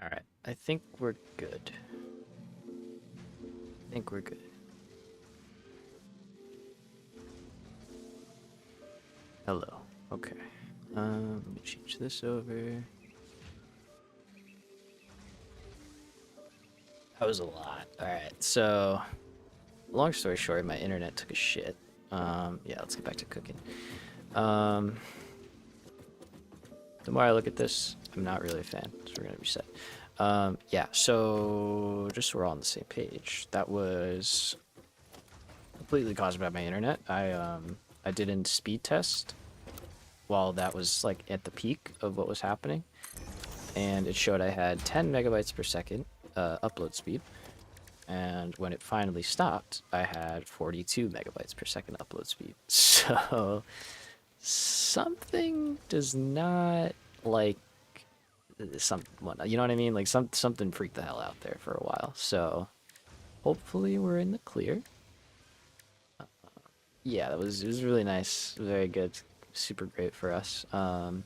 Alright, I think we're good. I think we're good. Hello. Okay. Let me change this over. That was a lot. Alright, so long story short, my internet took a shit. Yeah, let's get back to cooking. The more I look at this, I'm not really a fan, so we're gonna reset. Yeah, so just so we're all on the same page, that was completely caused by my internet. I did a speed test while that was like at the peak of what was happening, and it showed I had 10 megabytes per second upload speed, and when it finally stopped, I had 42 megabytes per second upload speed. So something does not like you know what I mean? Like something freaked the hell out there for a while. So hopefully we're in the clear. Yeah, it was really nice, very good, super great for us. So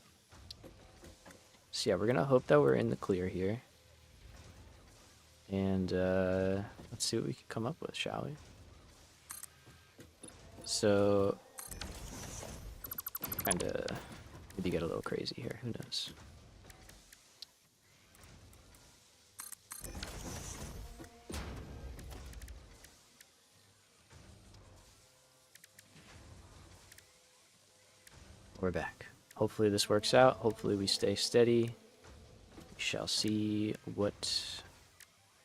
yeah, we're gonna hope that we're in the clear here, and let's see what we can come up with, shall we? So kind of maybe get a little crazy here. Who knows? We're back. Hopefully this works out. Hopefully we stay steady. We shall see what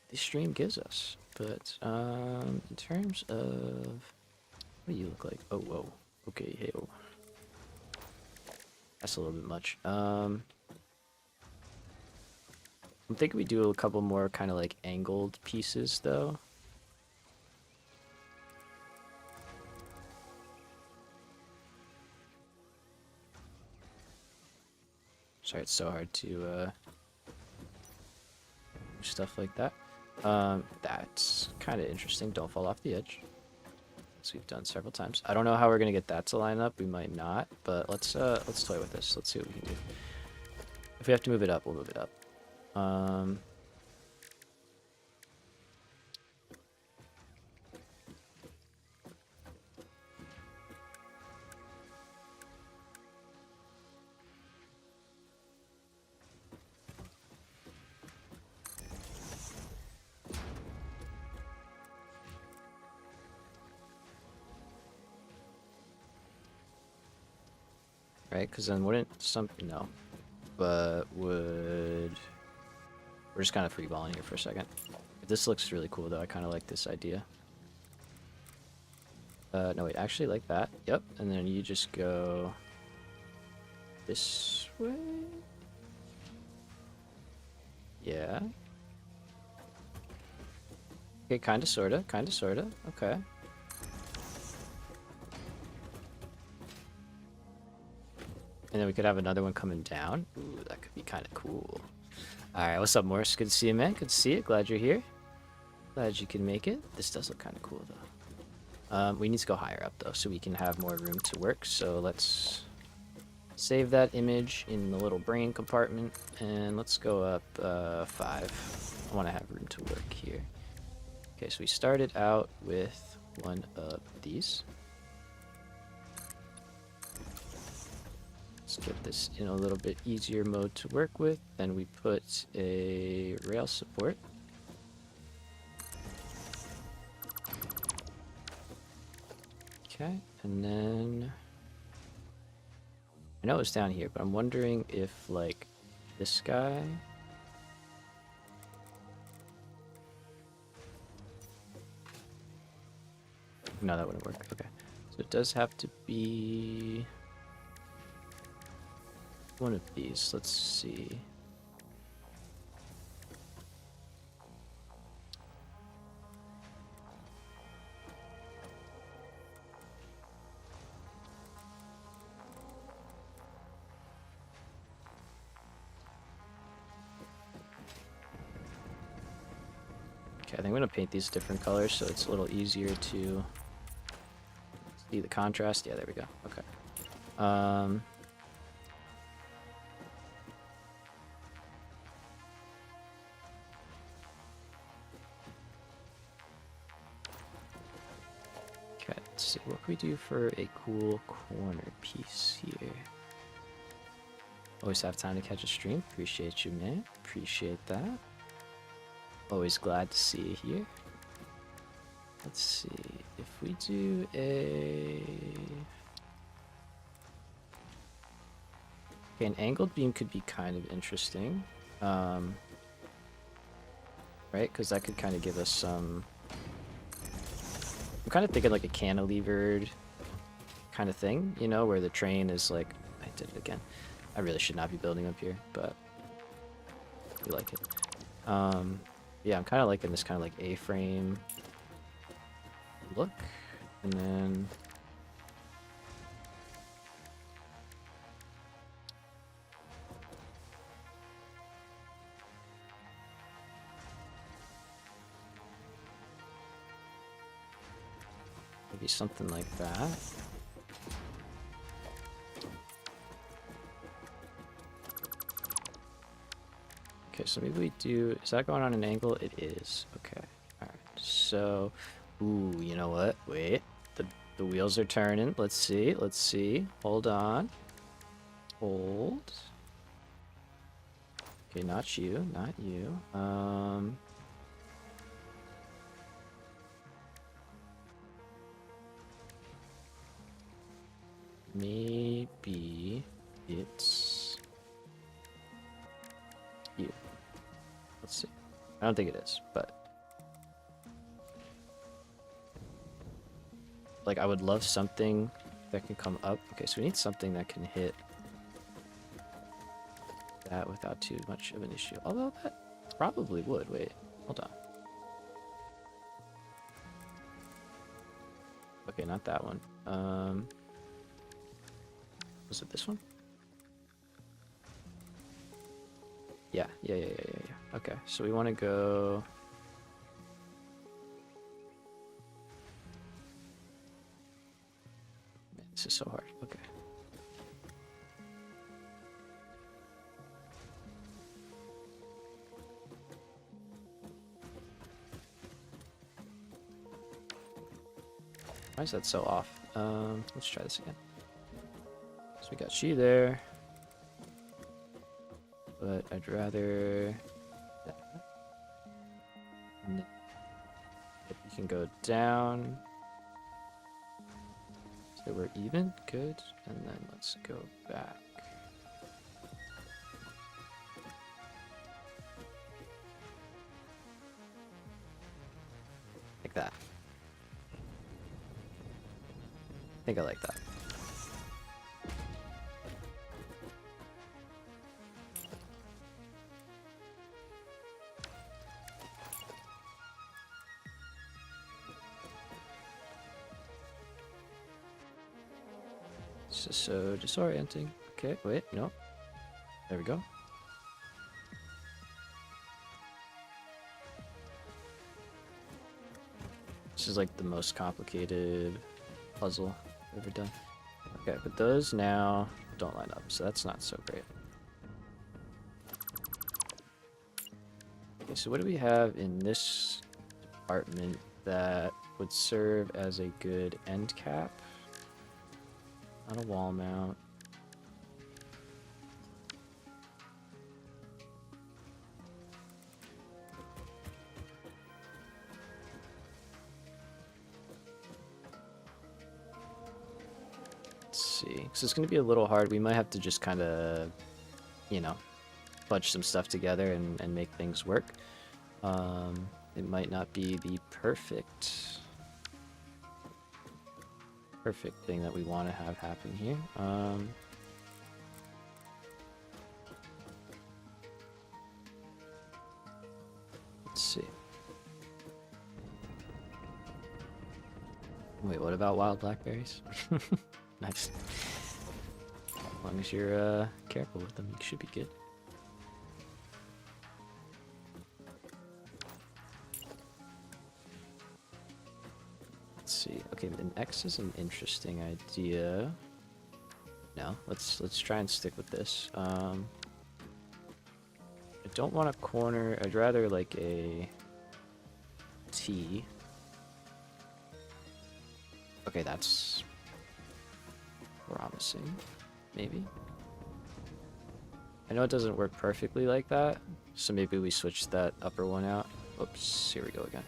the stream gives us. But in terms of what do you look like? Oh, whoa. Okay, hey. Oh. That's a little bit much. I'm thinking we do a couple more kind of like angled pieces though. Sorry, it's so hard to do stuff like that. That's kind of interesting. Don't fall off the edge, as we've done several times. I don't know how we're gonna get that to line up. We might not, but let's toy with this. Let's see what we can do. If we have to move it up, we'll move it up. Right? Because then wouldn't no, but would we're just kind of freeballing here for a second. This looks really cool though. I kind of like this idea. No wait, actually like that. Yep, and then you just go this way. Yeah. Okay, kinda, sorta, kinda, sorta. Okay. And then we could have another one coming down. Ooh, that could be kind of cool. Alright, what's up, Morris? Good to see you, man. Good to see you. Glad you're here. Glad you can make it. This does look kind of cool, though. We need to go higher up, though, so we can have more room to work. So let's save that image in the little brain compartment, and let's go up 5. I want to have room to work here. Okay, so we started out with one of these. Let's get this in a little bit easier mode to work with. Then we put a rail support. Okay, and then I know it's down here, but I'm wondering if like this guy. No, that wouldn't work. Okay, so it does have to be one of these. Let's see. Okay, I think I'm gonna paint these different colors so it's a little easier to see the contrast. Yeah, there we go. Okay. Let's see, what can we do for a cool corner piece here? Always have time to catch a stream. Appreciate you, man. Appreciate that. Always glad to see you here. Let's see, if we do a... Okay, an angled beam could be kind of interesting. Right? Because that could kind of give us some... I'm kind of thinking like a cantilevered kind of thing, you know, where the train is like... I did it again. I really should not be building up here, but we like it. Yeah, I'm kind of liking this kind of like A-frame look, and then maybe something like that. Okay, so maybe we do... Is that going on an angle? It is. Okay. Alright. So... Ooh, you know what? Wait. The wheels are turning. Let's see. Let's see. Hold on. Hold. Okay, not you. Not you. Maybe it's you. Let's see. I don't think it is, but like I would love something that can come up. Okay, so we need something that can hit that without too much of an issue. Although that probably would. Wait, hold on. Okay, not that one. Was it this one? Yeah. Okay, so we want to go... Man, this is so hard. Okay. Why is that so off? Let's try this again. So we got she there. But I'd rather... And if you can go down. So we're even. Good. And then let's go back. Like that. I think I like that. This is so disorienting. Okay, wait, no. There we go. This is like the most complicated puzzle I've ever done. Okay, but those now don't line up, so that's not so great. Okay, so what do we have in this department that would serve as a good end cap? Not a wall mount. Let's see. So it's going to be a little hard. We might have to just kind of, you know, fudge some stuff together and make things work. It might not be the perfect thing that we want to have happen here. Let's see. Wait, what about wild blackberries? Nice. As long as you're careful with them, you should be good. Let's see. Okay, an X is an interesting idea. No, let's try and stick with this. I don't want a corner. I'd rather like a T. Okay, that's promising. Maybe. I know it doesn't work perfectly like that, so maybe we switch that upper one out. Oops, here we go again.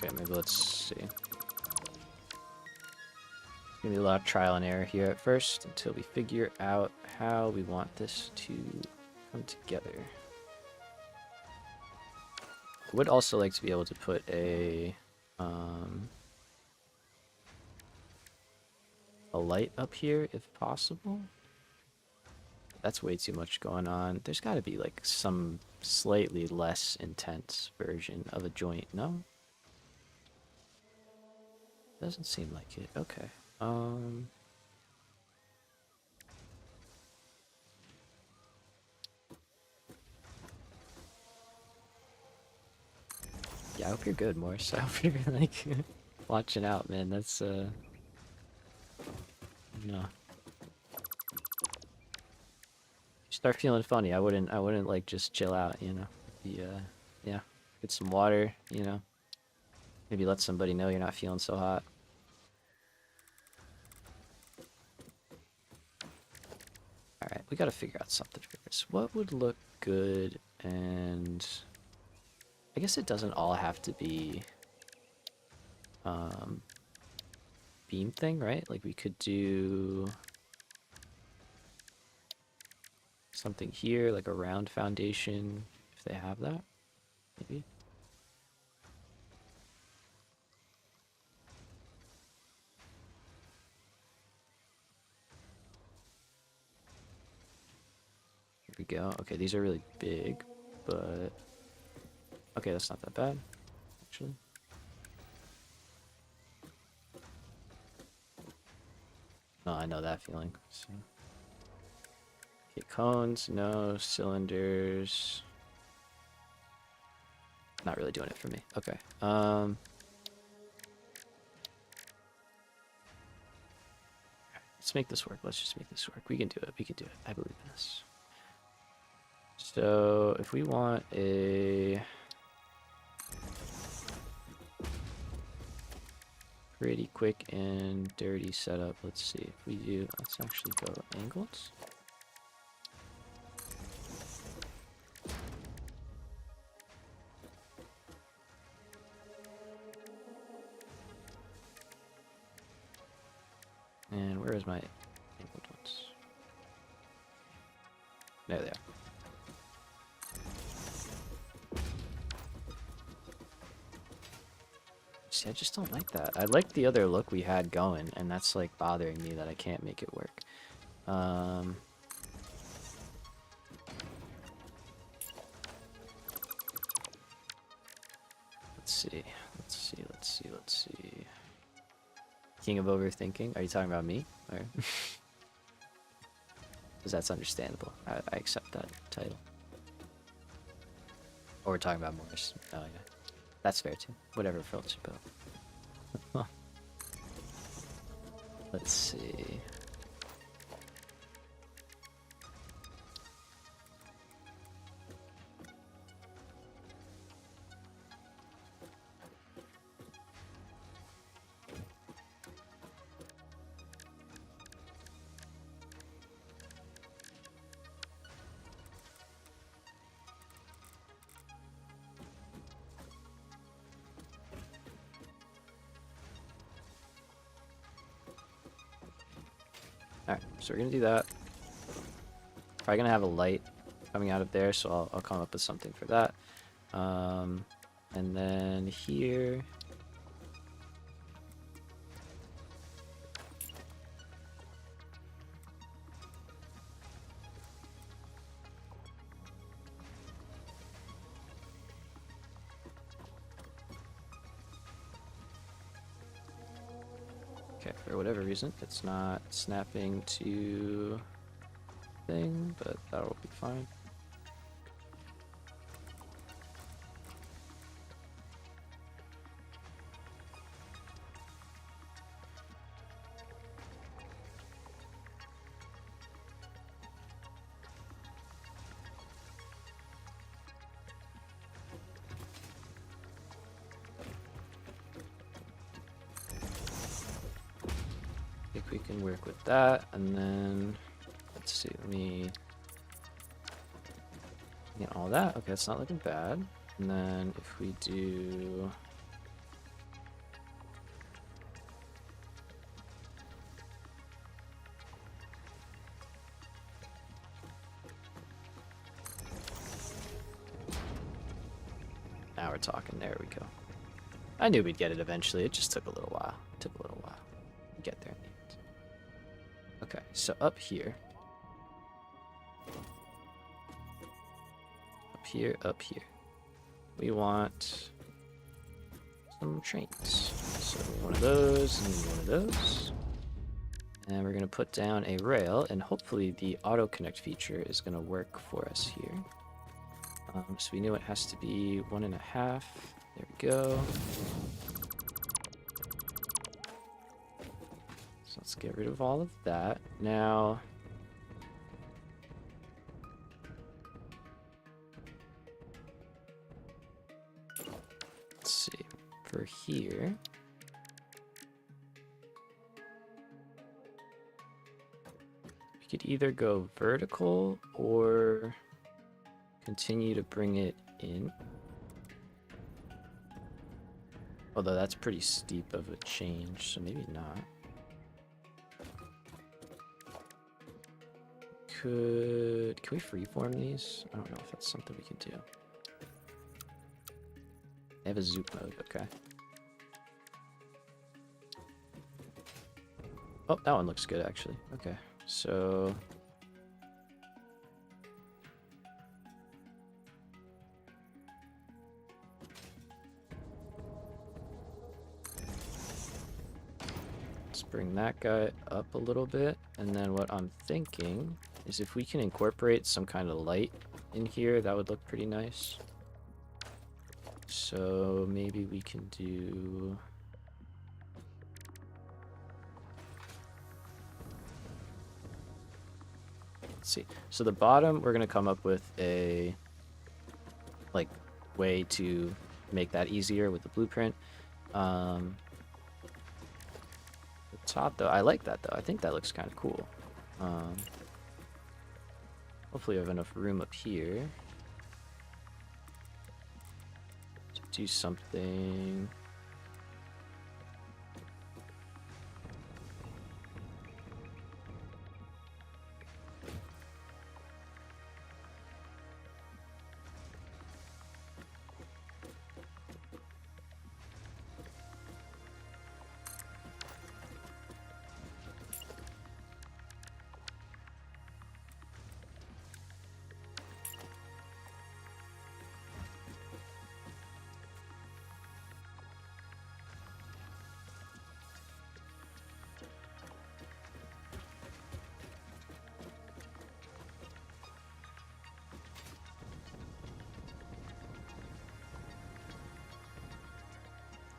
Okay, maybe let's see. It's gonna be a lot of trial and error here at first until we figure out how we want this to come together. I would also like to be able to put a light up here if possible. That's way too much going on. There's got to be like some slightly less intense version of a joint, no? Doesn't seem like it. Okay. Yeah, I hope you're good, Morse. I hope you're like watching out, man. That's no. Start feeling funny. I wouldn't like just chill out, you know. Be yeah, get some water, you know. Maybe let somebody know you're not feeling so hot. Alright, we gotta figure out something for this. What would look good? And I guess it doesn't all have to be beam thing, right? Like we could do something here, like a round foundation, if they have that, maybe. Here we go. Okay, these are really big, but okay, that's not that bad, actually. No, I know that feeling. So. Okay, cones, no. Cylinders. Not really doing it for me. Okay. Let's make this work. Let's just make this work. We can do it. We can do it. I believe in this. So, if we want a pretty quick and dirty setup, let's see. If we do, let's actually go angles. And where is my angled ones? There they are. See, I just don't like that. I like the other look we had going, and that's like bothering me that I can't make it work. Let's see. Let's see. Let's see. Let's see. King of overthinking? Are you talking about me? Or because that's understandable. I accept that title. Or we're talking about Morris. Oh yeah. That's fair too. Whatever floats your boat. Let's see. Alright, so we're gonna do that. Probably gonna have a light coming out of there, so I'll come up with something for that. And then here. Okay, for whatever reason, it's not snapping to thing, but that'll be fine. can work with that, and then let's see. Let me get all that. Okay, that's not looking bad. And then if we do. Now we're talking. There we go. I knew we'd get it eventually. It just took a little while. It took a little while to get there. Okay, so up here. Up here. We want some trains. So one of those and one of those. And we're going to put down a rail, and hopefully the auto connect feature is going to work for us here. So we know it has to be 1.5. There we go. So let's get rid of all of that. Now, let's see. For here, we could either go vertical or continue to bring it in. Although that's pretty steep of a change, so maybe not. Can we freeform these? I don't know if that's something we can do. They have a Zoop mode, okay. Oh, that one looks good actually. Okay, so let's bring that guy up a little bit, and then what I'm thinking is if we can incorporate some kind of light in here, that would look pretty nice. So maybe we can do... Let's see. So the bottom, we're going to come up with a way to make that easier with the blueprint. The top, though, I like that, though. I think that looks kind of cool. Hopefully, we have enough room up here to do something.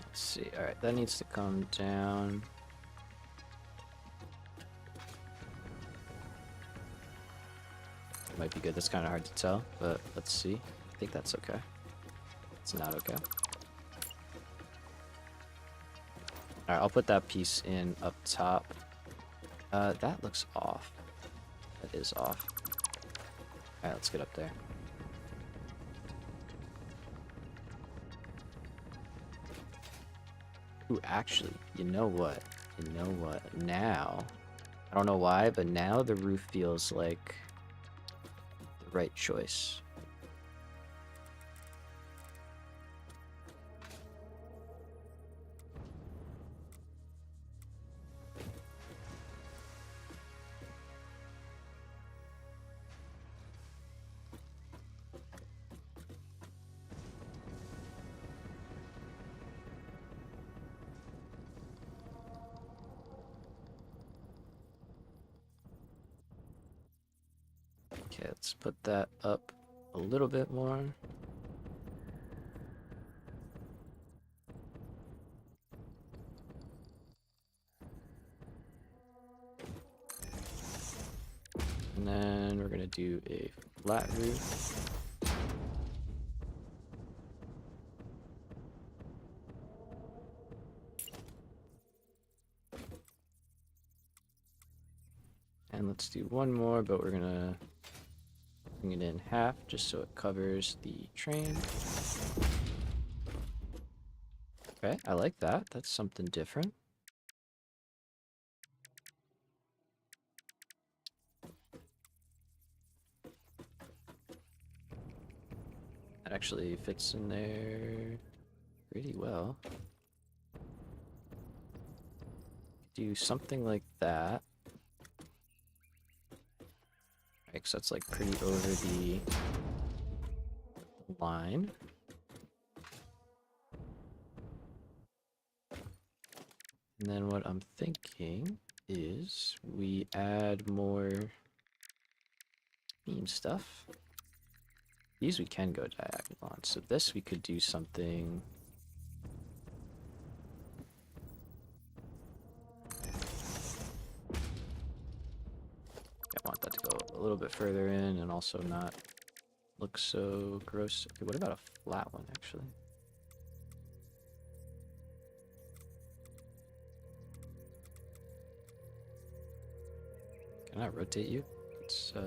Let's see. All right, that needs to come down. Might be good. That's kind of hard to tell, but let's see. I think that's okay. It's not okay. All right, I'll put that piece in up top. That looks off. That is off. All right, let's get up there. Ooh, actually, you know what? You know what? Now, I don't know why, but now the roof feels like the right choice. Okay, let's put that up a little bit more. And then we're gonna do a flat roof. let's do one more, but we're gonna bring it in half just so it covers the train. Okay, I like that. That's something different. That actually fits in there pretty well. Do something like that. Right, so that's like pretty over the line. And then what I'm thinking is we add more beam stuff. These we can go diagonal on. So this we could do something. I want that to go a little bit further in and also not look so gross. Okay, what about a flat one actually? Can I rotate you? Let's see.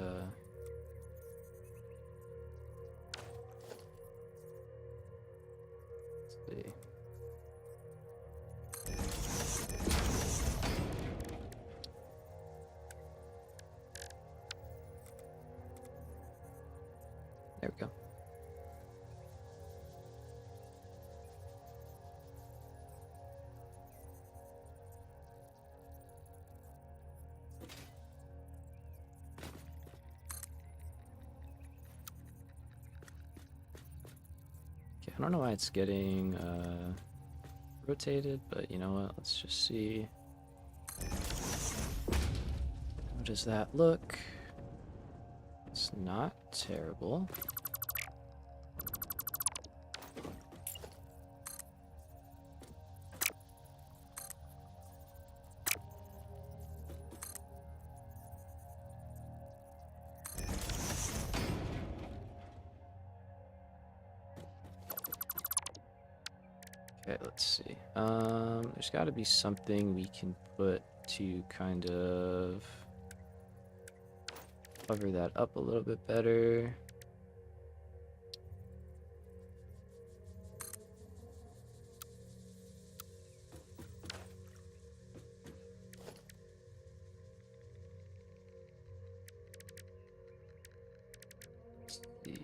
There we go. Okay, I don't know why it's getting rotated, but you know what? Let's just see. How does that look? It's not terrible. Okay, let's see. There's got to be something we can put to kind of cover that up a little bit better. Let's see.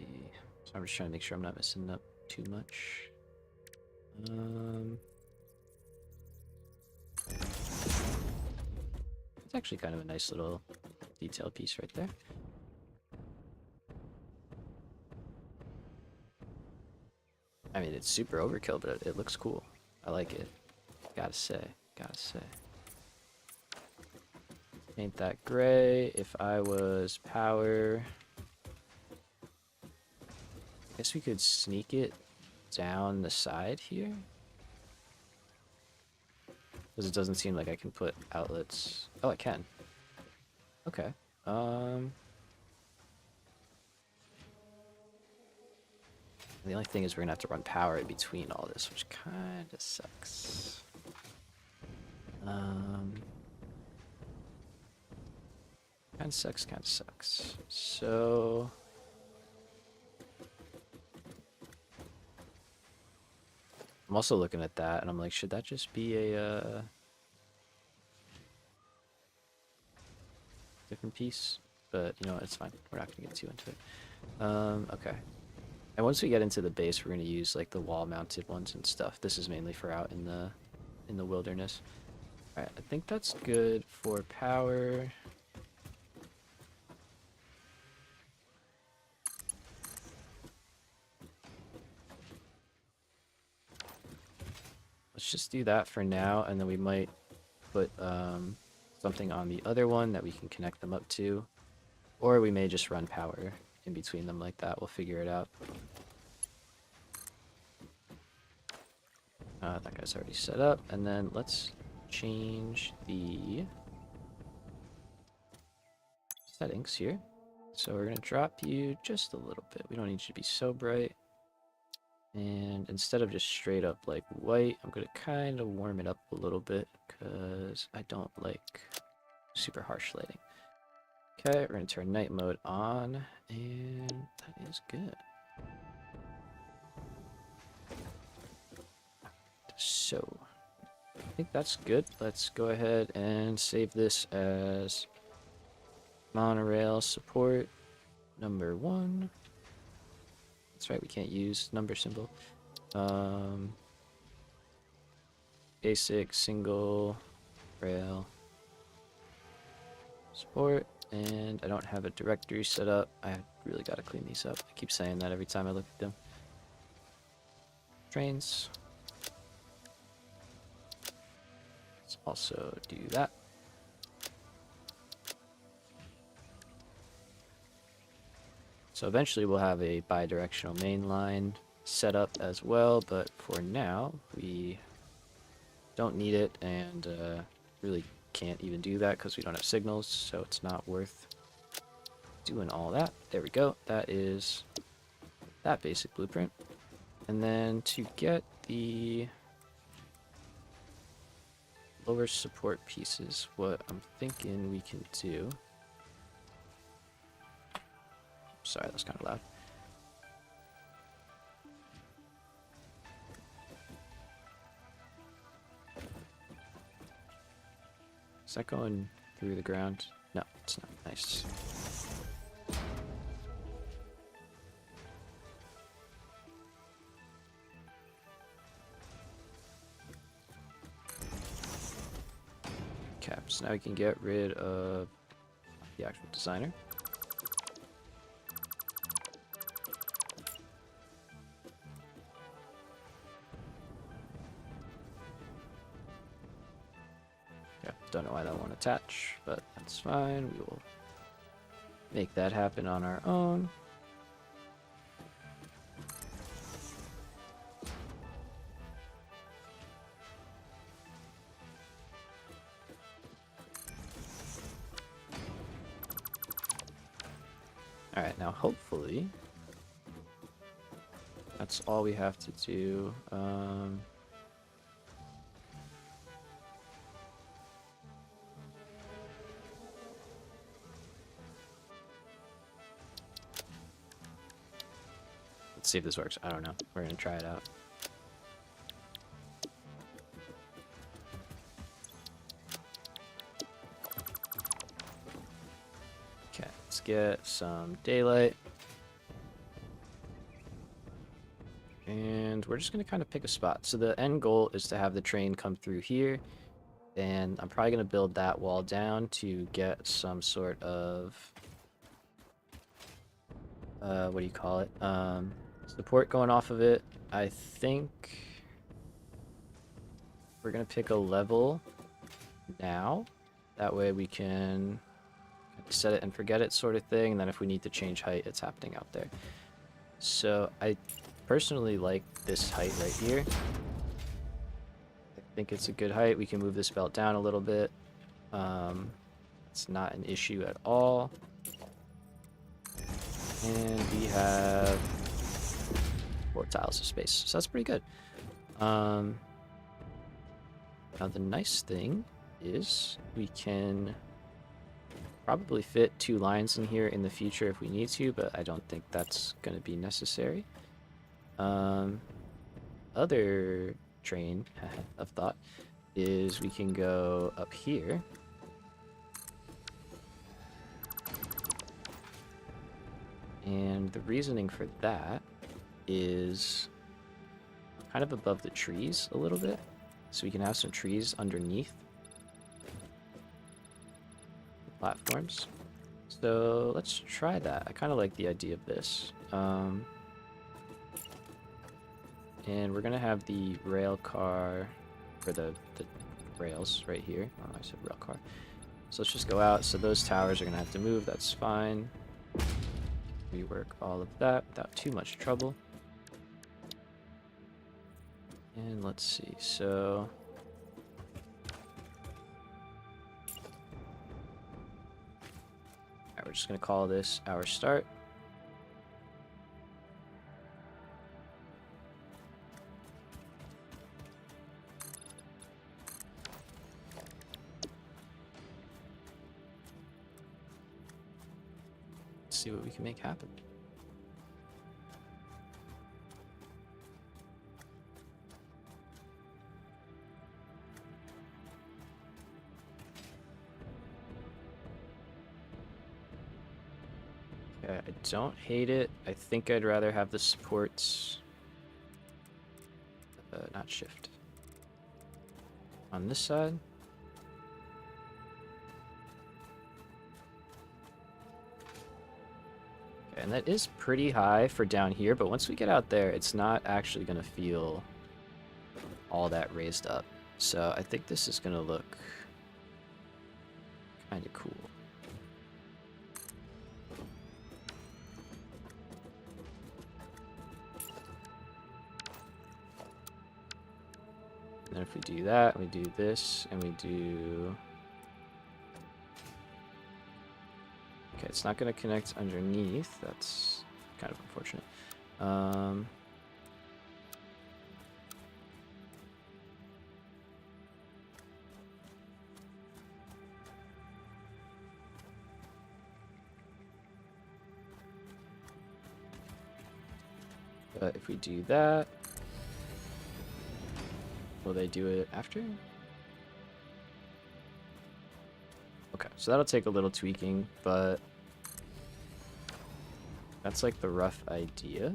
So I'm just trying to make sure I'm not messing up too much. It's actually kind of a nice little detail piece right there. I mean, it's super overkill, but it looks cool. I like it. Gotta say. Gotta say. Ain't that gray. If I was power... I guess we could sneak it down the side here. Because it doesn't seem like I can put outlets. Oh, I can. Okay. The only thing is we're gonna have to run power in between all this, which kind of sucks. Kind of sucks, kind of sucks. So... I'm also looking at that, and I'm like, should that just be a different piece? But, you know what, it's fine. We're not going to get too into it. Okay. And once we get into the base, we're going to use, like, the wall-mounted ones and stuff. This is mainly for out in the wilderness. Alright, I think that's good for power. Let's just do that for now, and then we might put something on the other one that we can connect them up to. Or we may just run power in between them like that. We'll figure it out. That guy's already set up. And then let's change the settings here. So we're going to drop you just a little bit. We don't need you to be so bright. And instead of just straight up like white, I'm going to kind of warm it up a little bit because I don't like super harsh lighting. Okay, we're going to turn night mode on, and that is good. So, I think that's good. Let's go ahead and save this as monorail support number 1. That's right, we can't use number symbol. Basic single rail support, and I don't have a directory set up. I really got to clean these up. I keep saying that every time I look at them. Trains. Let's also do that. So eventually we'll have a bi-directional main line set up as well, but for now we don't need it, and really can't even do that because we don't have signals, so it's not worth doing all that. There we go. That is that basic blueprint. And then to get the lower support pieces, what I'm thinking we can do... Sorry, that was kind of loud. Is that going through the ground? No, it's not. Nice. Okay, so now we can get rid of the actual designer. Don't know why that won't attach, but that's fine. We will make that happen on our own. Alright, now hopefully that's all we have to do. Let's see if this works. I don't know. We're gonna try it out. Okay, let's get some daylight. And we're just gonna kind of pick a spot. So the end goal is to have the train come through here, and I'm probably gonna build that wall down to get some sort of what do you call it? Support going off of it. I think we're gonna pick a level now. That way we can set it and forget it sort of thing, and then if we need to change height, it's happening out there. So I personally like this height right here. I think it's a good height. We can move this belt down a little bit. It's not an issue at all. And we have 4 tiles of space, so that's pretty good. Now the nice thing is we can probably fit 2 lines in here in the future if we need to, but I don't think that's going to be necessary. Other train of thought is we can go up here. And the reasoning for that is kind of above the trees a little bit, so we can have some trees underneath the platforms. So let's try that. I kind of like the idea of this. And we're gonna have the rail car, or the rails right here. Oh, I said rail car. So let's just go out. So those towers are gonna have to move. That's fine. Rework all of that without too much trouble. And let's see. So alright, we're just gonna call this our start. see what we can make happen. Okay, I don't hate it. I think I'd rather have the supports, not shift, on this side. Okay, and that is pretty high for down here, but once we get out there, it's not actually going to feel all that raised up. So I think this is going to look kind of cool. And then if we do that, we do this, and we do... Okay, it's not going to connect underneath. That's kind of unfortunate. But if we do that, will they do it after? Okay, so that'll take a little tweaking, but that's like the rough idea.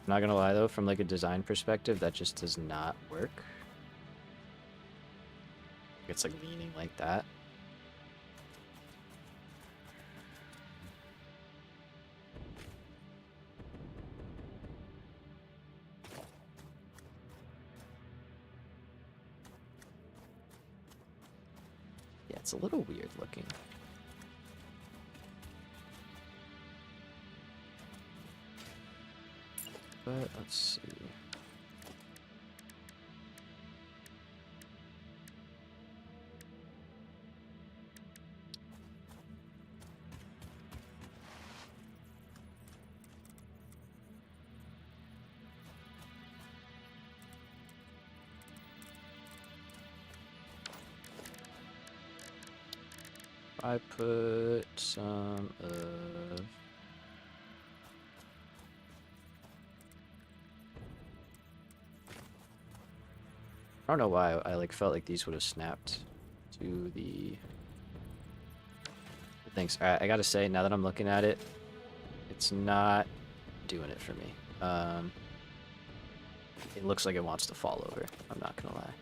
Not gonna lie though, from like a design perspective, that just does not work. It's like leaning like that. Yeah, it's a little weird looking. But let's see. I put some of... I don't know why I like felt like these would have snapped to the things. Alright, I gotta say, now that I'm looking at it, it's not doing it for me. It looks like it wants to fall over. I'm not gonna lie.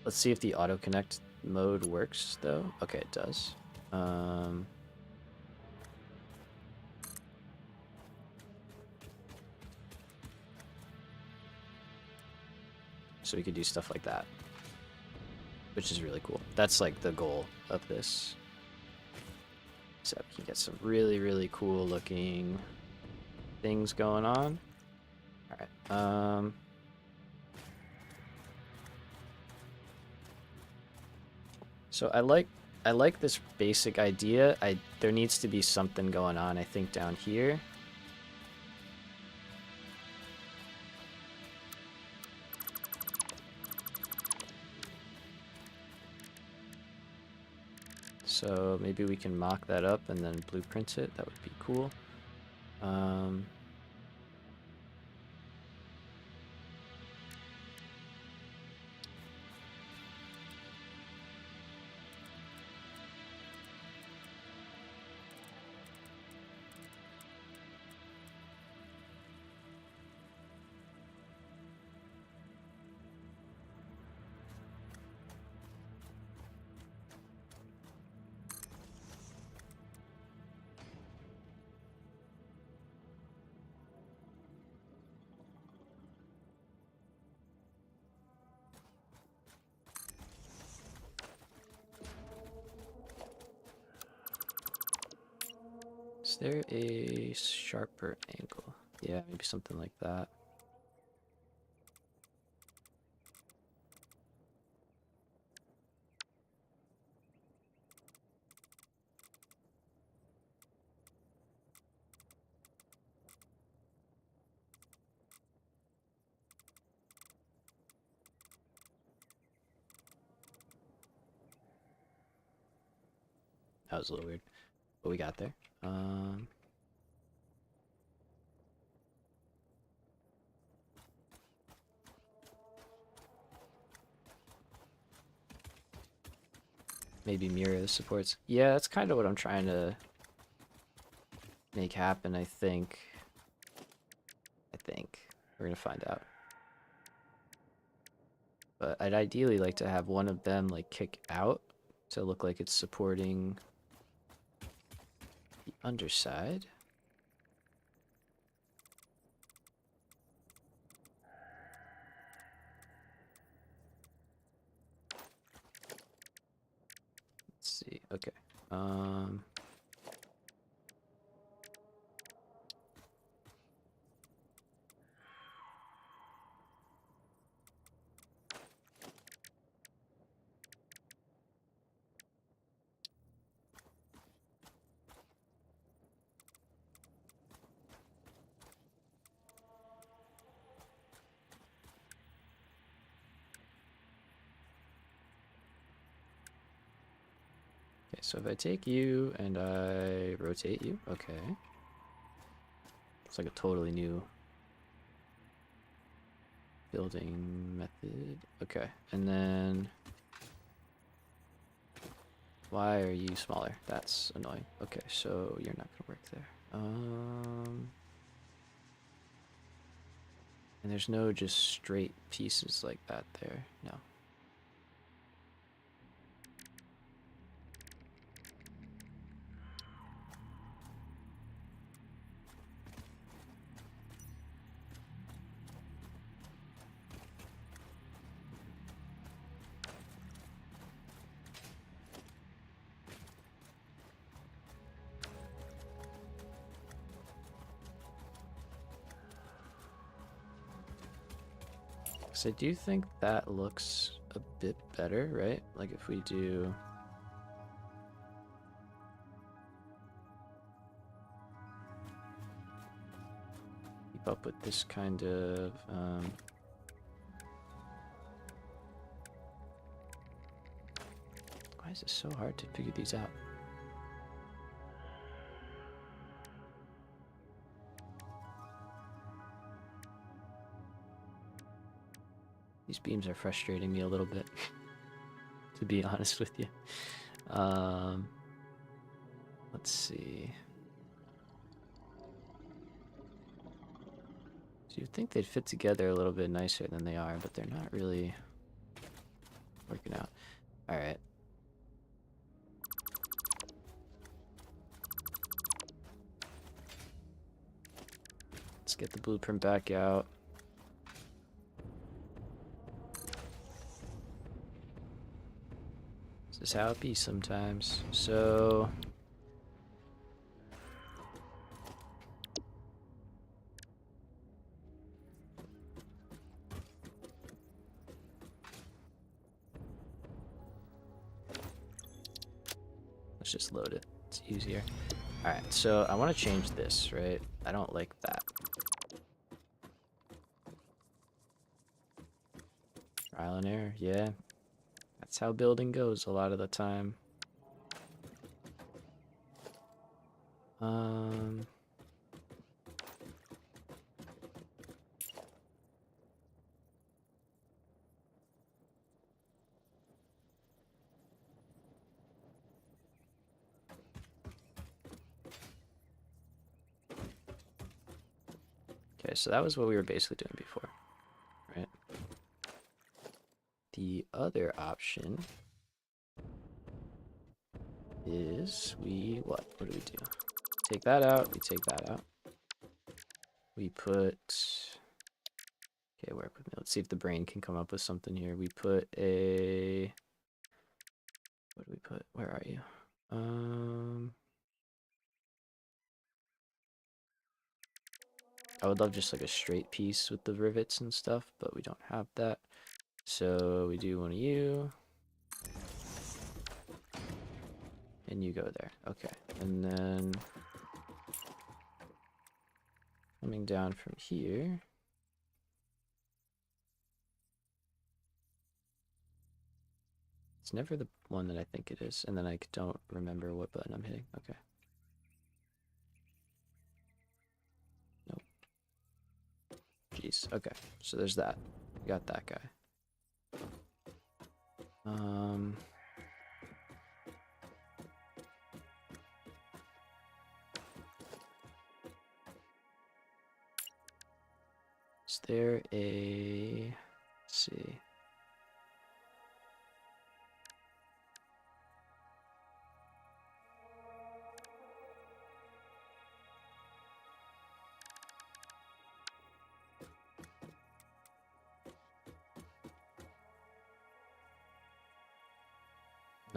Let's see if the auto connect mode works though. Okay, it does. So we could do stuff like that, which is really cool. That's like the goal of this. So we can get some really, really cool looking things going on. All right. So I like this basic idea. There needs to be something going on, I think, down here. So maybe we can mock that up and then blueprint it. That would be cool. Is there a sharper angle? Yeah, maybe something like that. That was a little weird. But we got there. Maybe mirror the supports. Yeah, that's kind of what I'm trying to make happen, I think. We're gonna find out. But I'd ideally like to have one of them like kick out to look like it's supporting the underside. Let's see. Okay. Okay, so if I take you and I rotate you, okay. It's like a totally new building method. Okay, and then why are you smaller? That's annoying. Okay, so you're not gonna work there. And there's no just straight pieces like that there. No. So I do think that looks a bit better, right? Like if we do keep up with this kind of why is it so hard to figure these out? These beams are frustrating me a little bit, to be honest with you. Let's see. So you'd think they'd fit together a little bit nicer than they are, but they're not really working out. All right. Let's get the blueprint back out. This is how it be sometimes. So let's just load it. It's easier. Alright, so I want to change this, right? I don't like that. Trial and error, yeah. That's how building goes a lot of the time. Okay, so that was what we were basically doing before, right? The other option is what do we do? Take that out, we take that out. We put, okay, work with me. Let's see if the brain can come up with something here. We put a, what do we put? Where are you? I would love just like a straight piece with the rivets and stuff, but we don't have that. So we do one of you. And you go there. Okay. And then coming down from here. It's It's never the one that I think it is, and then I don't remember what button I'm hitting. Okay. Nope. Jeez. Okay. So there's that. We got that guy. Is there a... Let's see.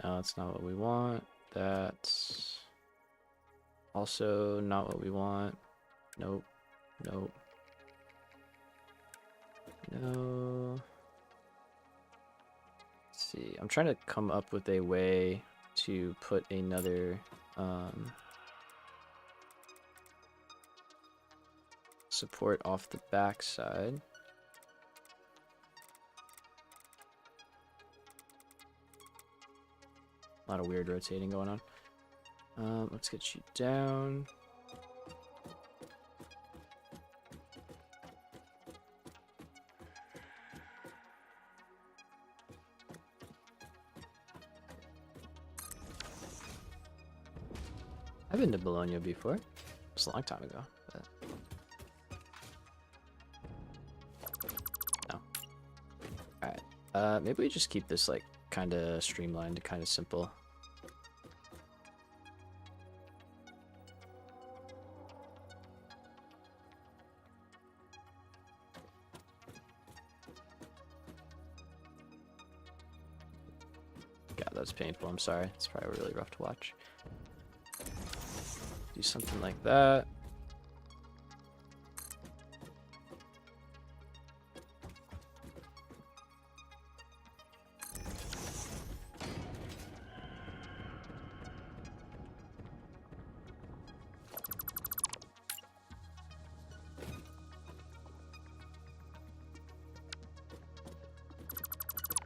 No, that's not what we want. That's also not what we want. Nope. Nope. No. Let's see. I'm trying to come up with a way to put another support off the back side. A lot of weird rotating going on. Let's get you down. I've been to Bologna before. It was a long time ago. But... No. Alright. Maybe we just keep this like kind of streamlined, kind of simple. God, that's painful. I'm sorry. It's probably really rough to watch. Do something like that.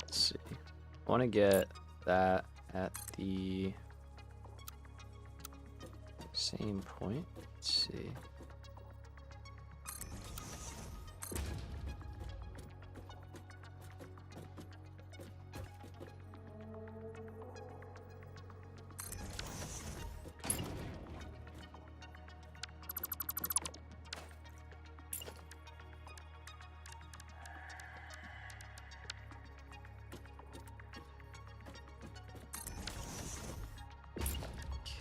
Let's see. I want to get that at the same point. Let's see.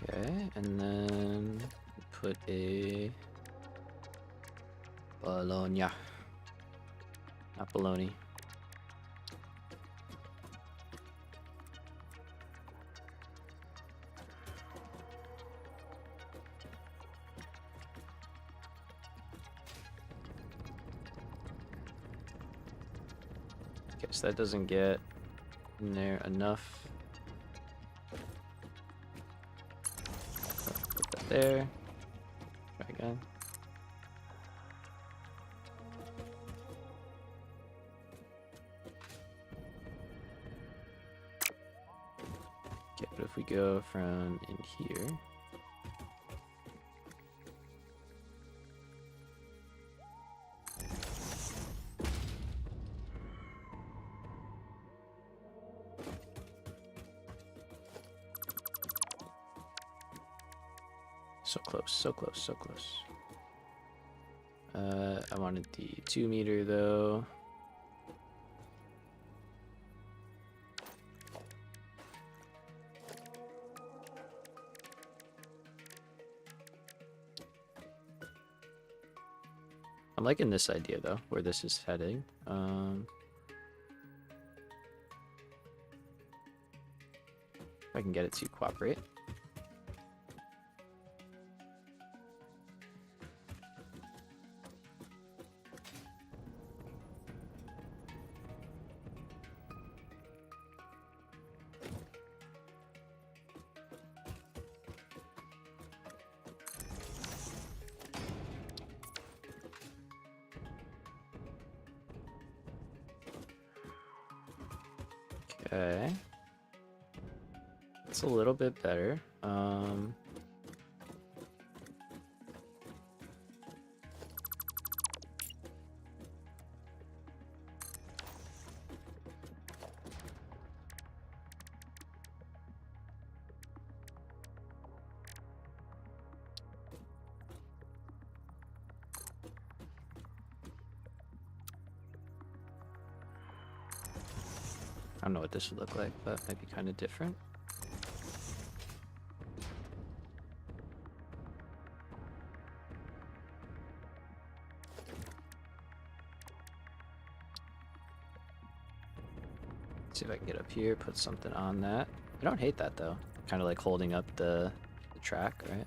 Okay, and then put a Bologna, not bologna. Okay, so that doesn't get in there enough. Put that there. Try again. Okay, but if we go from in here. So close, so close, so close. I wanted the 2 meter though. I'm liking this idea though, where this is heading. If I can get it to cooperate. Okay. It's a little bit better. I don't know what this would look like, but it might be kind of different. See if I can get up here, put something on that. I don't hate that though. Kind of like holding up the track, right?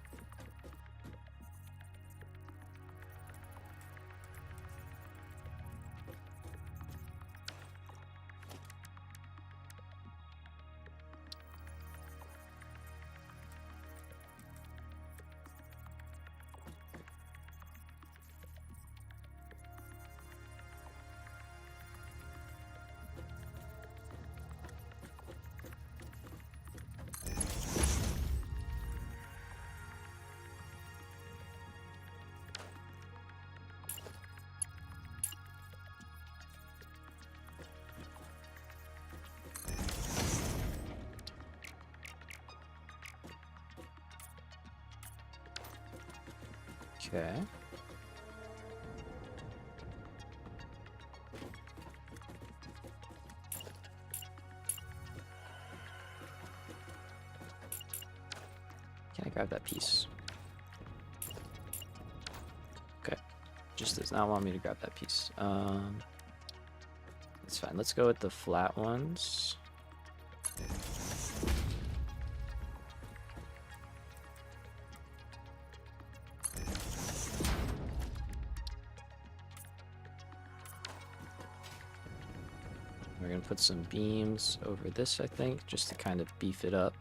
Okay. Can I grab that piece? Okay. Just does not want me to grab that piece. It's fine. Let's go with the flat ones. We're gonna put some beams over this, I think, just to kind of beef it up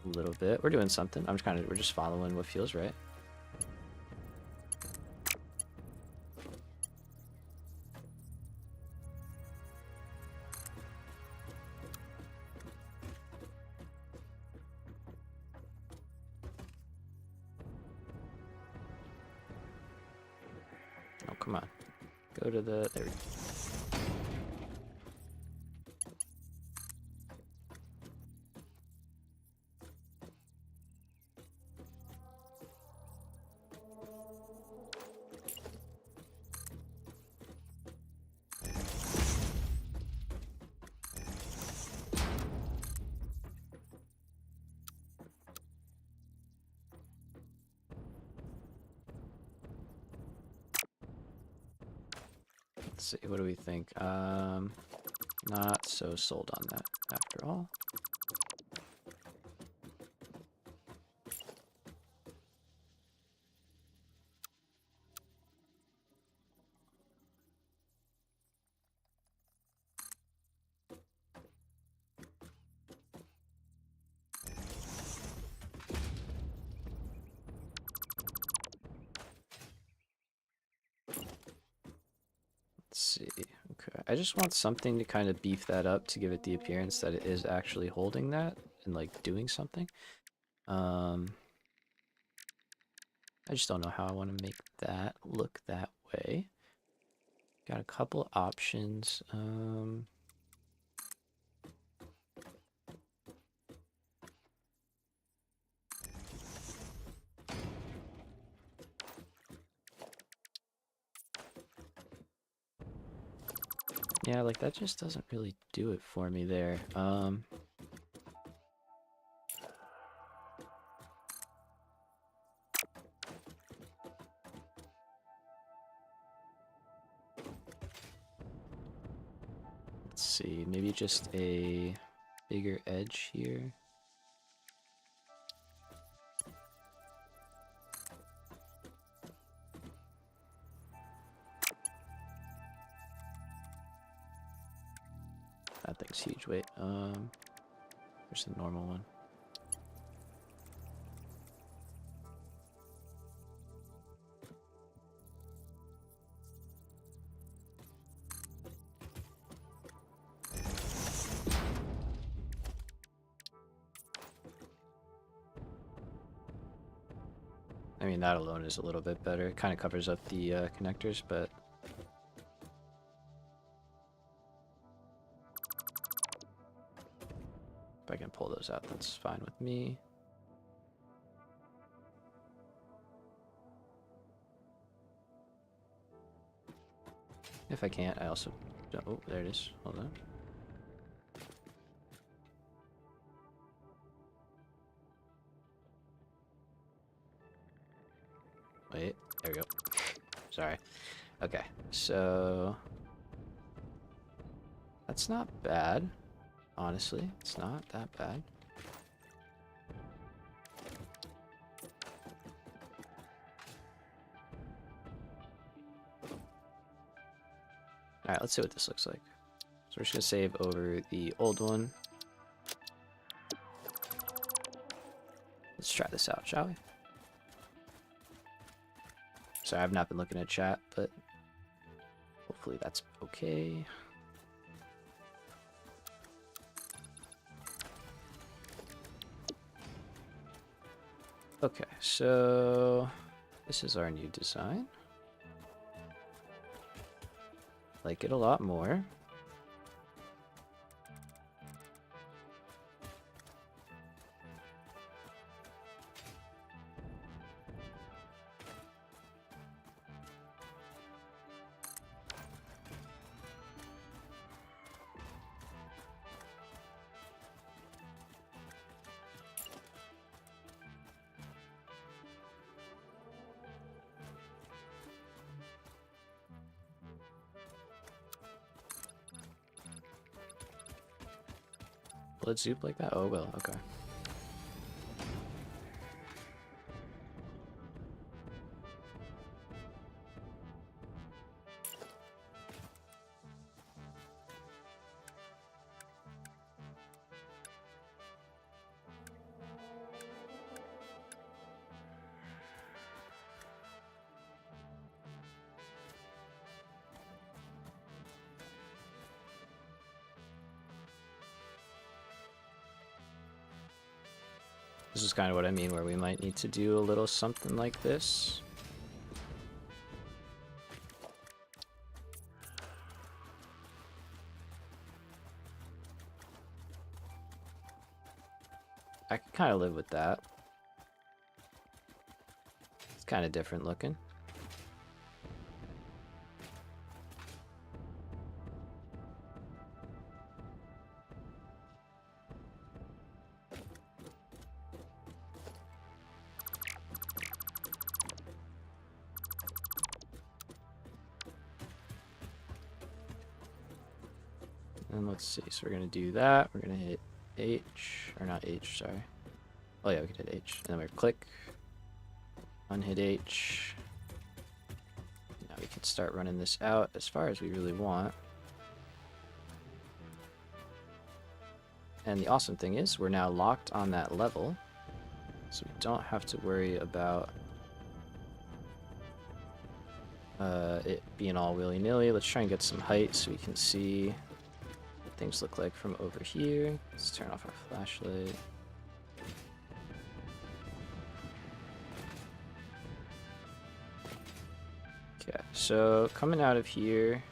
a little bit. We're doing something. We're just following what feels right. Oh, come on. Go to the, there we go. Let's see, what do we think? Not so sold on that after all. Let's see. Okay, I just want something to kind of beef that up to give it the appearance that it is actually holding that and like doing something. I just don't know how I want to make that look that way. Got a couple options. Yeah, like that just doesn't really do it for me there. Let's see, maybe just a bigger edge here. That thing's huge. Wait, there's the normal one. I mean, that alone is a little bit better. It kind of covers up the connectors, but if I can pull those out, that's fine with me. If I can't, I also... Oh, there it is. Hold on. Wait, there we go. Sorry. Okay, so... That's not bad. Honestly, it's not that bad. Alright, let's see what this looks like. So we're just going to save over the old one. Let's try this out, shall we? Sorry, I've not been looking at chat, but hopefully that's okay. Okay, so this is our new design. Like it a lot more. Will it zoop like that? Oh, well, okay. This is kind of what I mean, where we might need to do a little something like this. I can kind of live with that. It's kind of different looking. And let's see, so we're going to do that. We're going to hit H, or not H, sorry. Oh yeah, we can hit H. And then we're click, unhit H. Now we can start running this out as far as we really want. And the awesome thing is we're now locked on that level, so we don't have to worry about it being all willy-nilly. Let's try and get some height so we can see what things look like from over here. Let's turn off our flashlight. Okay, so coming out of here,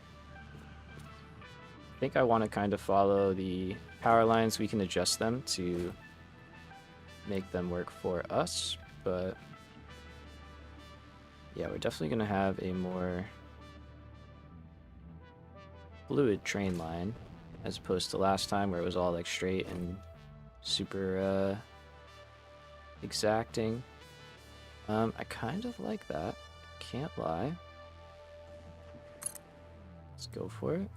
I think I want to kind of follow the power lines. We can adjust them to make them work for us, but yeah, we're definitely going to have a more fluid train line as opposed to last time where it was all like straight and super exacting. I kind of like that, can't lie. Let's go for it.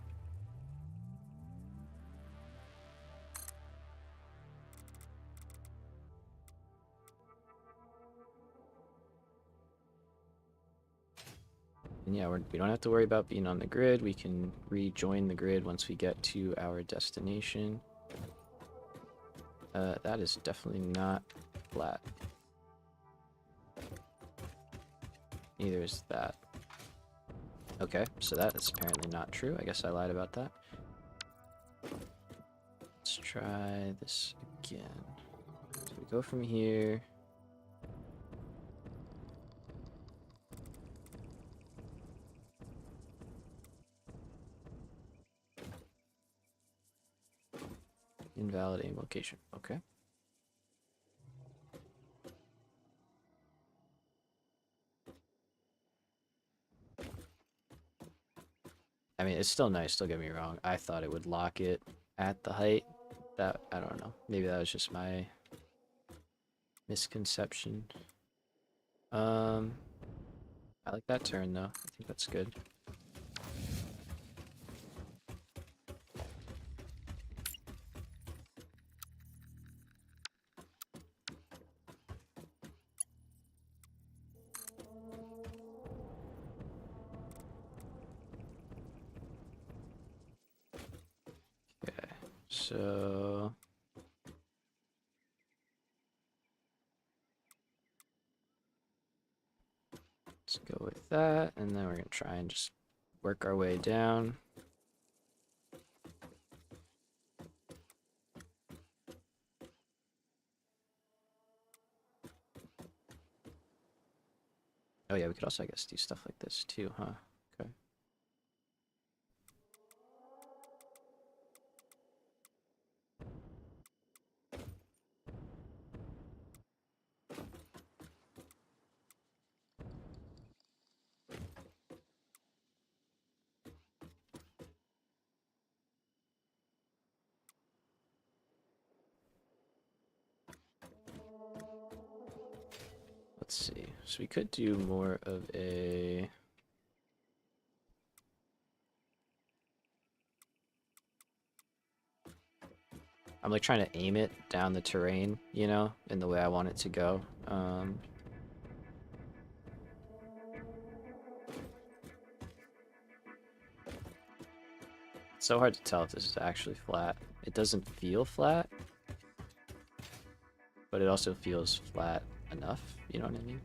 And yeah, we don't have to worry about being on the grid. We can rejoin the grid once we get to our destination. That is definitely not flat. Neither is that. Okay, so that is apparently not true. I guess I lied about that. Let's try this again. So we go from here. location. Okay. I mean, it's still nice, don't get me wrong. I thought it would lock it at the height. That, I don't know. Maybe that was just my misconception. I like that turn though. I think that's good. Okay, so let's go with that, and then we're gonna try and just work our way down. Oh yeah, we could also, I guess, do stuff like this too, huh? Okay. Let's see. So we could do more of a... I'm like trying to aim it down the terrain, you know, in the way I want it to go. It's so hard to tell if this is actually flat. It doesn't feel flat, but it also feels flat enough, you know what I mean?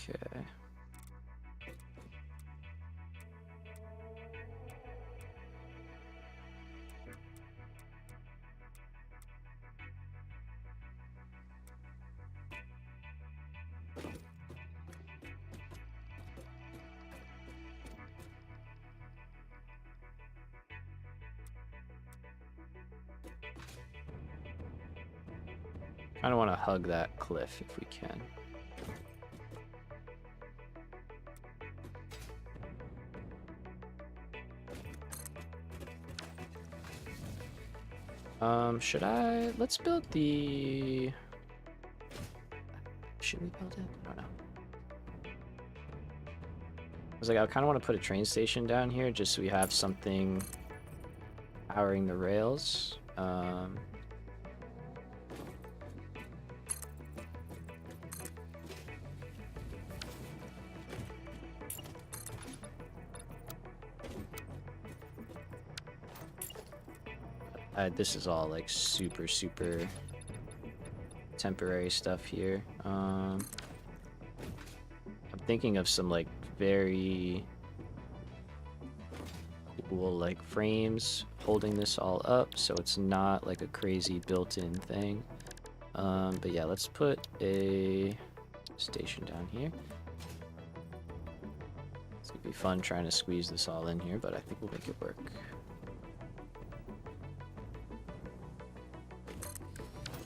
Okay. Kind of want to hug that cliff if we can. Should I? Let's build the... Should we build it? I don't know. I was like, I kind of want to put a train station down here just so we have something powering the rails. This is all like super temporary stuff here. I'm thinking of some like very cool like frames holding this all up so it's not like a crazy built-in thing. But yeah, let's put a station down here. It's gonna be fun trying to squeeze this all in here, but I think we'll make it work.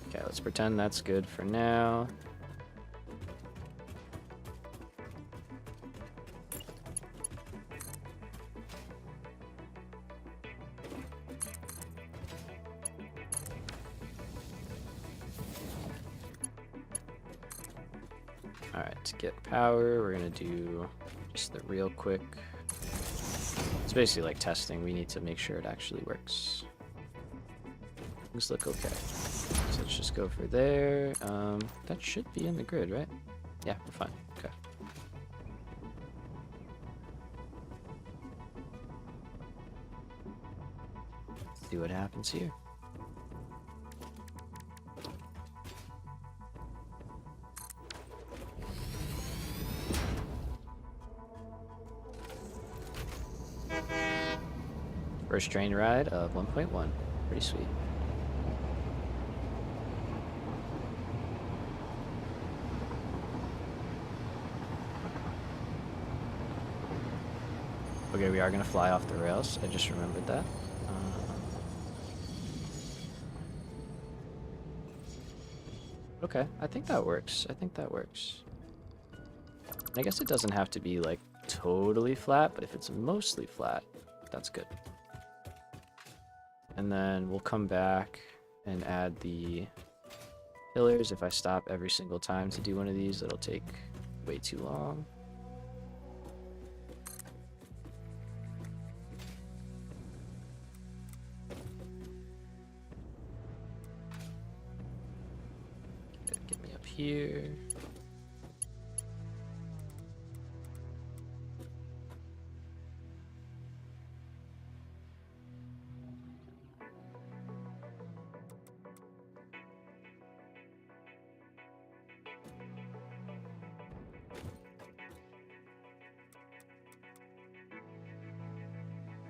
Okay, let's pretend that's good for now. Alright, to get power, we're gonna do just the real quick. It's basically like testing. We need to make sure it actually works. Things look okay. So let's just go for there. That should be in the grid, right? Yeah, we're fine. Okay. Let's see what happens here. First train ride of 1.1. Pretty sweet. Okay, we are gonna fly off the rails. I just remembered that. Okay, I think that works. I think that works. I guess it doesn't have to be like totally flat, but if it's mostly flat, that's good. And then we'll come back and add the pillars. If I stop every single time to do one of these, it'll take way too long. Get me up here.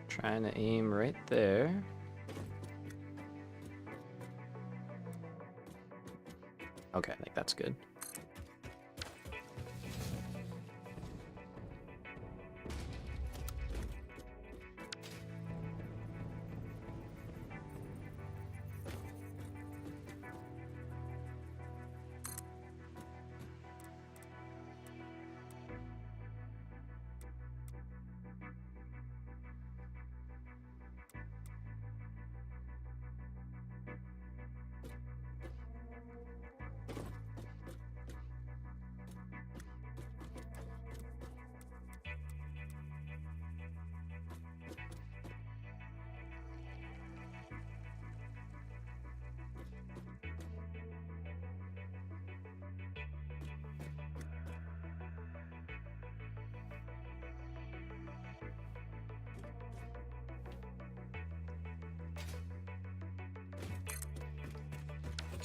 Trying to aim right there. Okay, I think that's good.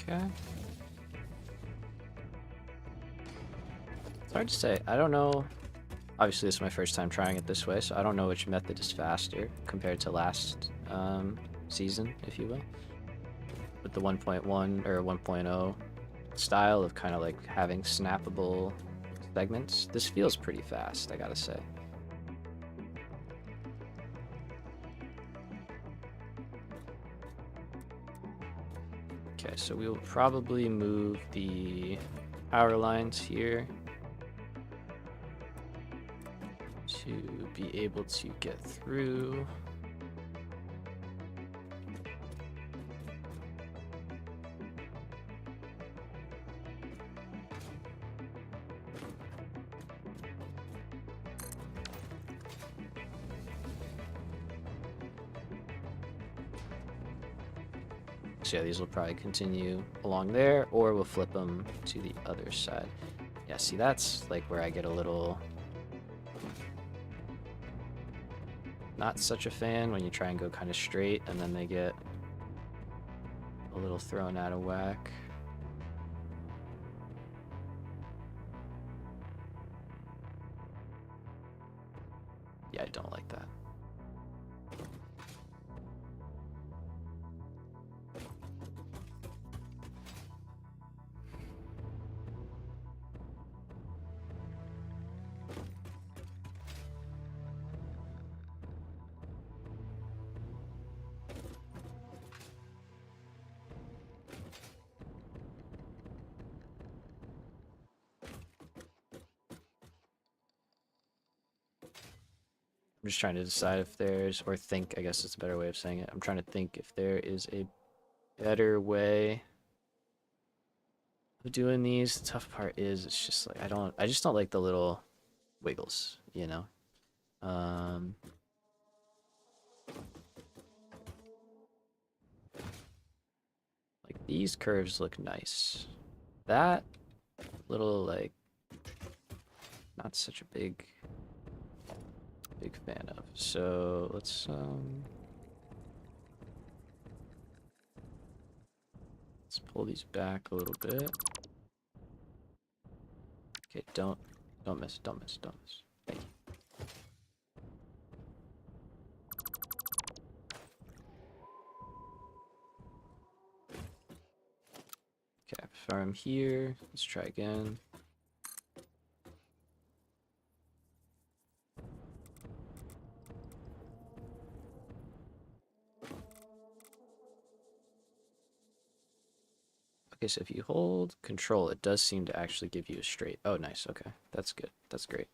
Okay. It's hard to say. I don't know. Obviously, this is my first time trying it this way, so I don't know which method is faster compared to last season, if you will. With the 1.1 or 1.0 style of kind of like having snappable segments, this feels pretty fast, I gotta say. Okay, so we'll probably move the power lines here to be able to get through. So yeah, these will probably continue along there, or we'll flip them to the other side. Yeah, see, that's like where I get a little not such a fan, when you try and go kind of straight and then they get a little thrown out of whack. Yeah, I don't like that. I'm just trying to decide if there's, or think, I guess it's a better way of saying it. I'm trying to think if there is a better way of doing these. The tough part is it's just like I just don't like the little wiggles, you know? Like these curves look nice. That little like not such a big fan of. So let's pull these back a little bit. Okay, don't miss, don't miss, don't miss. Thank you. from here. Let's try again. Okay, so if you hold control, it does seem to actually give you a straight. Oh, nice. Okay, that's good. That's great.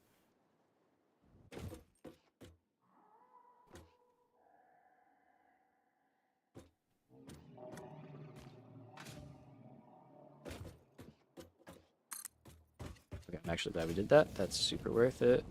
Okay, I'm actually glad we did that. That's super worth it.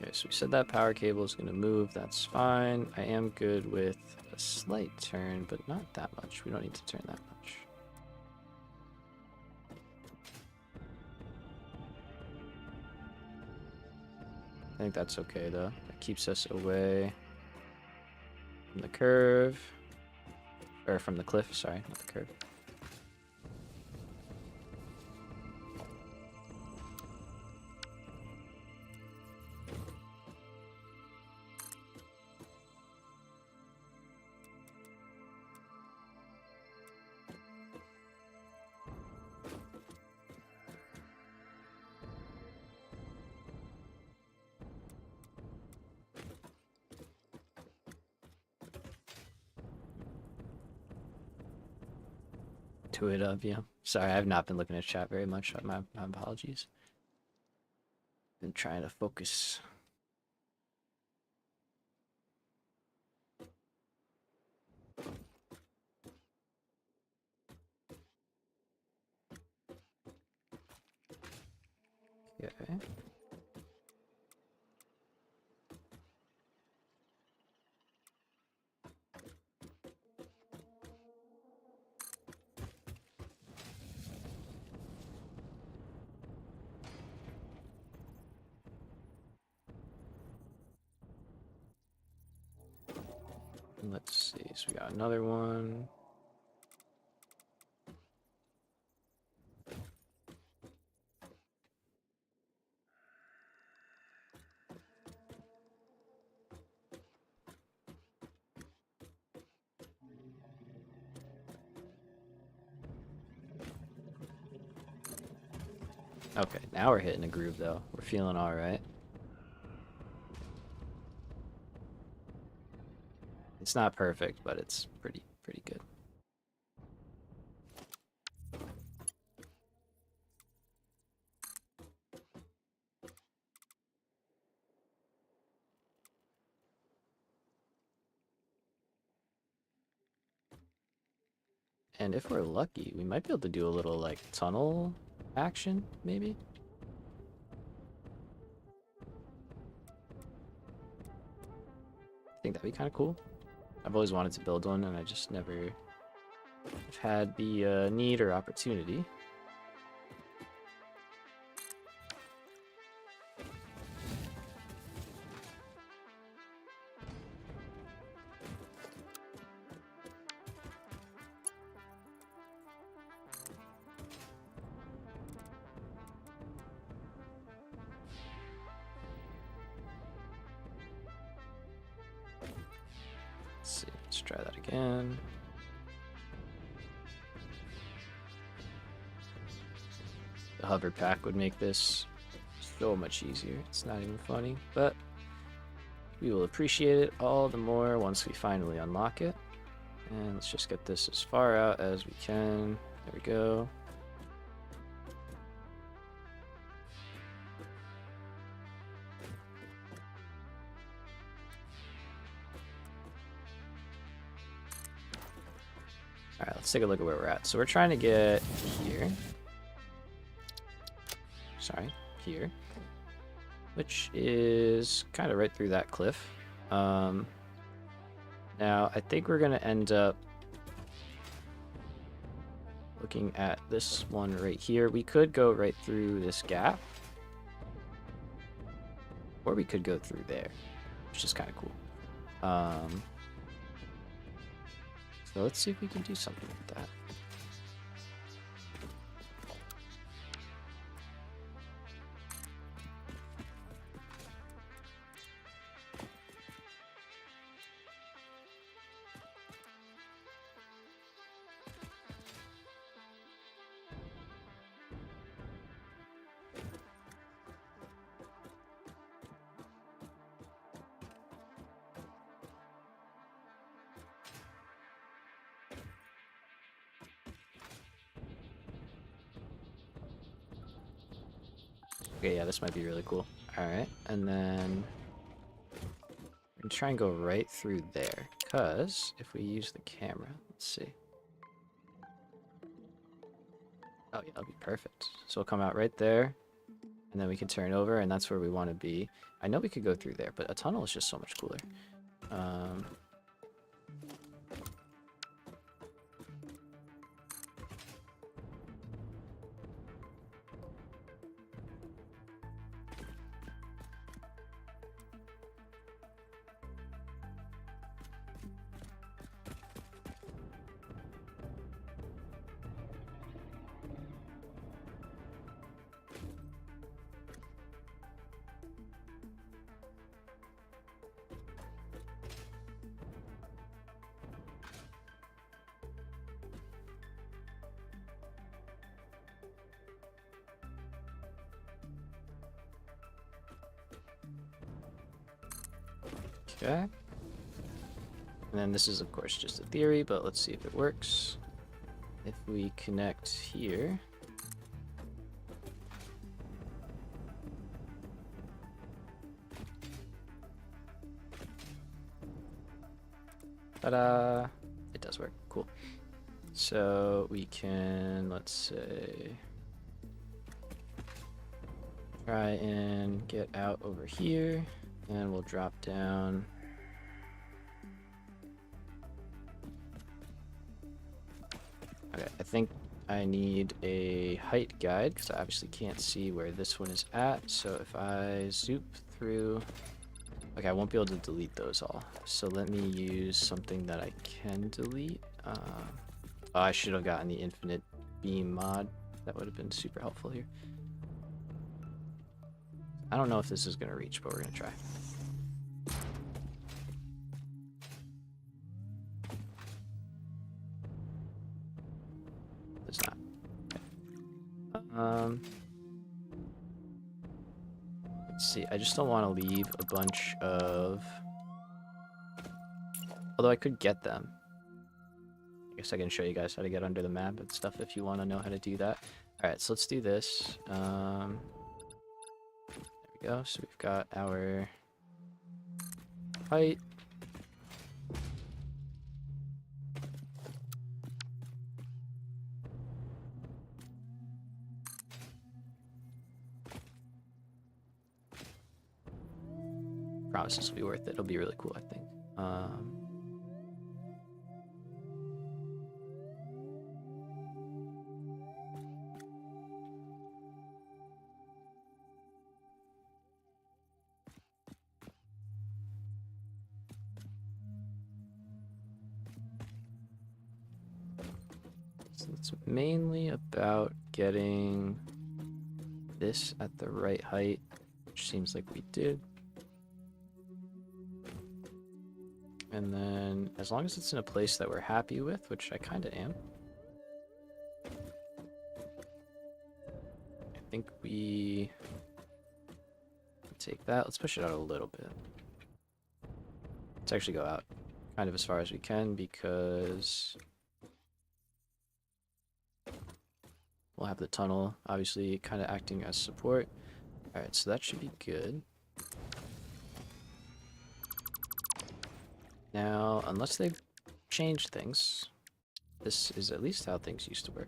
Okay, so we said that power cable is going to move. That's fine. I am good with a slight turn, but not that much. We don't need to turn that much. I think that's okay, though. That keeps us away from the curve. Or from the cliff, sorry, not the curve. To it of, yeah. Sorry, I've not been looking at chat very much. My apologies. Been trying to focus. Okay. Let's see. So we got another one. Okay, now we're hitting a groove though. We're feeling all right. It's not perfect, but it's pretty good. And if we're lucky, we might be able to do a little like tunnel action, maybe. I think that'd be kind of cool. I've always wanted to build one, and I just never have had the need or opportunity. Let's see, let's try that again. The hover pack would make this so much easier. It's not even funny, but we will appreciate it all the more once we finally unlock it. And let's just get this as far out as we can. There we go. All right, let's take a look at where we're at. So we're trying to get here. Sorry, here. Which is kind of right through that cliff. Now, I think we're going to end up looking at this one right here, we could go right through this gap. Or we could go through there, which is kind of cool. So let's see if we can do something with that. Okay, yeah, this might be really cool. Alright, and then I'm gonna try and go right through there, because if we use the camera, let's see. Oh yeah, that'll be perfect. So we'll come out right there, and then we can turn over, and that's where we want to be. I know we could go through there, but a tunnel is just so much cooler. Okay. And then this is, of course, just a theory, but let's see if it works. If we connect here. Ta-da! It does work. Cool. So we can, let's say, try and get out over here, and we'll drop down. Okay, I think I need a height guide because I obviously can't see where this one is at. So if I zoop through, okay, I won't be able to delete those all. So let me use something that I can delete. Oh, I should have gotten the infinite beam mod. That would have been super helpful here. I don't know if this is going to reach, but we're going to try. It's not. Okay. Let's see. I just don't want to leave a bunch of... Although I could get them. I guess I can show you guys how to get under the map and stuff if you want to know how to do that. Alright, so let's do this. There we go. So we've got our height. Promise this will be worth it. It'll be really cool, I think. So it's mainly about getting this at the right height, which seems like we did. And then, as long as it's in a place that we're happy with, which I kind of am. I think we take that. Let's push it out a little bit. Let's actually go out kind of as far as we can because we'll have the tunnel obviously kind of acting as support. Alright, so that should be good. Now, unless they've changed things, this is at least how things used to work.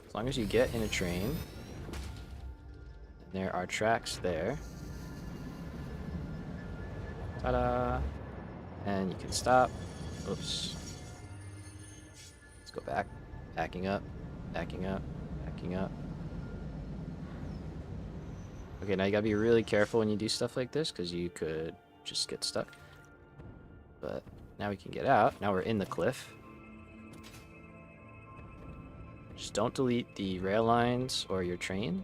As long as you get in a train, and there are tracks there. Ta-da! And you can stop. Oops. Let's go back. Backing up, backing up, backing up. Okay, now you gotta be really careful when you do stuff like this, because you could just get stuck. But now we can get out. Now we're in the cliff. Just don't delete the rail lines or your train.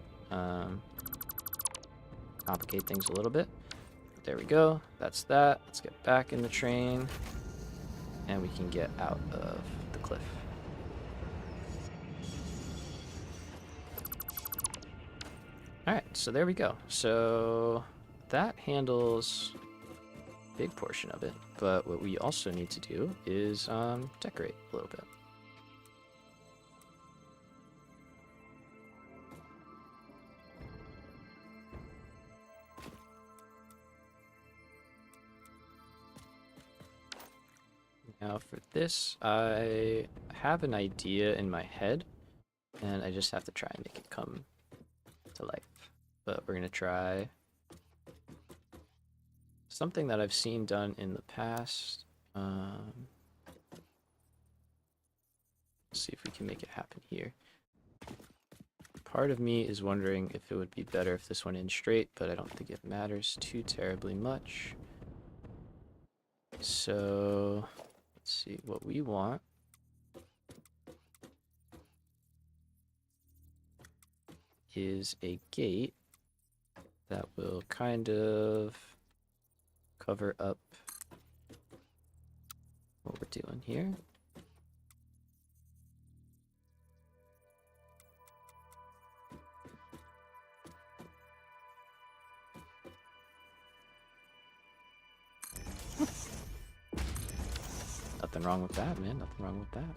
Complicate things a little bit. There we go. That's that. Let's get back in the train. And we can get out of the cliff. Alright, so there we go. So that handles a big portion of it. But what we also need to do is decorate a little bit. Now for this, I have an idea in my head, and I just have to try and make it come to life. But we're gonna try something that I've seen done in the past. See if we can make it happen here. Part of me is wondering if it would be better if this went in straight, but I don't think it matters too terribly much. So let's see what we want. Is a gate that will kind of cover up what we're doing here. Nothing wrong with that, man. Nothing wrong with that.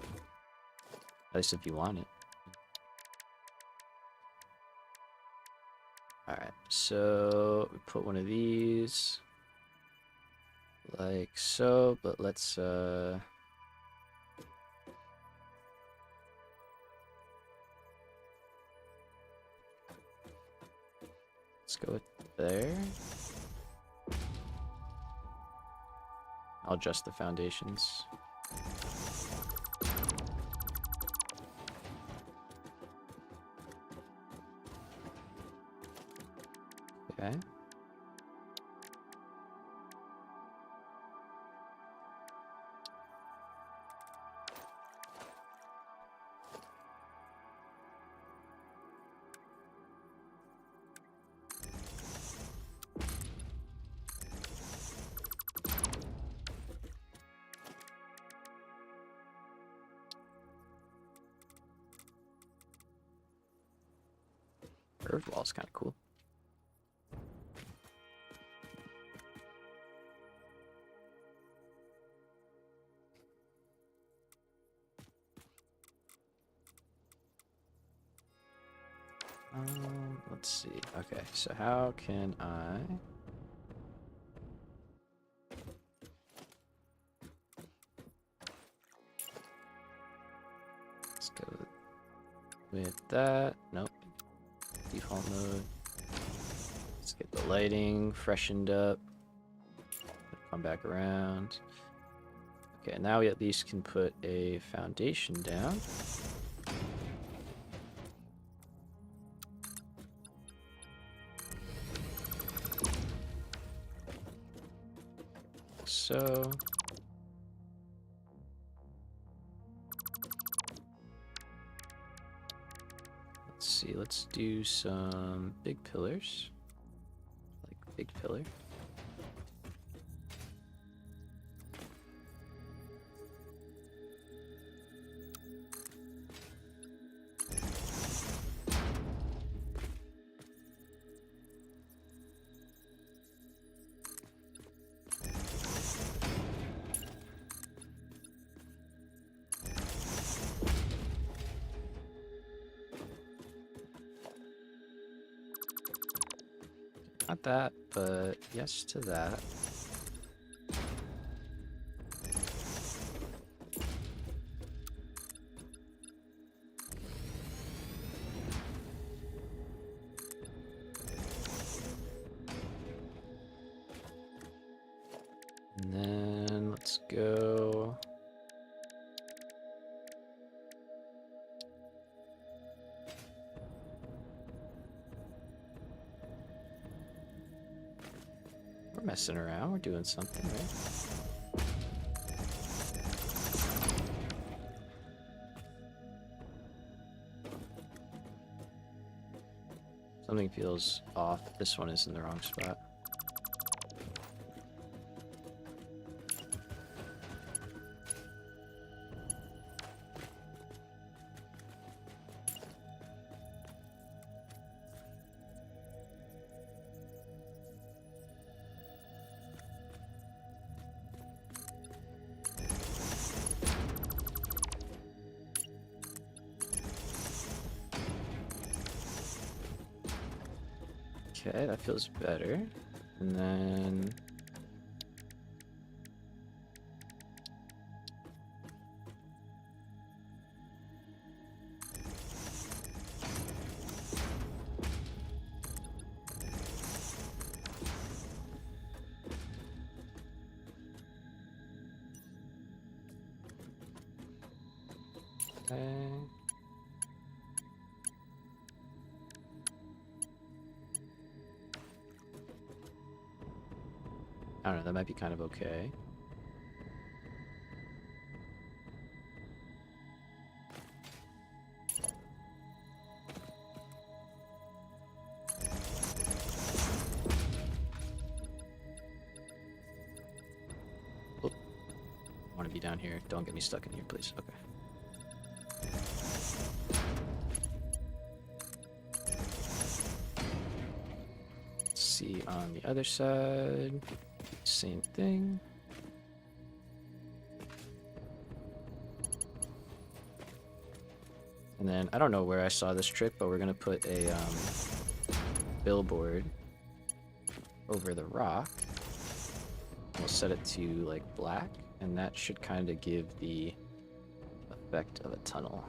At least if you want it. Alright, so we put one of these like so, but let's go with there. I'll adjust the foundations. Okay. Curved wall is kind of cool. Let's see. Okay, so how can I... Let's go with that. Nope. Default mode. Let's get the lighting freshened up. Come back around. Okay, now we at least can put a foundation down. So let's see, let's do some big pillars. Like big pillar. Not that, but yes to that. And then let's go messing around. We're doing something, right? Something feels off. This one is in the wrong spot. Okay, that feels better. And then... Okay. I don't know, that might be kind of okay. Oh, I want to be down here. Don't get me stuck in here, please. Okay. Let's see on the other side. Same thing. And then, I don't know where I saw this trick, but we're going to put a billboard over the rock. We'll set it to, like, black, and that should kind of give the effect of a tunnel.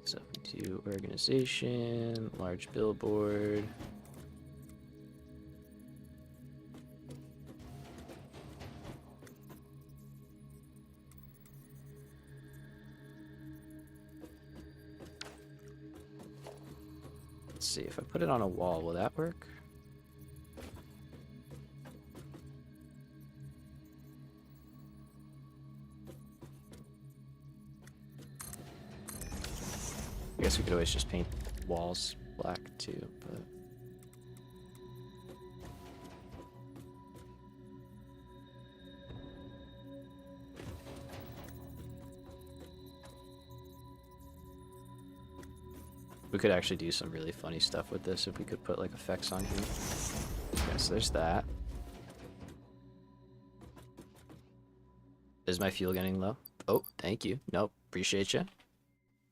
So if we do organization, large billboard. Let's see, if I put it on a wall, will that work? I guess we could always just paint walls black too, but... We could actually do some really funny stuff with this if we could put like effects on here. Okay, so there's that. Is my fuel getting low? Oh, thank you. Nope, appreciate you.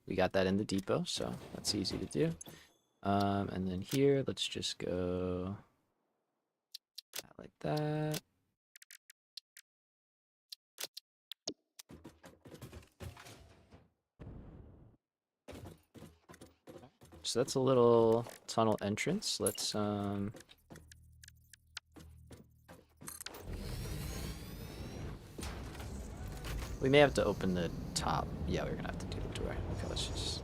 We got that in the depot, so that's easy to do. And then here, let's just go like that. So that's a little tunnel entrance. Let's we may have to open the top. Yeah, we're gonna have to do the door. Okay, let's just...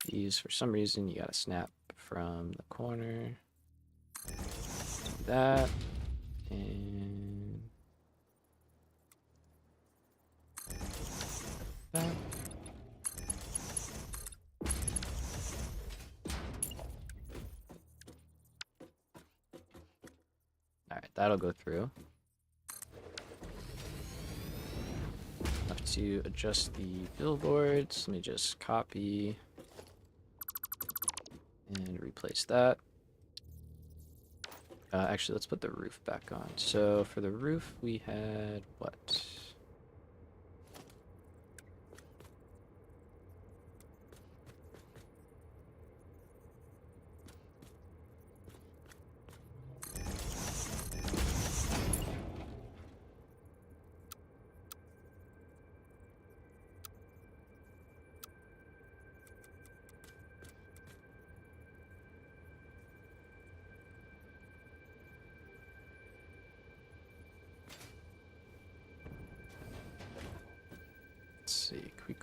These, for some reason, you gotta snap from the corner. Do that. And... that. Alright, that'll go through. Have to adjust the billboards. Let me just copy and replace that. Actually, let's put the roof back on. So for the roof, we had what?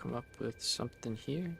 come up with something here.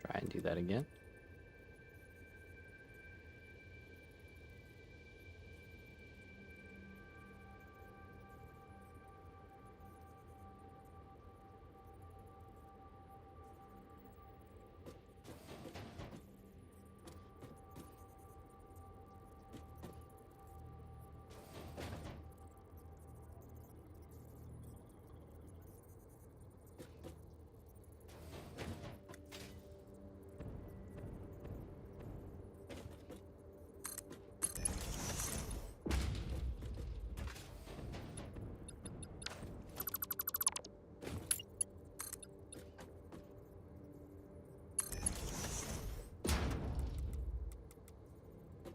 Try and do that again.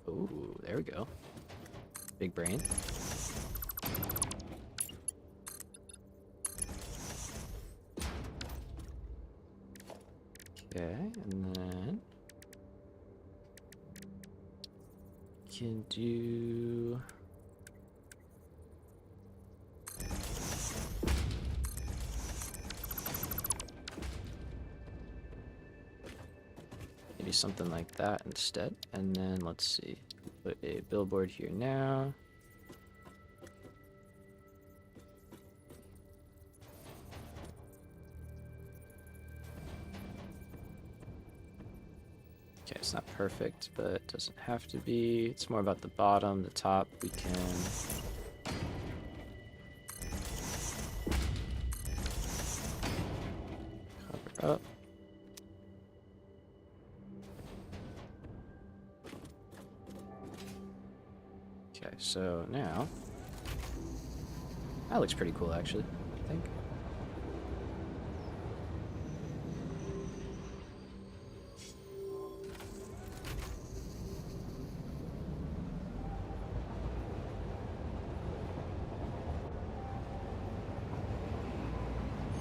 Ooh, there we go. Big brain. Okay, and then can do maybe something like that instead. And then let's see, put a billboard here now. Okay, it's not perfect, but it doesn't have to be. It's more about the bottom, the top. We can cover up. Okay, so now that looks pretty cool, actually, I think.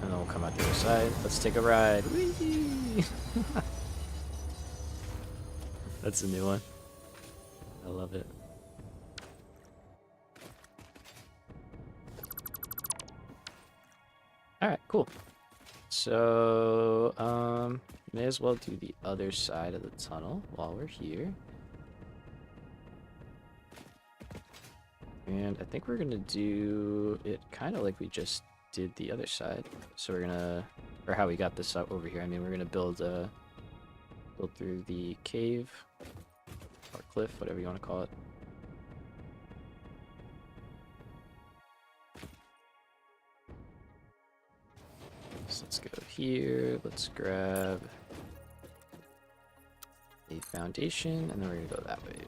And then we'll come out the other side. Let's take a ride. Whee! That's a new one. I love it. Alright, cool. So, may as well do the other side of the tunnel while we're here. And I think we're gonna do it kind of like we just did the other side. So we're gonna, or how we got this up over here. I mean, we're gonna build through the cave or cliff, whatever you want to call it. So let's go here. Let's grab a foundation, and then we're gonna go that way.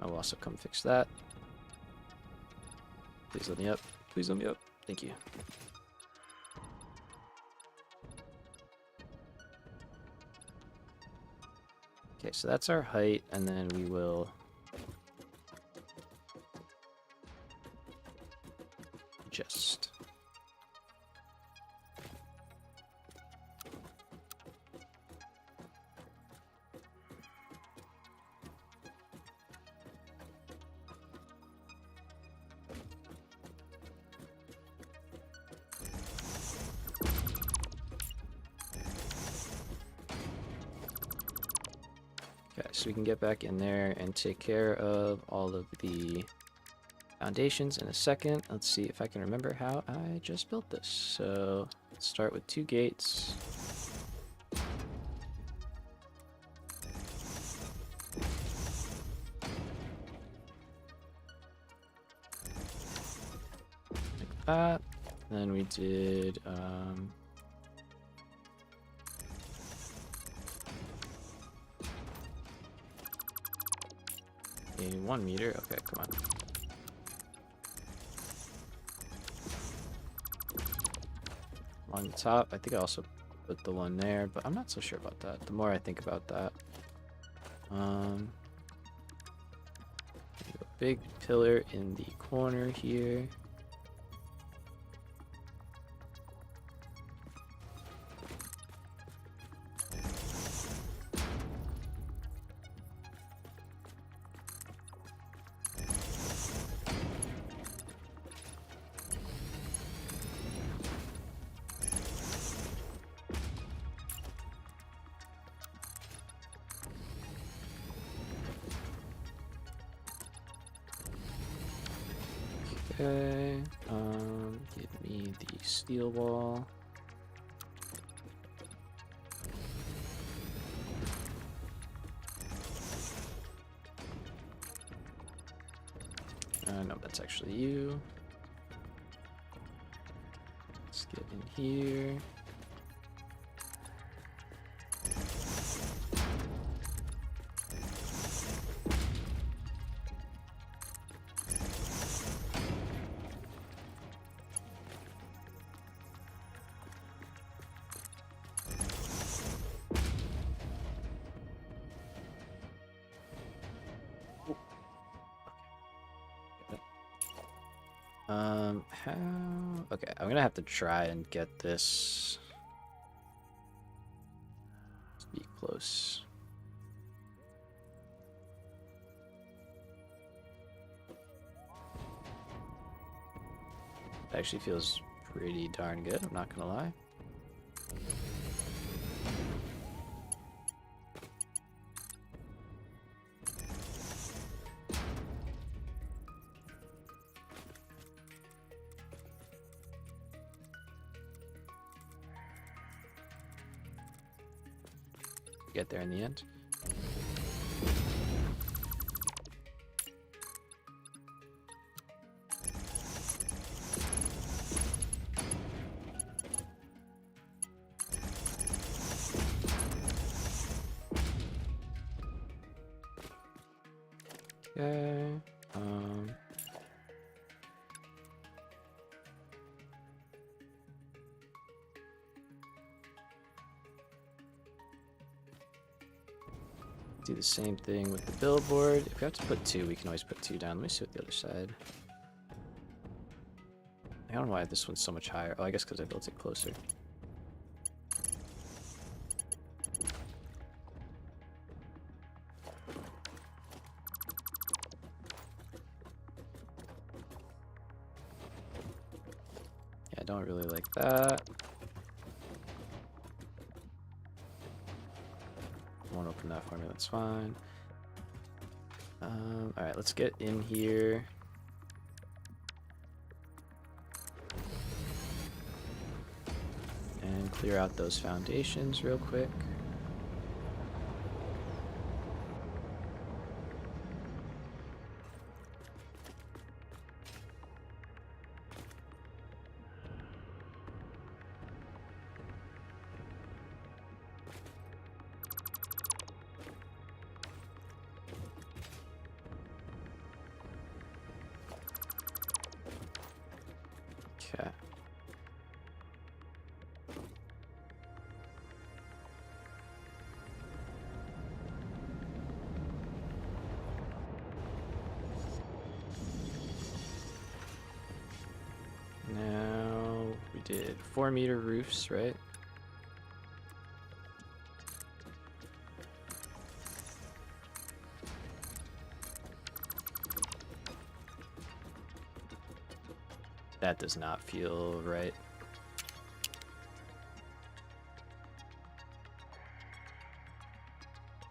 I'll also come fix that. Please let me up. Please let me up. Thank you. Okay, so that's our height, and then we will adjust. Okay, so we can get back in there and take care of all of the foundations in a second. Let's see if I can remember how I just built this. So let's start with 2 gates. Like that. Then we did a 1 meter. Okay, come on. along the top. I think I also put the one there, but I'm not so sure about that. The more I think about that. A big pillar in the corner here. Okay, give me the steel wall. No, that's actually you. Let's get in here. How? Okay, I'm gonna have to try and get this to be close. It actually feels pretty darn good, I'm not gonna lie. Get there in the end. Okay. Do the same thing with the billboard. If we have to put two, we can always put two down. Let me see what the other side. I don't know why this one's so much higher. Oh, I guess because I built it closer. Yeah, I don't really like that. Won't open that for me, that's fine. Alright, let's get in here. And clear out those foundations real quick. Okay. Now we did 4-meter roofs, right? That does not feel right.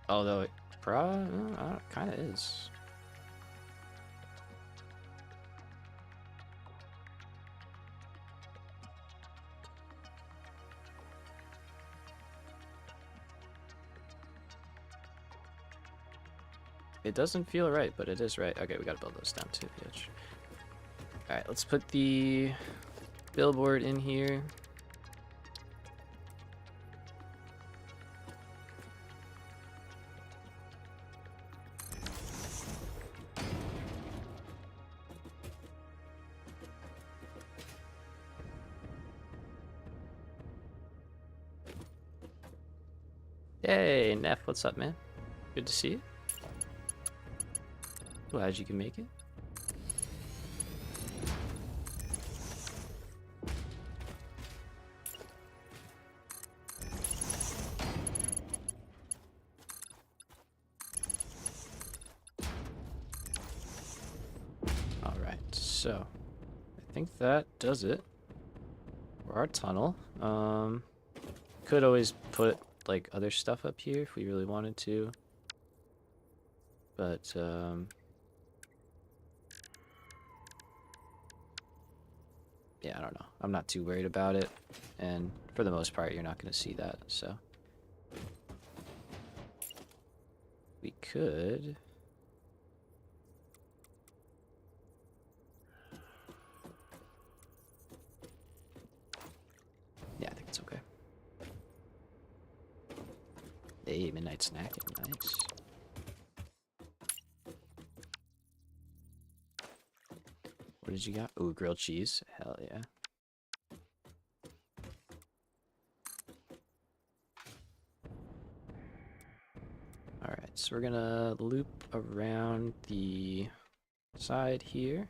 Although it kind of is. It doesn't feel right, but it is right. Okay, we gotta build those down too, bitch. Alright, let's put the billboard in here. Hey, Neff, what's up, man? Good to see you. Glad you can make it. Alright, so I think that does it for our tunnel. Could always put like other stuff up here if we really wanted to. But yeah, I don't know. I'm not too worried about it. And for the most part, you're not going to see that. So we could... Yeah, I think it's okay. Hey, midnight snacking. Nice. What did you got? Ooh, grilled cheese. Hell yeah. Alright, so we're gonna loop around the side here.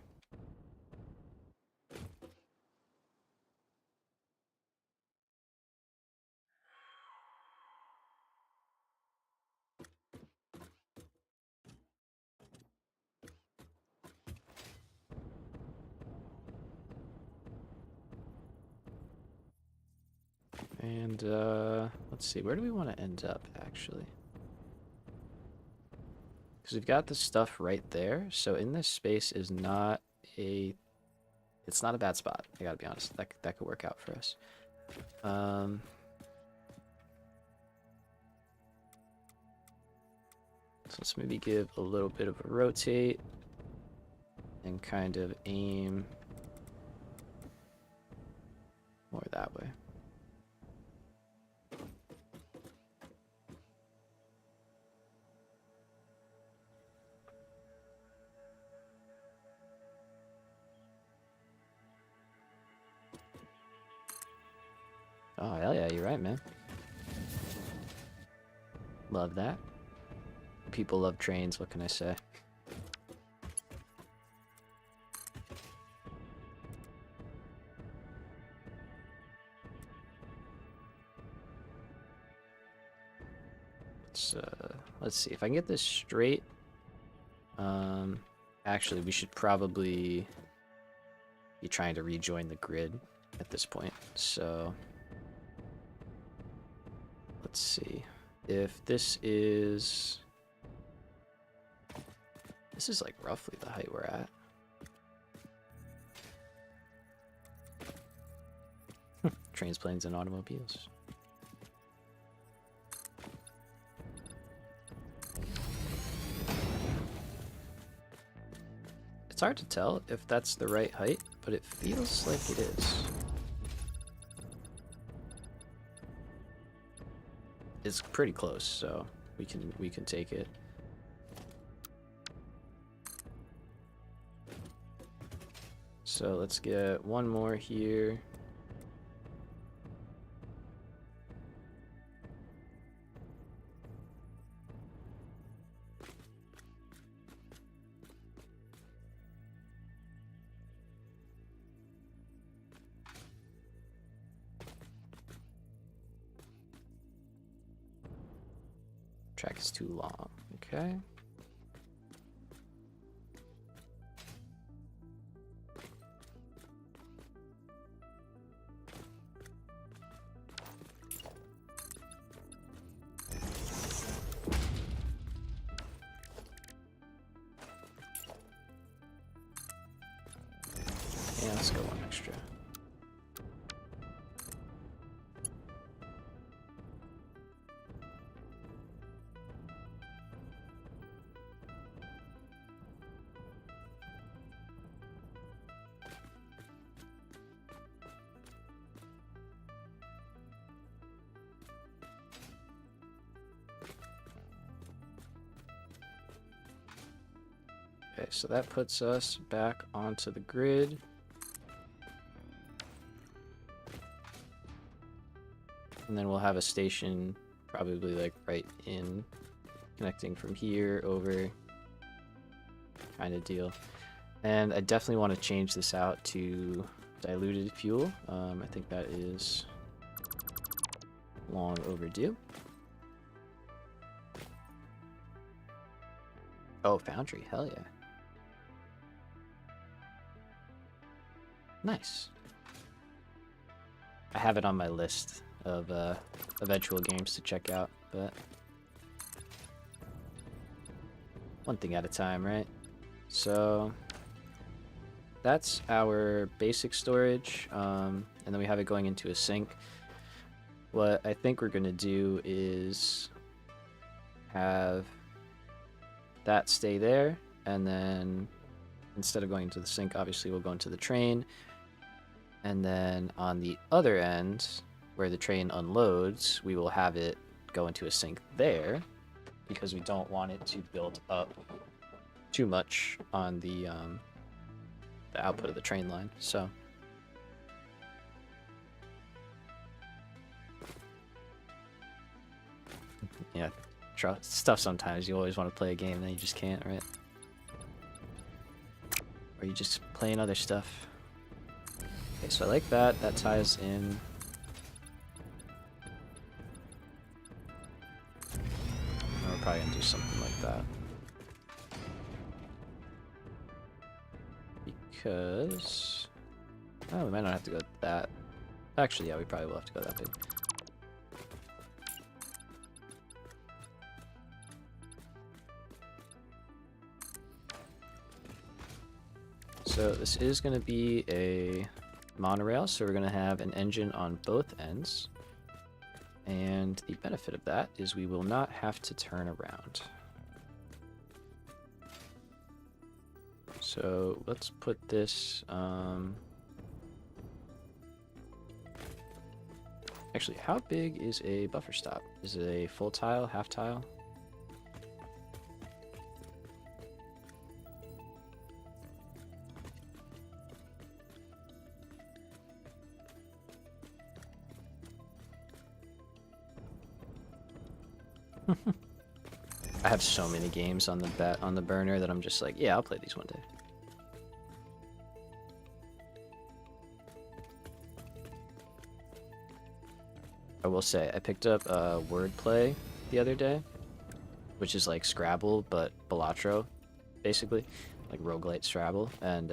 And let's see, where do we want to end up actually? Because we've got the stuff right there, so in this space is not a... It's not a bad spot, I gotta be honest. That could work out for us. So let's maybe give a little bit of a rotate and kind of aim more that way. Oh, hell yeah, you're right, man. Love that. People love trains, what can I say? Let's see, if I can get this straight, actually we should probably be trying to rejoin the grid at this point, so let's see, if this is like roughly the height we're at. Trains, planes, and automobiles. It's hard to tell if that's the right height, but it feels like it is. It's pretty close, so we can take it. So let's get one more here. Track is too long. Okay. Yeah, let's go one extra. Okay, so that puts us back onto the grid. And then we'll have a station Probably like right in, connecting from here over kind of deal. And I definitely want to change this out to diluted fuel. I think that is long overdue. Oh, Foundry, hell yeah. Nice. I have it on my list of eventual games to check out, but one thing at a time, right? So that's our basic storage, and then we have it going into a sink. What I think we're gonna do is have that stay there, and then instead of going to the sink, obviously we'll go into the train, and then on the other end where the train unloads, we will have it go into a sink there, because we don't want it to build up too much on the output of the train line. So yeah, stuff sometimes you always want to play a game and then you just can't, right? Or you just playing other stuff. Okay, so I like that. That ties in. We're probably gonna do something like that. Because... oh, we might not have to go that... actually, yeah, we probably will have to go that big. So this is going to be a monorail, so we're going to have an engine on both ends. And the benefit of that is we will not have to turn around. So let's put this... actually, how big is a buffer stop? Is it a full tile, half tile? I have so many games on the burner that I'm just like, yeah, I'll play these one day. I will say, I picked up Wordplay the other day, which is like Scrabble, but Balatro, basically. Like roguelite Scrabble, and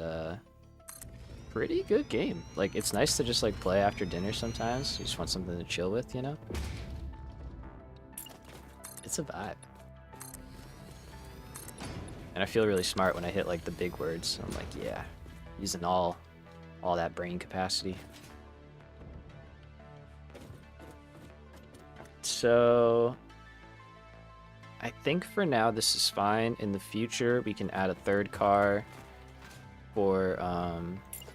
pretty good game. Like, it's nice to just like play after dinner sometimes. You just want something to chill with, you know? It's a vibe. And I feel really smart when I hit like the big words. I'm like, yeah, using all that brain capacity. So I think for now this is fine. In the future, we can add a third car for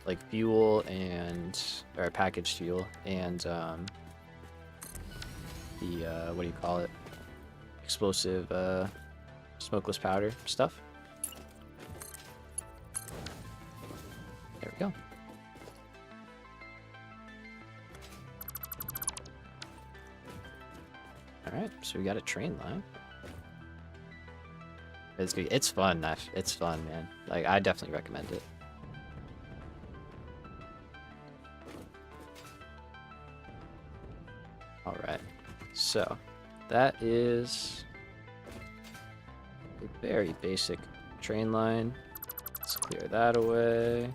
like fuel and or packaged fuel and the what do you call it? Explosive smokeless powder stuff. There we go. Alright, so we got a train line. It's good. It's fun. It's fun, man. Like, I definitely recommend it. Alright, so that is a very basic train line. Let's clear that away.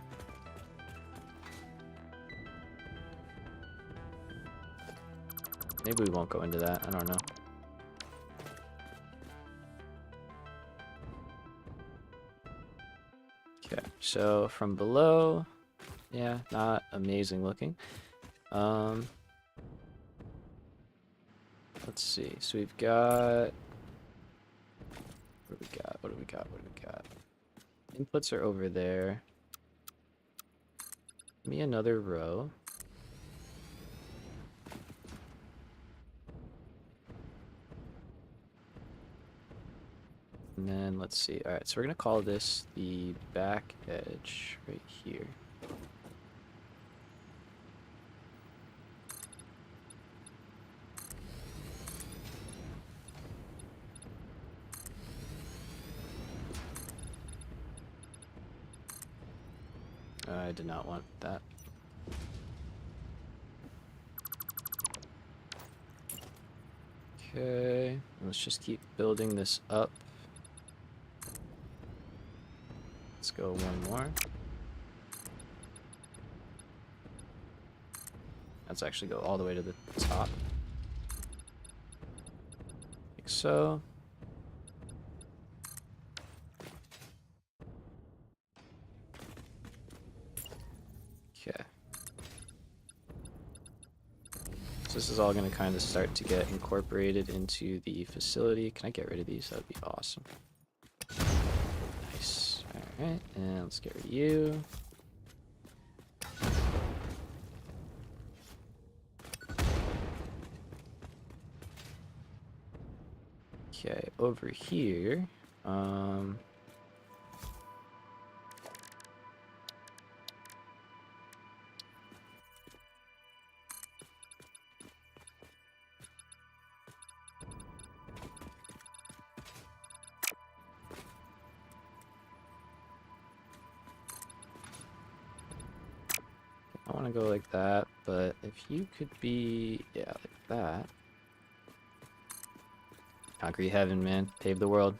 Maybe we won't go into that. I don't know. Okay, so from below, yeah, not amazing looking. Let's see. So we've got... what do we got? What do we got? What do we got? Inputs are over there. Give me another row. And then let's see. All right, so we're gonna call this the back edge right here. I did not want that. Okay, let's just keep building this up. Let's go one more. Let's actually go all the way to the top. Like so. Okay. So this is all going to kind of start to get incorporated into the facility. Can I get rid of these? That would be awesome. Nice. Alright, and let's get rid of you. Okay, over here, I want to go like that, but if you could be, yeah, like that. Concrete heaven, man. Pave the world.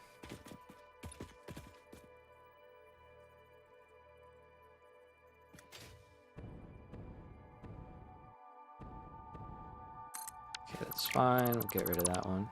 Okay, that's fine. We'll get rid of that one.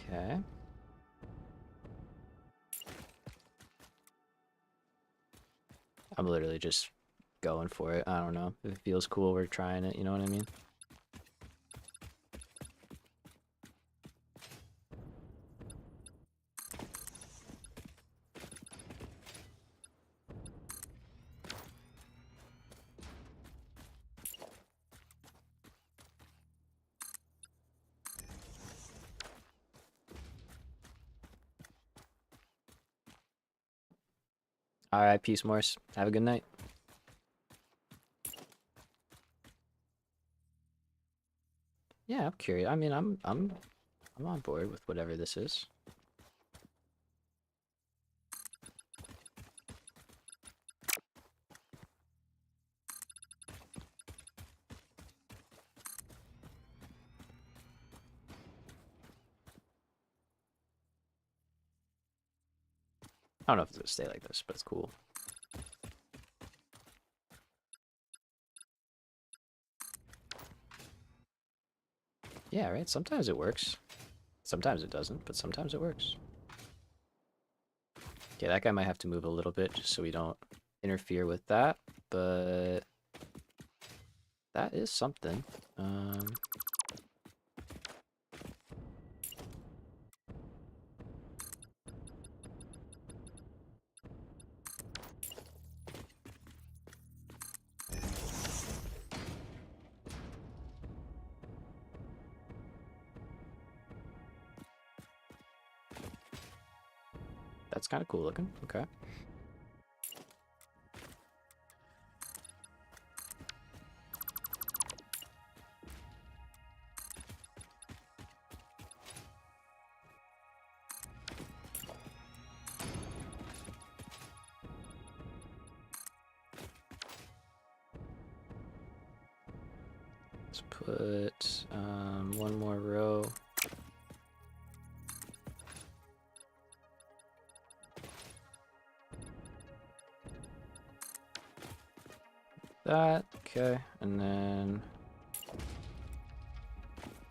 Okay. I'm literally just going for it. I don't know. If it feels cool, we're trying it. You know what I mean? All right, peace, Morse. Have a good night. Yeah, I'm curious. I mean, I'm on board with whatever this is. I don't know if it's gonna stay like this, but it's cool. Yeah, right? Sometimes it works. Sometimes it doesn't, but sometimes it works. Okay, that guy might have to move a little bit just so we don't interfere with that, but that is something. That's kind of cool looking. Okay. Let's put one more row. that. Okay, and then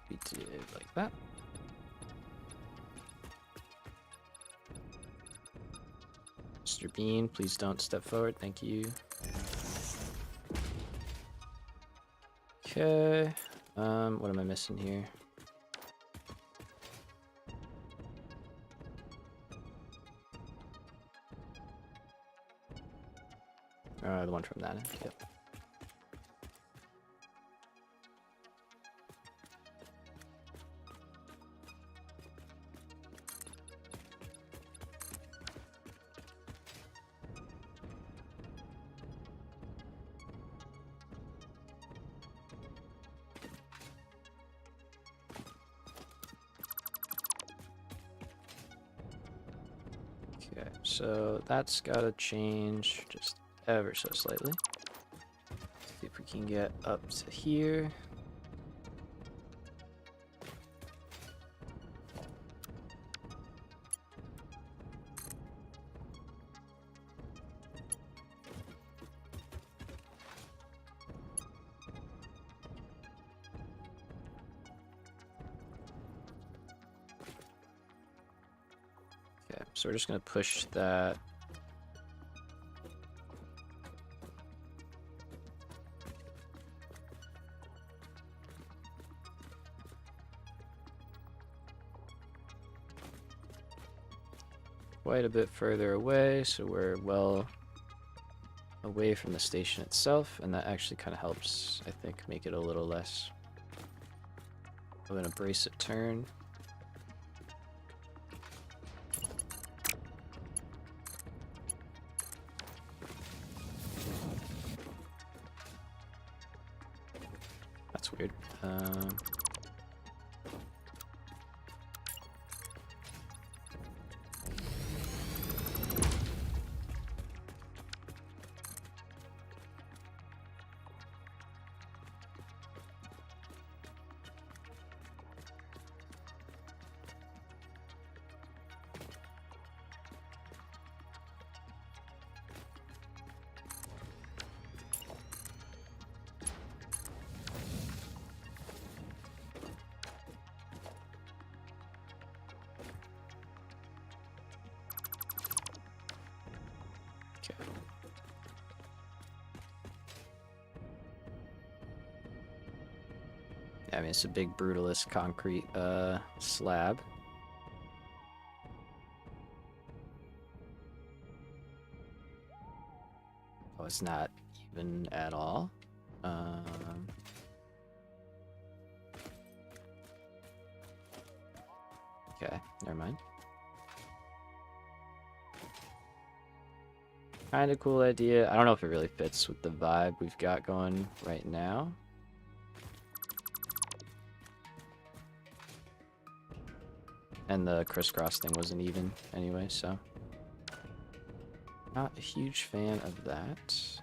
we did like that. Mr. Bean, please don't step forward. Thank you. Okay. What am I missing here? The one from that end. Yep. Okay, so that's gotta change just ever so slightly. See if we can get up to here. Okay, so we're just gonna push that. Quite a bit further away, so we're well away from the station itself, and that actually kind of helps, I think, make it a little less of an abrasive turn. That's weird. I mean, it's a big brutalist concrete slab. Oh, it's not even at all. Okay, never mind. Kind of cool idea. I don't know if it really fits with the vibe we've got going right now. And the crisscross thing wasn't even anyway, so not a huge fan of that.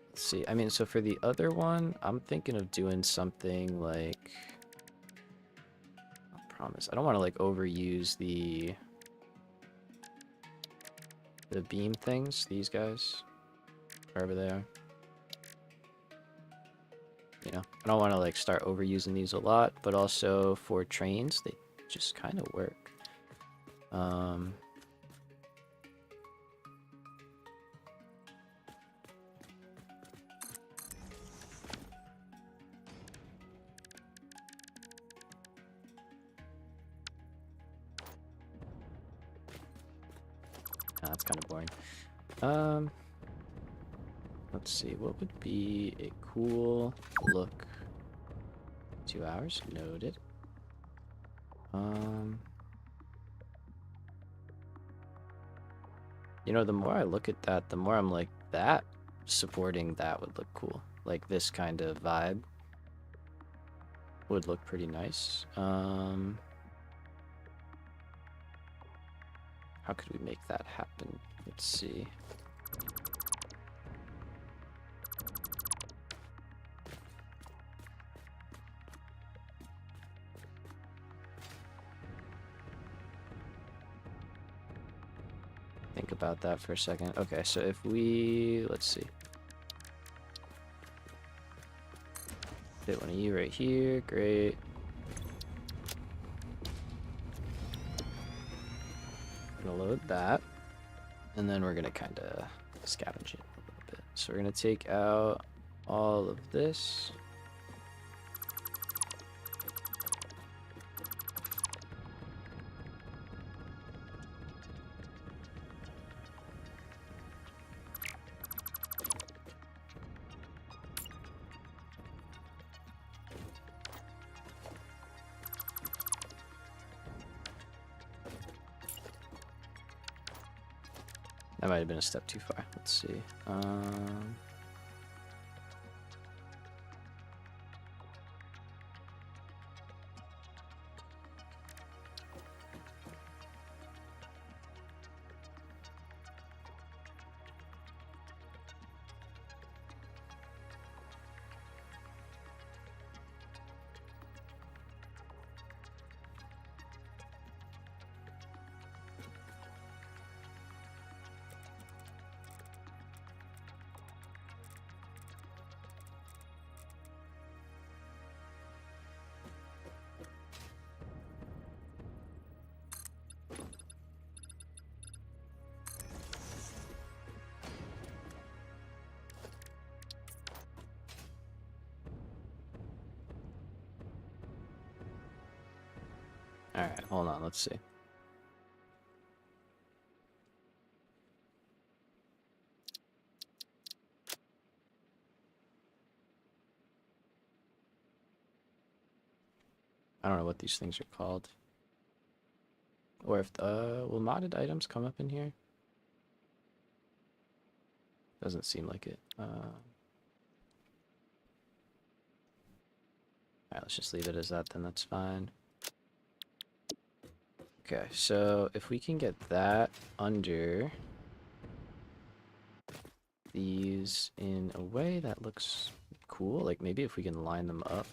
Let's see. I mean, so for the other one, I'm thinking of doing something like, I promise, I don't want to like overuse the beam things, these guys, wherever they are. You know, I don't want to like start overusing these a lot, but also for trains, they just kind of work. That's kind of boring. Let's see, what would be a cool look? 2 hours, noted. You know, the more I look at that, the more I'm like, that supporting that would look cool. Like this kind of vibe would look pretty nice. How could we make that happen? Let's see. think about that for a second. Okay, so if we, let's see. Fit one of you right here, great. Gonna load that. And then we're gonna kind of scavenge it a little bit. So we're gonna take out all of this. That might have been a step too far. Let's see. All right, hold on. Let's see. I don't know what these things are called. Or if, will modded items come up in here? Doesn't seem like it. Alright, let's just leave it as that, then that's fine. Okay, so if we can get that under these in a way that looks cool, like maybe if we can line them up.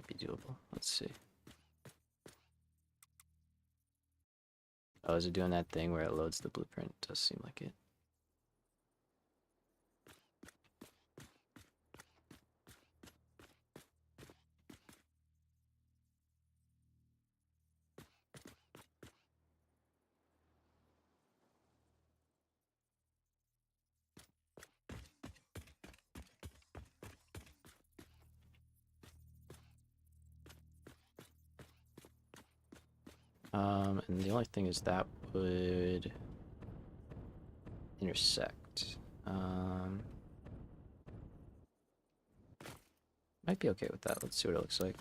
Be doable. Let's see. Oh, is it doing that thing where it loads the blueprint? It does seem like it. And the only thing is that would intersect. Might be okay with that. Let's see what it looks like.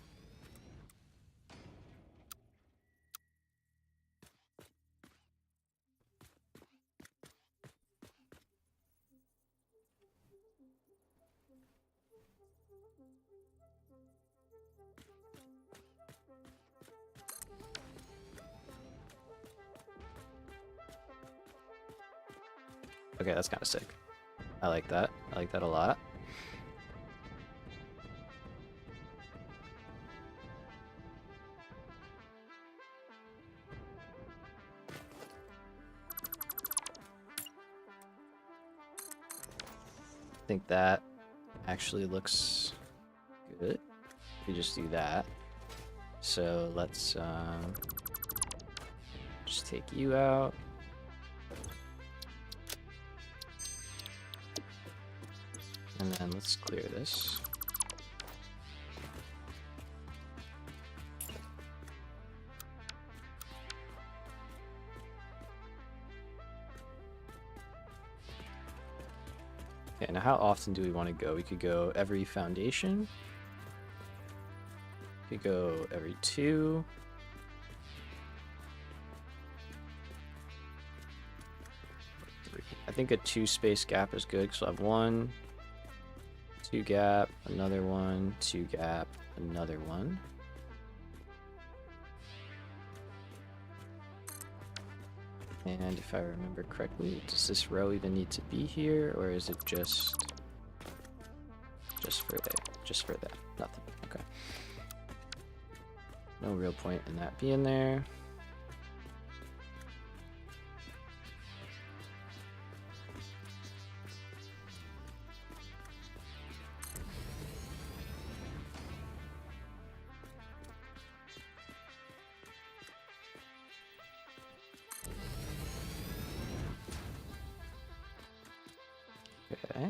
Okay, that's kind of sick. I like that. I like that a lot. I think that actually looks good. We just do that. So let's just take you out. And then let's clear this. Okay, now how often do we want to go? We could go every foundation. We could go every 2. I think a 2 space gap is good, because we'll have 1, 2 gap, another 1, 2 gap, another 1. And if I remember correctly, does this row even need to be here, or is it just for there? Just for that? Nothing. Okay. No real point in that being there. Okay.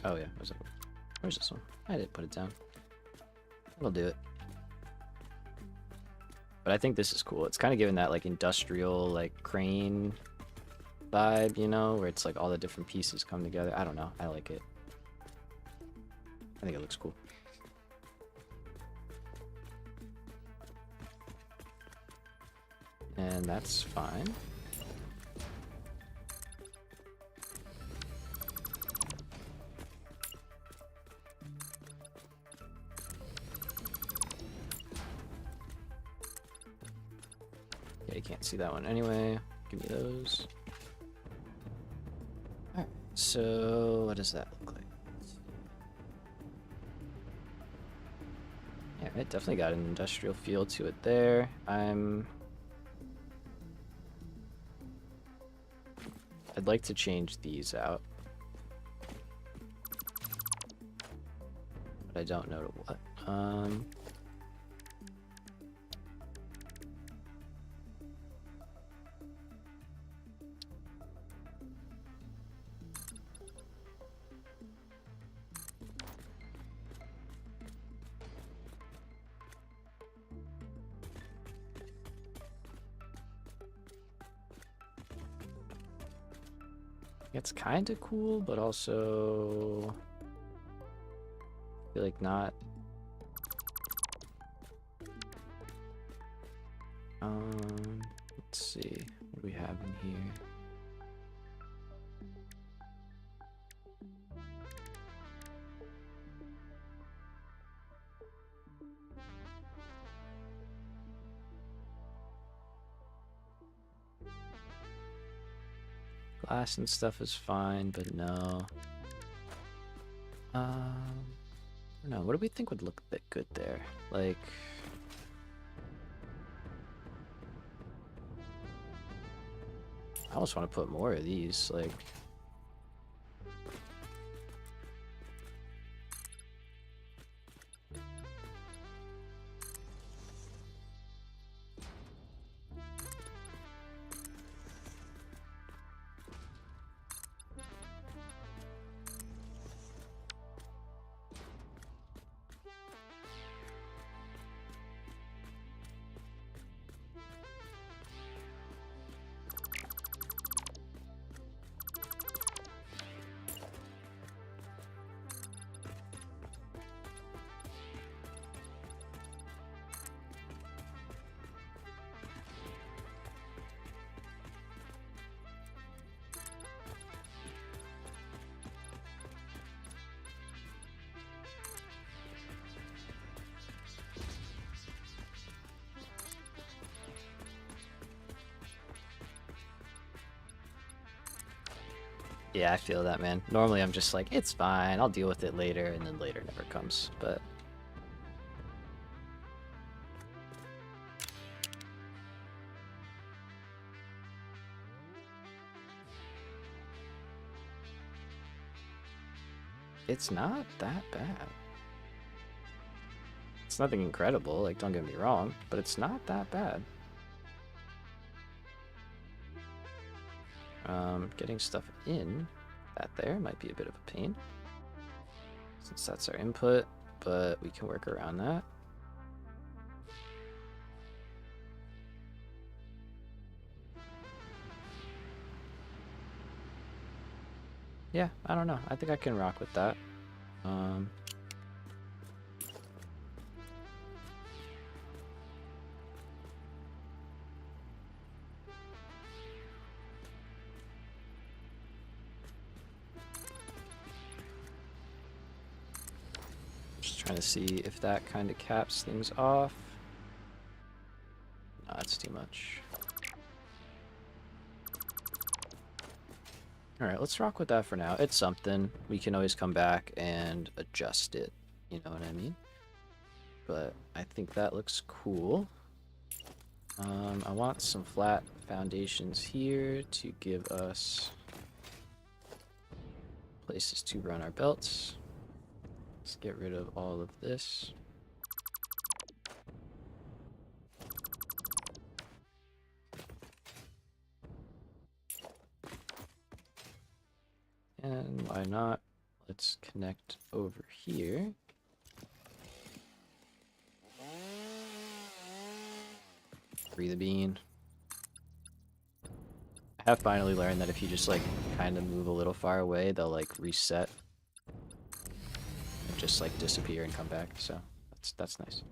Oh yeah, where's this one? I didn't put it down. I'll do it. But I think this is cool. It's kind of giving that like industrial, like crane vibe, you know, where it's like all the different pieces come together. I don't know. I like it. I think it looks cool. And that's fine. Yeah, you can't see that one anyway. Give me those. Alright, so what does that look like? Yeah, it definitely got an industrial feel to it there. I'd like to change these out. But I don't know to what. It's kind of cool, but also I feel like not. Let's see what do we have in here. Glass and stuff is fine, but no. I don't know. What do we think would look a bit good there? Like, I almost want to put more of these. Like, yeah, I feel that, man. Normally I'm just like, it's fine, I'll deal with it later, and then later never comes, but it's not that bad. It's nothing incredible, like, don't get me wrong, but it's not that bad. Getting stuff in that there might be a bit of a pain, since that's our input. but we can work around that. Yeah, I don't know. I think I can rock with that. Just trying to see if that kind of caps things off. No, that's too much. Alright, let's rock with that for now. It's something. We can always come back and adjust it. You know what I mean? But I think that looks cool. I want some flat foundations here to give us places to run our belts. Let's get rid of all of this. And why not? Let's connect over here. Free the bean. I have finally learned that if you just like kind of move a little far away, they'll like reset and just like disappear and come back. So that's nice.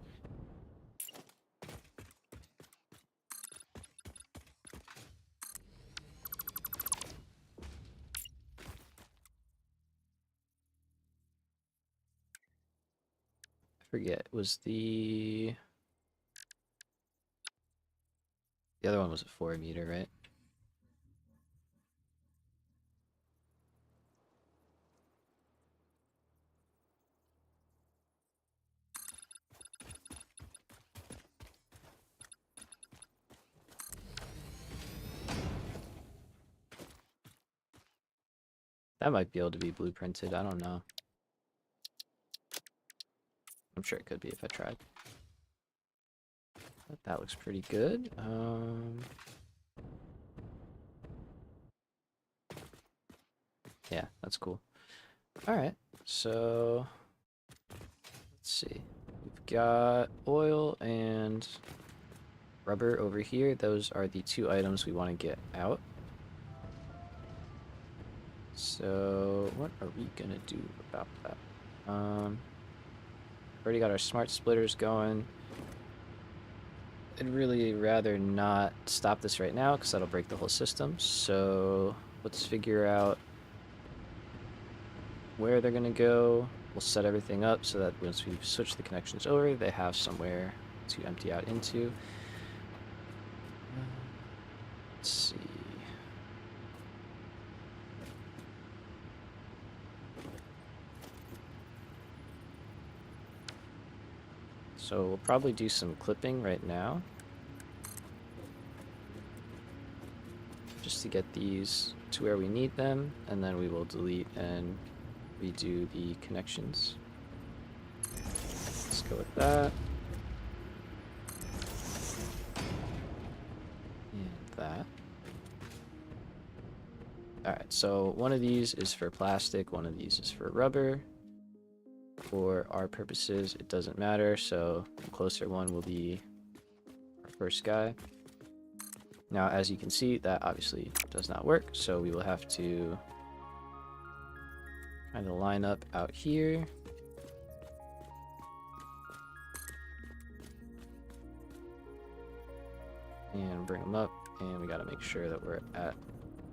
I forget, was the other one was a 4-meter, right? That might be able to be blueprinted, I don't know. I'm sure it could be if I tried. But that looks pretty good. Yeah, that's cool. Alright, so let's see. We've got oil and rubber over here. Those are the 2 items we want to get out. So what are we gonna do about that? Already got our smart splitters going. I'd really rather not stop this right now because that'll break the whole system. So let's figure out where they're gonna go. We'll set everything up so that once we switch the connections over, they have somewhere to empty out into. Let's see. So we'll probably do some clipping right now, just to get these to where we need them, and then we will delete and redo the connections. Let's go with that. And that. Alright, so one of these is for plastic, one of these is for rubber. For our purposes, it doesn't matter, so the closer one will be our first guy. Now, as you can see, that obviously does not work, so we will have to kind of line up out here. And bring them up, and we got to make sure that we're at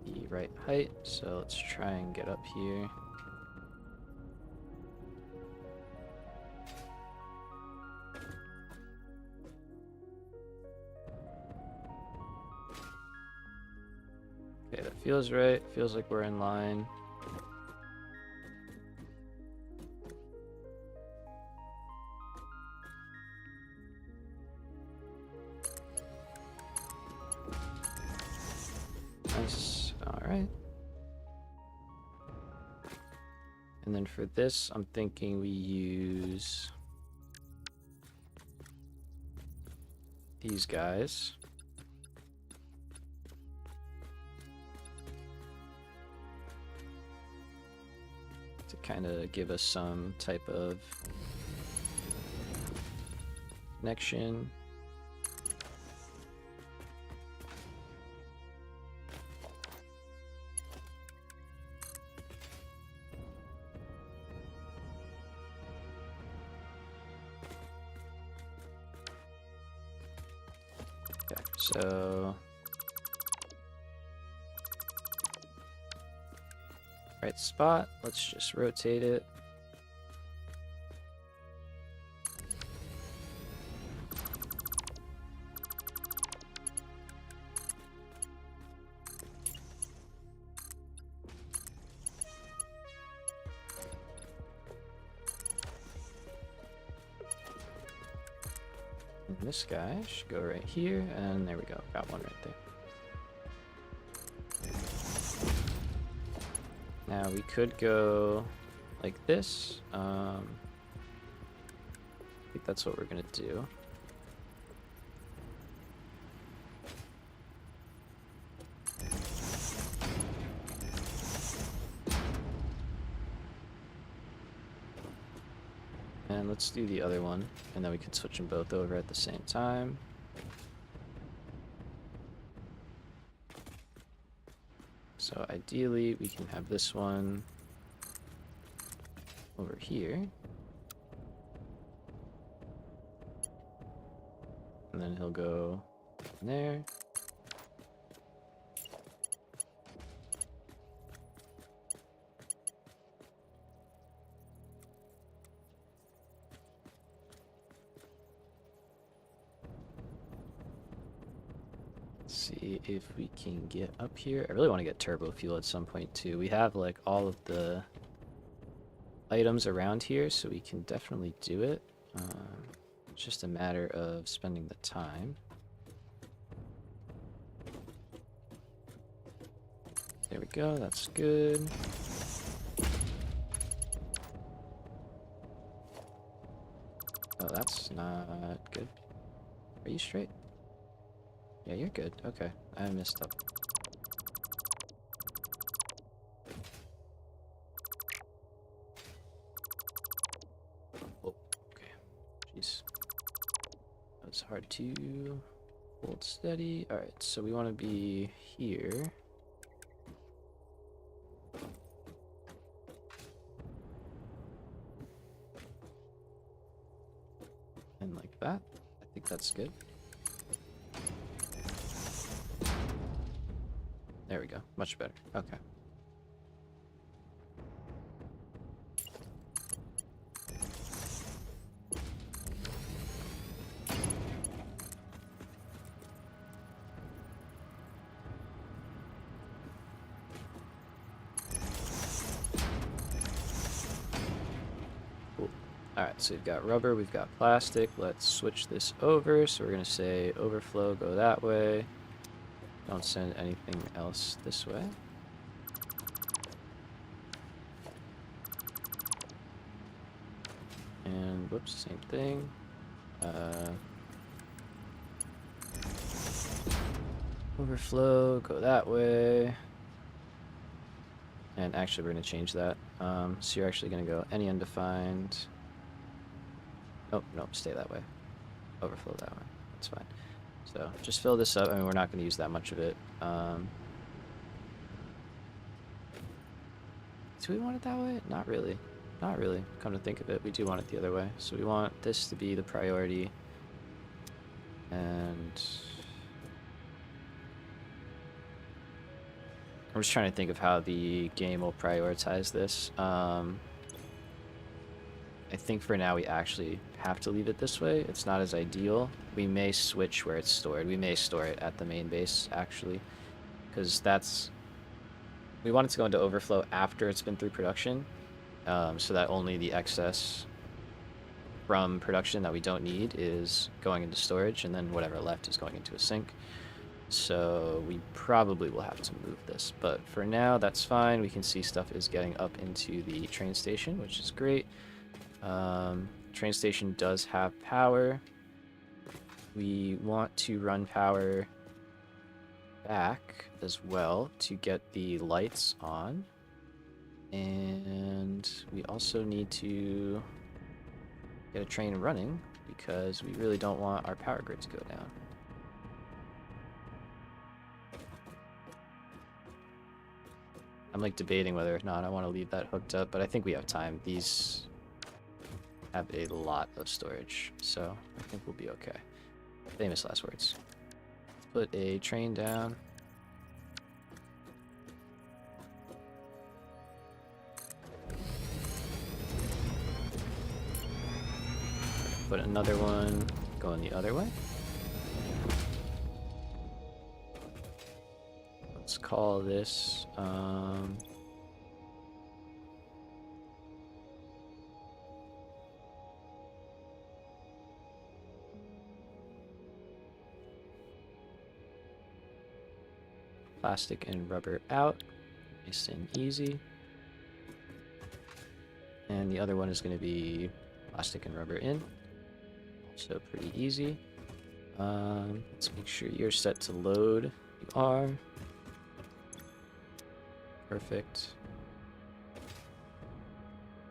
the right height, so let's try and get up here. Okay, that feels right. Feels like we're in line. Nice. Alright. And then for this, I'm thinking we use these guys. To kind of give us some type of connection. Okay, so right spot, let's just rotate it. And this guy should go right here, and there we go, got one right there. Now we could go like this. I think that's what we're gonna do. And let's do the other one, and then we could switch them both over at the same time. So ideally, we can have this one over here. And then he'll go in there. See if we can get up here. I really want to get turbo fuel at some point too. We have like all of the items around here, so we can definitely do it. It's just a matter of spending the time. There we go, that's good. Oh, that's not good. Are you straight? Yeah, you're good. Okay, I messed up. Oh, okay. Jeez. That was hard to hold steady. Alright, so we want to be here. And like that. I think that's good. There we go. Much better. Okay. Cool. Alright, so we've got rubber, we've got plastic. Let's switch this over. So we're going to say overflow, go that way. Don't send anything else this way. And whoops, same thing. Overflow, go that way. And actually, we're going to change that. So you're actually going to go any undefined. Nope, stay that way. Overflow that way. That's fine. So just fill this up. I mean, we're not going to use that much of it. Do we want it that way? Not really. Not really. Come to think of it, we do want it the other way. So we want this to be the priority. And I'm just trying to think of how the game will prioritize this. I think for now we actually have to leave it this way. It's not as ideal. We may switch where it's stored. We may store it at the main base, actually. Because we want it to go into overflow after it's been through production. So that only the excess from production that we don't need is going into storage, and then whatever left is going into a sink. So we probably will have to move this, but for now that's fine. We can see stuff is getting up into the train station, which is great. Train station does have power. We want to run power back as well to get the lights on. And we also need to get a train running because we really don't want our power grid to go down. I'm like debating whether or not I want to leave that hooked up, but I think we have time. These have a lot of storage, so I think we'll be okay. Famous last words. Put a train down. Put another one going the other way. Let's call this plastic and rubber out. Nice and easy. And the other one is going to be plastic and rubber in. So pretty easy. Let's make sure you're set to load. You are. Perfect.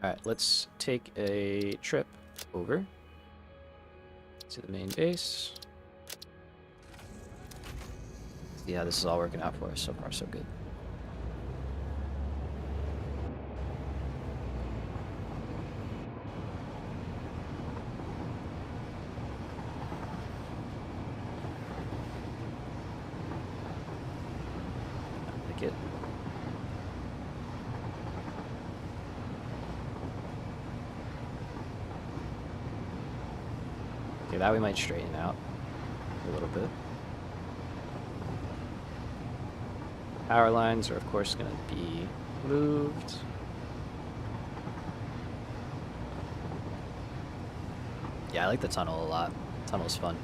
Alright, let's take a trip over to the main base. Yeah, this is all working out for us. So far, so good. Like it. Okay, that we might straighten out a little bit. Power lines are, of course, going to be moved. Yeah, I like the tunnel a lot. Tunnel's fun.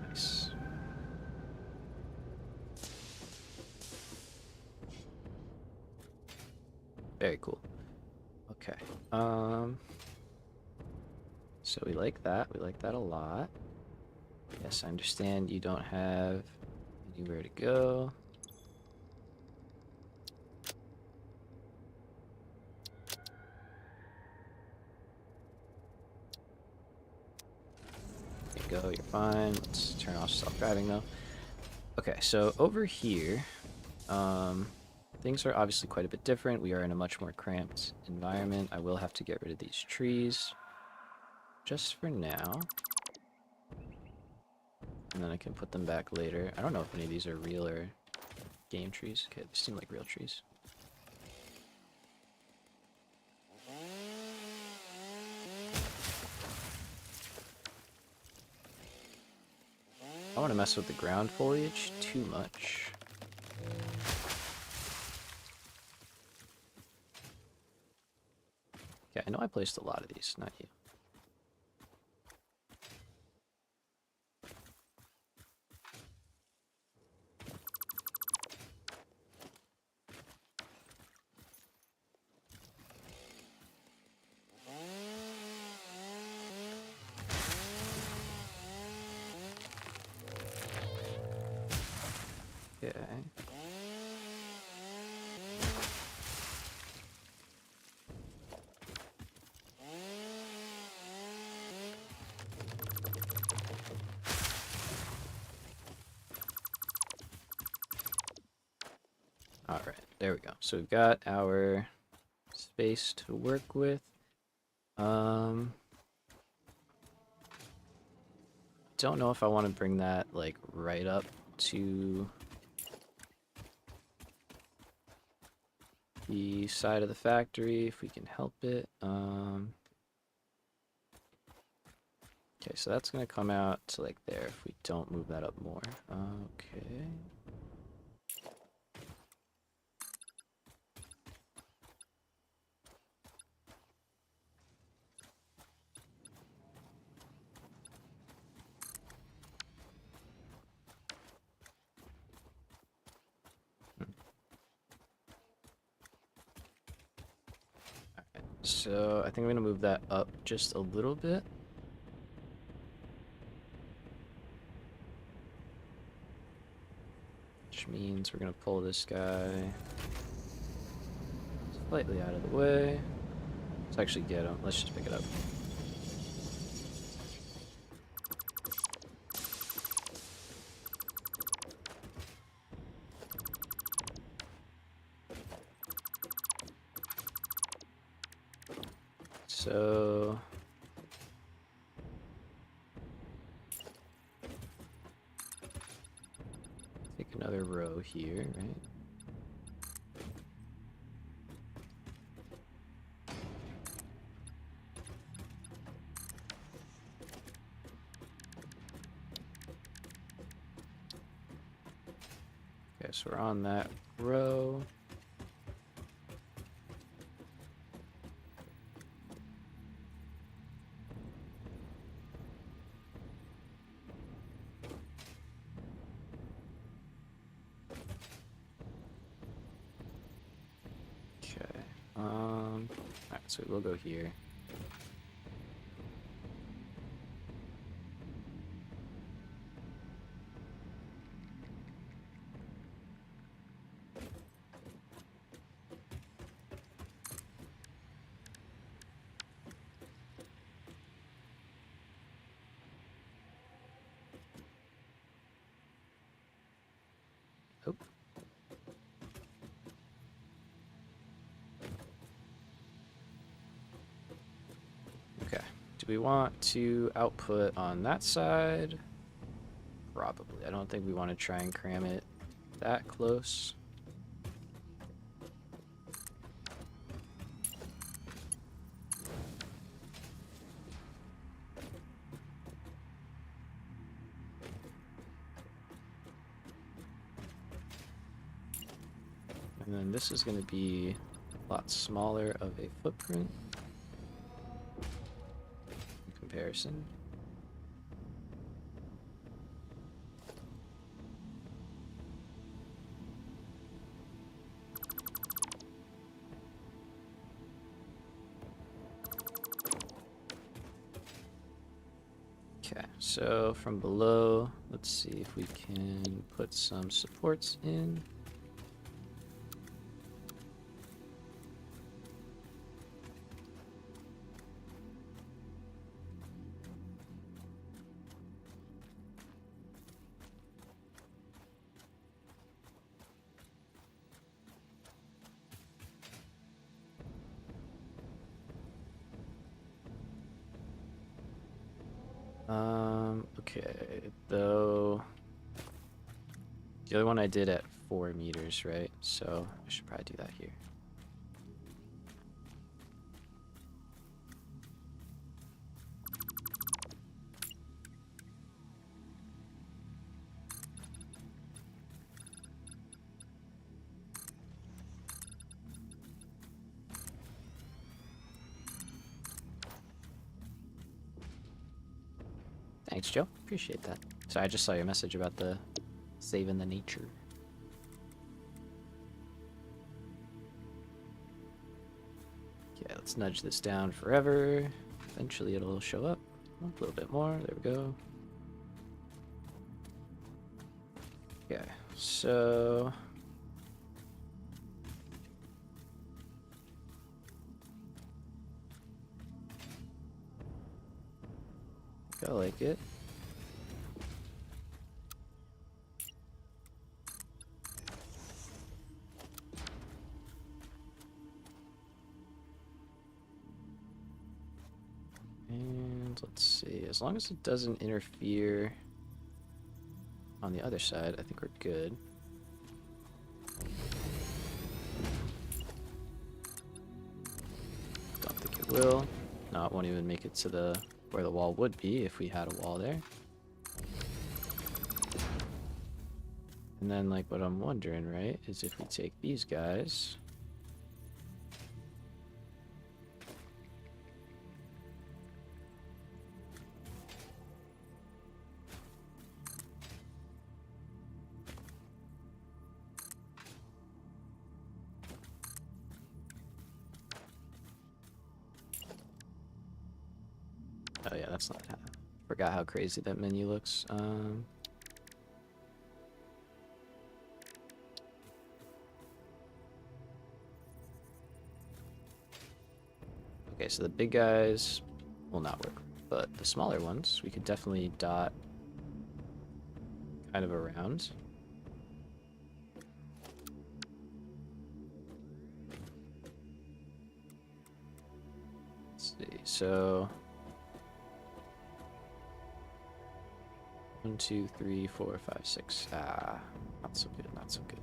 Nice. Very cool. Okay. So we like that. We like that a lot. Yes, I understand you don't have anywhere to go. There you go, you're fine. Let's turn off self-driving though. Okay, so over here, things are obviously quite a bit different. We are in a much more cramped environment. I will have to get rid of these trees just for now. And then I can put them back later. I don't know if any of these are real or game trees. Okay, they seem like real trees. I don't want to mess with the ground foliage too much. Okay, I know I placed a lot of these, not you. Okay. All right, there we go. So we've got our space to work with. Don't know if I want to bring that like right up to the side of the factory if we can help it. Okay, so that's gonna come out to like there if we don't move that up more. Okay. So I think I'm gonna move that up just a little bit. Which means we're gonna pull this guy slightly out of the way. Let's actually get him. Let's just pick it up. So take another row here, right? Okay, so we're on that row. Okay. Alright, so we'll go here. Oh. Okay. Do we want to output on that side? Probably. I don't think we want to try and cram it that close. And then this is going to be a lot smaller of a footprint in comparison. Okay, so from below, let's see if we can put some supports in. Okay, though the other one I did at 4 meters, right? So I should probably do that here. Thanks, Joe. Appreciate that. So I just saw your message about the saving the nature. Okay, let's nudge this down forever. Eventually it'll show up. A little bit more. There we go. Okay, so I like it. And let's see, as long as it doesn't interfere on the other side, I think we're good. Don't think it will. No, it won't even make it to the where the wall would be if we had a wall there. And then, like, what I'm wondering, right, is if we take these guys. Oh yeah, that's not. Forgot how crazy that menu looks. Okay, so the big guys will not work, but the smaller ones we could definitely dot kind of around. Let's see. So 1, 2, 3, 4, 5, 6. Ah, not so good. Not so good.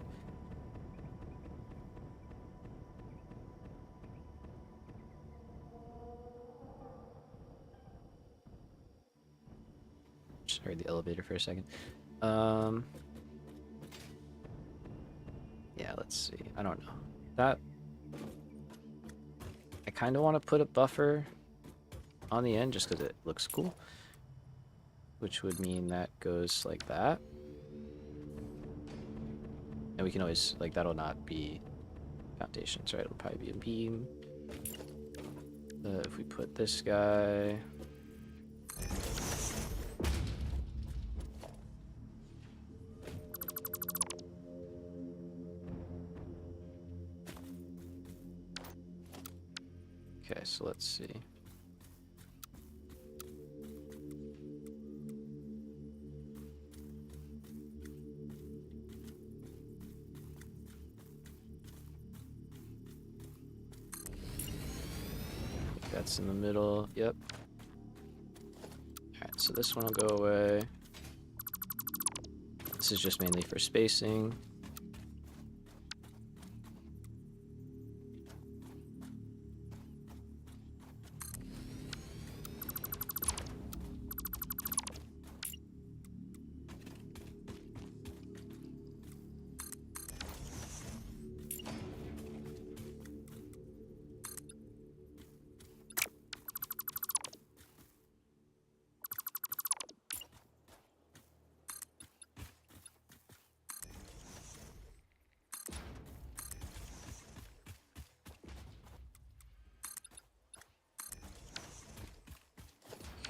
Just heard the elevator for a second. Yeah, let's see. I don't know. That I kind of want to put a buffer on the end just because it looks cool, which would mean that goes like that. And we can always, like, that'll not be foundations, right? It'll probably be a beam. If we put this guy... Okay, so let's see. That's in the middle. Yep. Alright, so this one will go away. This is just mainly for spacing.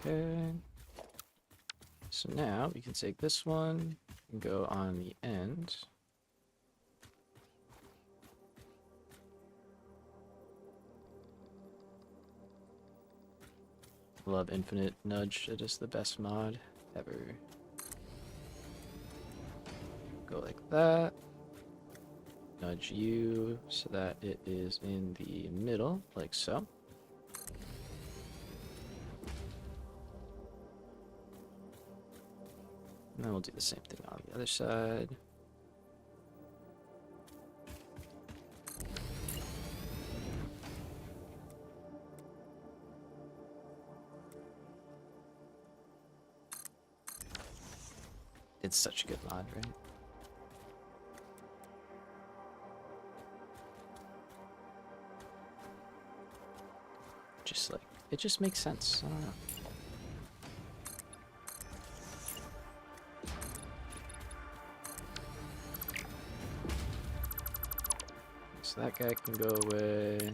Okay. So now we can take this one and go on the end. Love Infinite Nudge. It is the best mod ever. Go like that. Nudge you so that it is in the middle, like so. And then we'll do the same thing on the other side. It's such a good mod, right? Just like, it just makes sense. I don't know. So that guy can go away.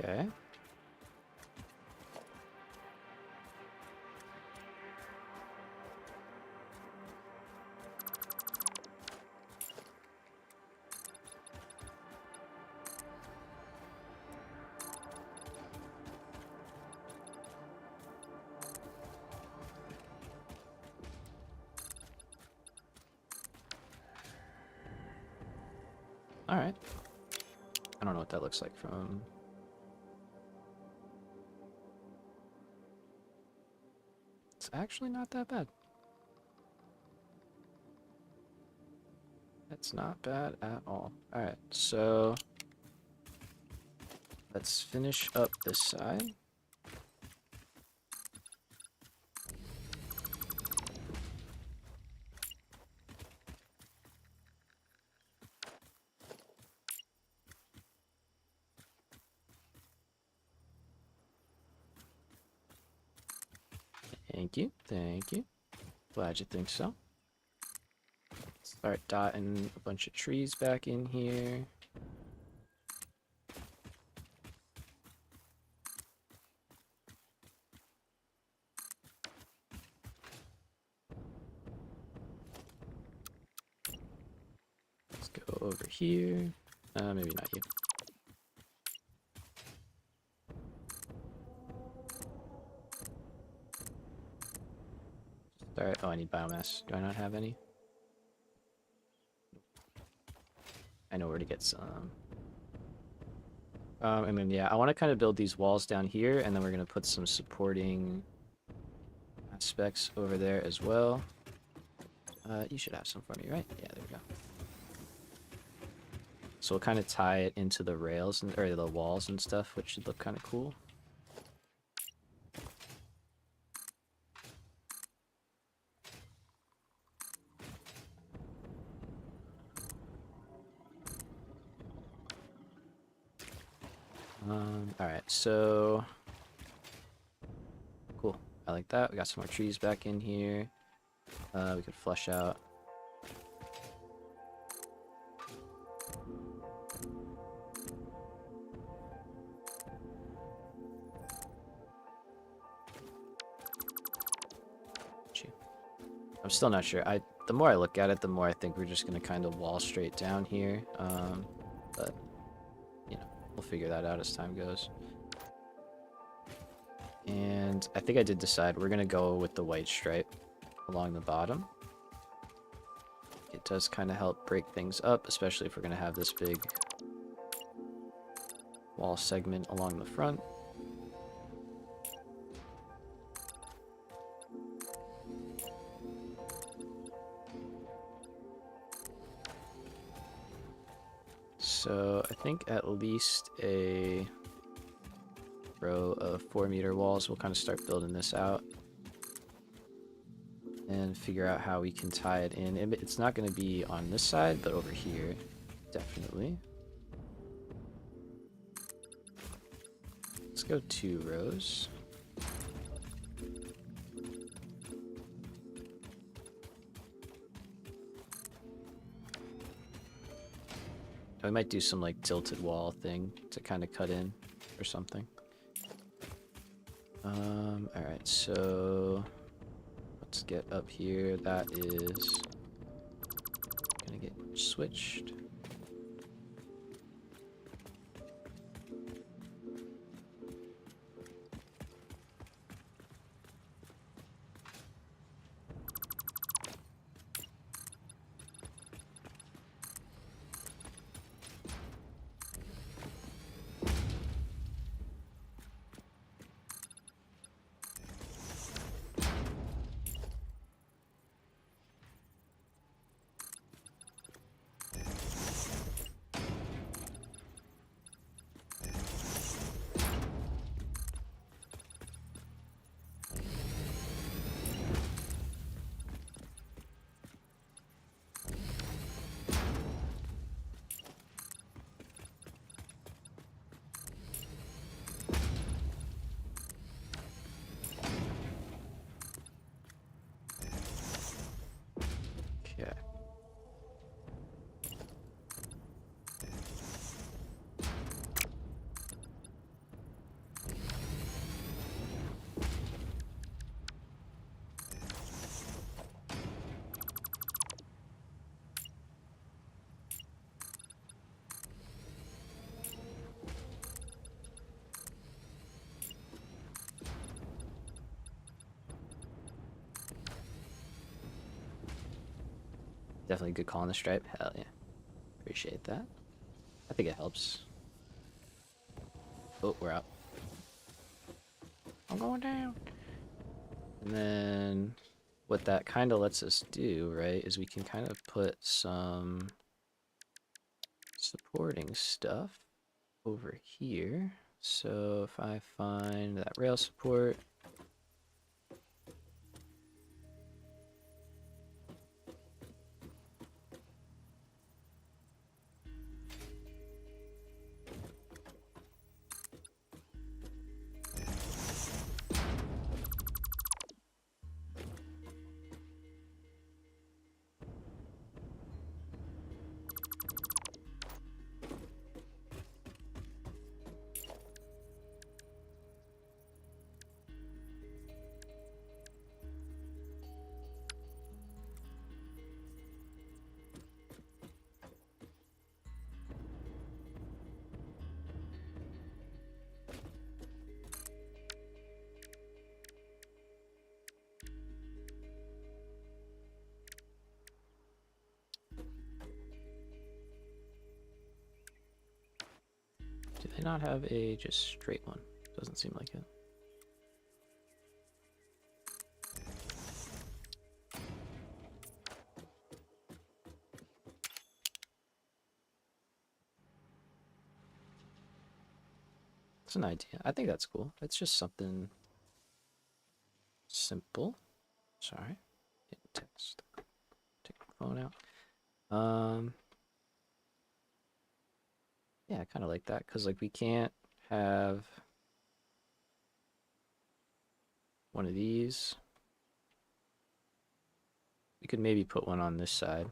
Okay. All right. I don't know what that looks like from... It's actually not that bad. That's not bad at all. All right, so let's finish up this side. Thank you. Thank you. Glad you think so. Start dotting a bunch of trees back in here. Let's go over here. Maybe not you. Start. Oh, I need biomass. Do I not have any? I know where to get some. And then, yeah, I want to kind of build these walls down here, and then we're going to put some supporting aspects over there as well. You should have some for me, right? Yeah, there we go. So we'll kind of tie it into the rails, or the walls and stuff, which should look kind of cool. Alright, so... Cool. I like that. We got some more trees back in here. We could flush out. I'm still not sure. The more I look at it, the more I think we're just going to kind of wall straight down here. But, you know, we'll figure that out as time goes. And I think I did decide we're going to go with the white stripe along the bottom. It does kind of help break things up, especially if we're going to have this big wall segment along the front. So I think at least a row of 4-meter walls. We'll kind of start building this out and figure out how we can tie it in. It's not going to be on this side, but over here, definitely. Let's go 2 rows. I might do some like tilted wall thing to kind of cut in or something. Alright, so let's get up here. That is gonna get switched. Okay. Definitely a good call on the stripe. Hell yeah. Appreciate that. I think it helps. Oh, we're out. I'm going down. And then what that kind of lets us do, right, is we can kind of put some supporting stuff over here. So if I find that rail support, Do they not have a just straight one? Doesn't seem like it. It's an idea. I think that's cool. It's just something simple. Sorry. Text. Take my phone out. Yeah, I kind of like that because like we can't have one of these. We could maybe put one on this side.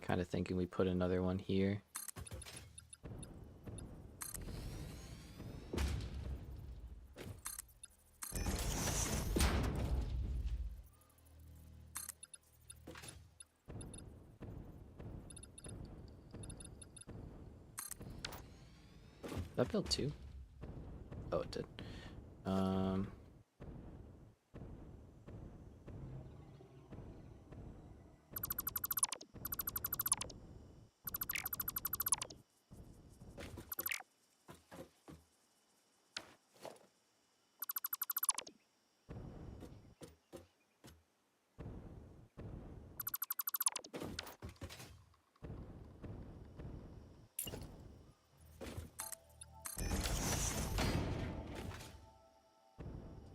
Kind of thinking we put another one here. That built two? Oh, it did.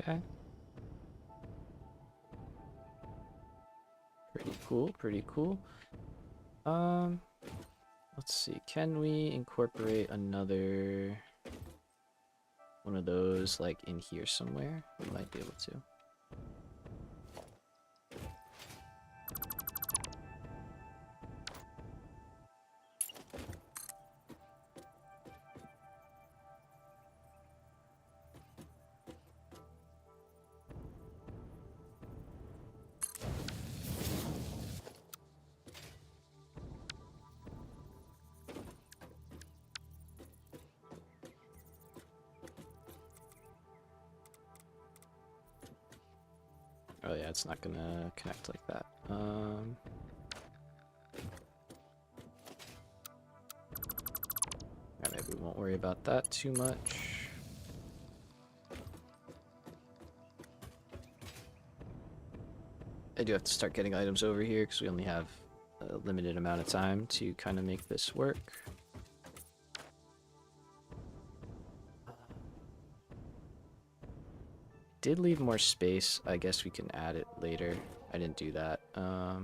Okay. Pretty cool, pretty cool. Let's see. Can we incorporate another one of those like in here somewhere? We might be able to. Oh yeah, it's not gonna connect like that. Yeah, maybe we won't worry about that too much. I do have to start getting items over here because we only have a limited amount of time to kind of make this work. Did leave more space. I guess we can add it later. I didn't do that. But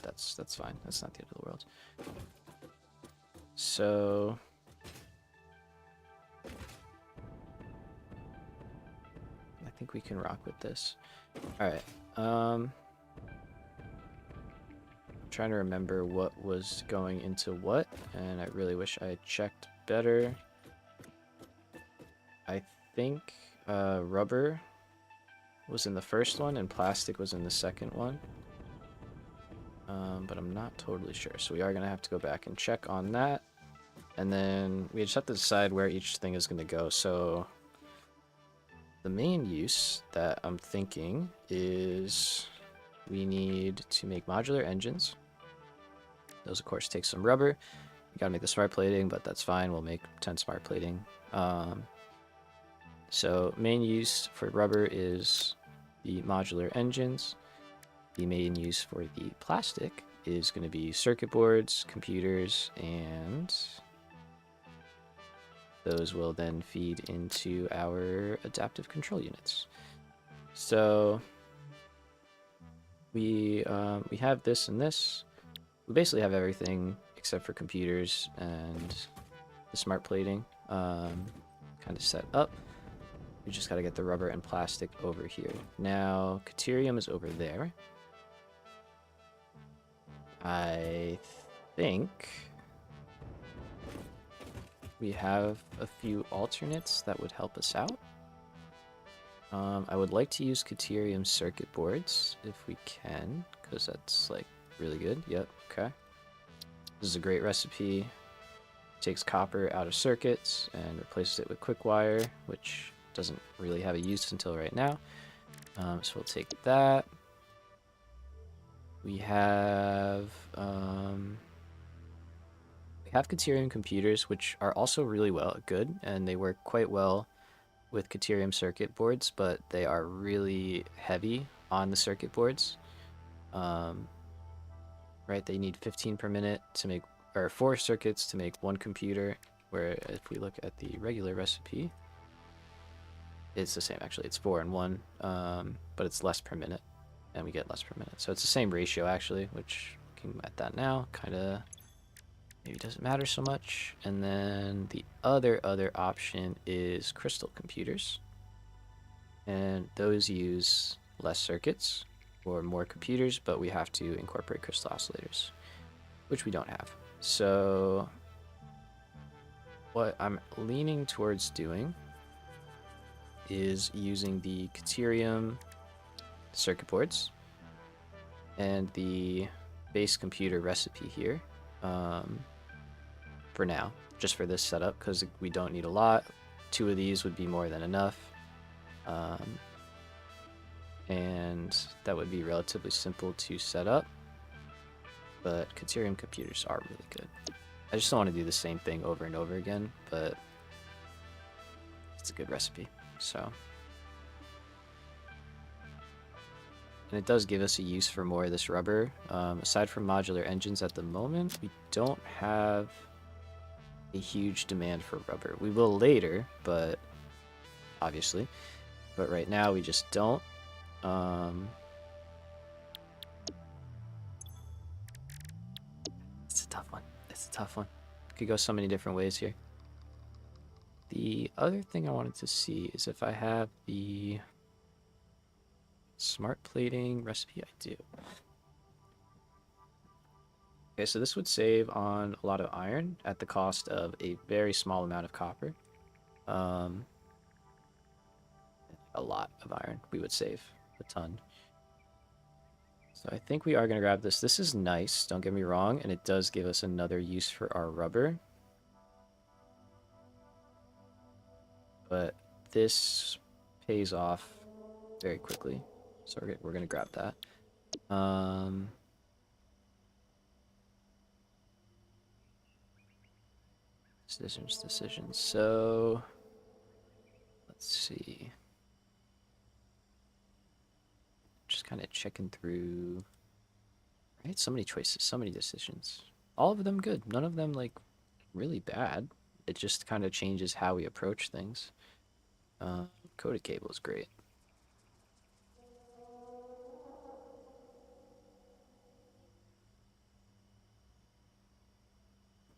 that's fine. That's not the end of the world. So I think we can rock with this. All right. I'm trying to remember what was going into what, and I really wish I had checked better. I think rubber was in the first one and plastic was in the second one. But I'm not totally sure. So we are going to have to go back and check on that. And then we just have to decide where each thing is going to go. So the main use that I'm thinking is we need to make modular engines. Those, of course, take some rubber. You got to make the smart plating, but that's fine. We'll make 10 smart plating. So main use for rubber is the modular engines. The main use for the plastic is going to be circuit boards, computers, and those will then feed into our adaptive control units. So we have this and this. We basically have everything except for computers and the smart plating kind of set up. We just got to get the rubber and plastic over here. Now, Caterium is over there. I think we have a few alternates that would help us out. I would like to use Caterium circuit boards if we can, because that's like really good. Yep, okay. This is a great recipe. Takes copper out of circuits and replaces it with quick wire, which doesn't really have a use until right now. So we'll take that. We have Caterium computers, which are also really good, and they work quite well with Caterium circuit boards, but they are really heavy on the circuit boards. Right, they need 15 per minute to make, or 4 circuits to make 1 computer, where if we look at the regular recipe, it's the same. Actually, it's 4 and 1, but it's less per minute, and we get less per minute. So it's the same ratio, actually, which, looking at that now, kind of maybe doesn't matter so much. And then the other option is crystal computers, and those use less circuits or more computers, but we have to incorporate crystal oscillators, which we don't have. So what I'm leaning towards doing is using the Caterium circuit boards and the base computer recipe here for now, just for this setup, because we don't need a lot. 2 of these would be more than enough. And that would be relatively simple to set up, but Caterium computers are really good. I just don't want to do the same thing over and over again, but it's a good recipe. So, and it does give us a use for more of this rubber. Aside from modular engines at the moment, we don't have a huge demand for rubber. We will later, but obviously, but right now we just don't. It's a tough one. It's a tough one. Could go so many different ways here. The other thing I wanted to see is if I have the smart plating recipe. I do. Okay, so this would save on a lot of iron at the cost of a very small amount of copper. A lot of iron we would save, a ton. So I think we are going to grab this. This is nice, don't get me wrong, and it does give us another use for our rubber. But this pays off very quickly, so we're going to grab that. Decisions. So let's see. Just kind of checking through. Right, so many choices, so many decisions. All of them good. None of them like really bad. It just kind of changes how we approach things. Coded cable is great.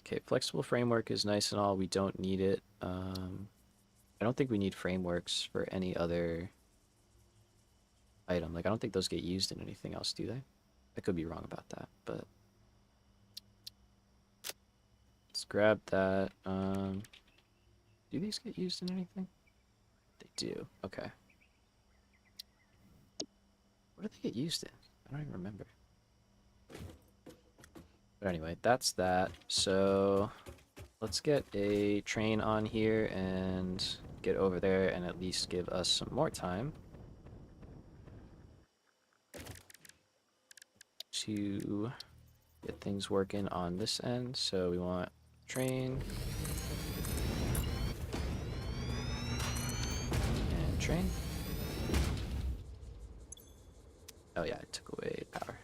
Okay, flexible framework is nice and all. We don't need it. I don't think we need frameworks for any other item. Like, I don't think those get used in anything else, do they? I could be wrong about that, but let's grab that. Do these get used in anything? They do. Okay. What do they get used in? I don't even remember. But anyway, that's that. So let's get a train on here and get over there and at least give us some more time to get things working on this end. So we want train and train. Oh yeah, I took away power.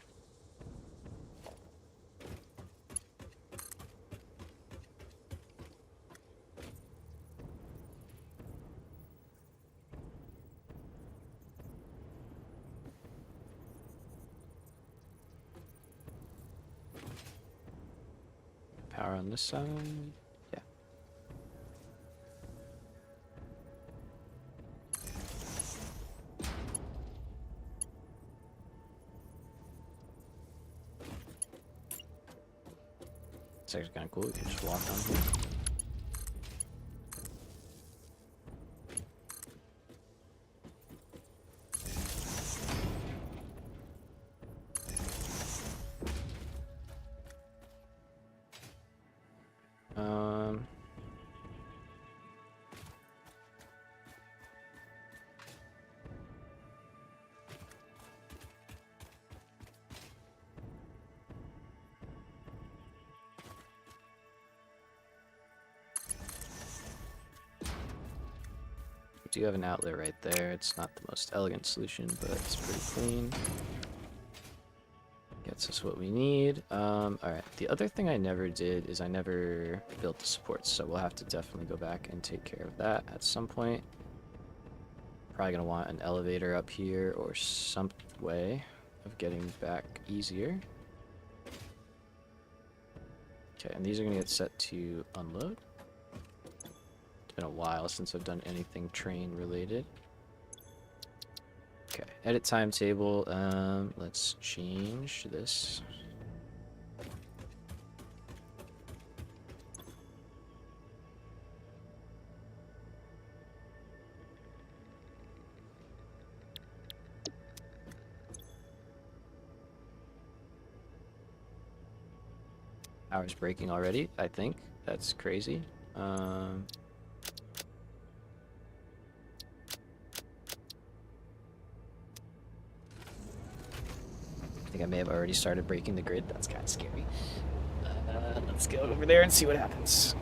Power on this side. Yeah. It's actually kind of cool. You can just walk on here. We do have an outlet right there. It's not the most elegant solution, but it's pretty clean. Gets us what we need. Alright, the other thing I never did is I never built the supports, so we'll have to definitely go back and take care of that at some point. Probably gonna want an elevator up here or some way of getting back easier. Okay, and these are gonna get set to unload. It's been a while since I've done anything train related. Okay, edit timetable. Let's change this. Power's breaking already, I think. That's crazy. I think I may have already started breaking the grid. That's kind of scary. Let's go over there and see what happens.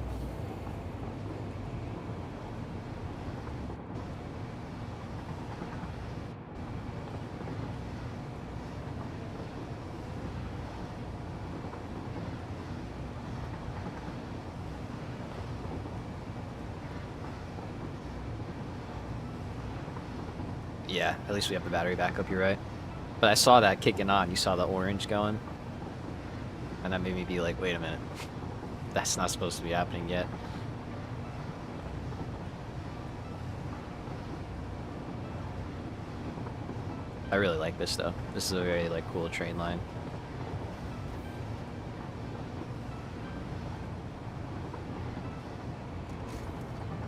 Yeah, at least we have the battery backup, you're right. But I saw that kicking on. You saw the orange going. And that made me be like, wait a minute. That's not supposed to be happening yet. I really like this though. This is a very like cool train line.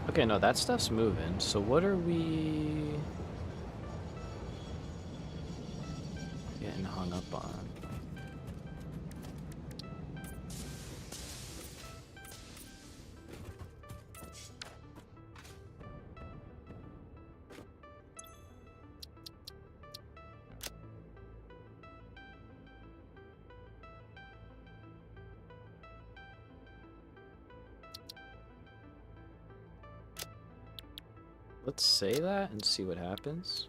Okay, no, that stuff's moving. So what are we getting hung up on? Let's say that and see what happens.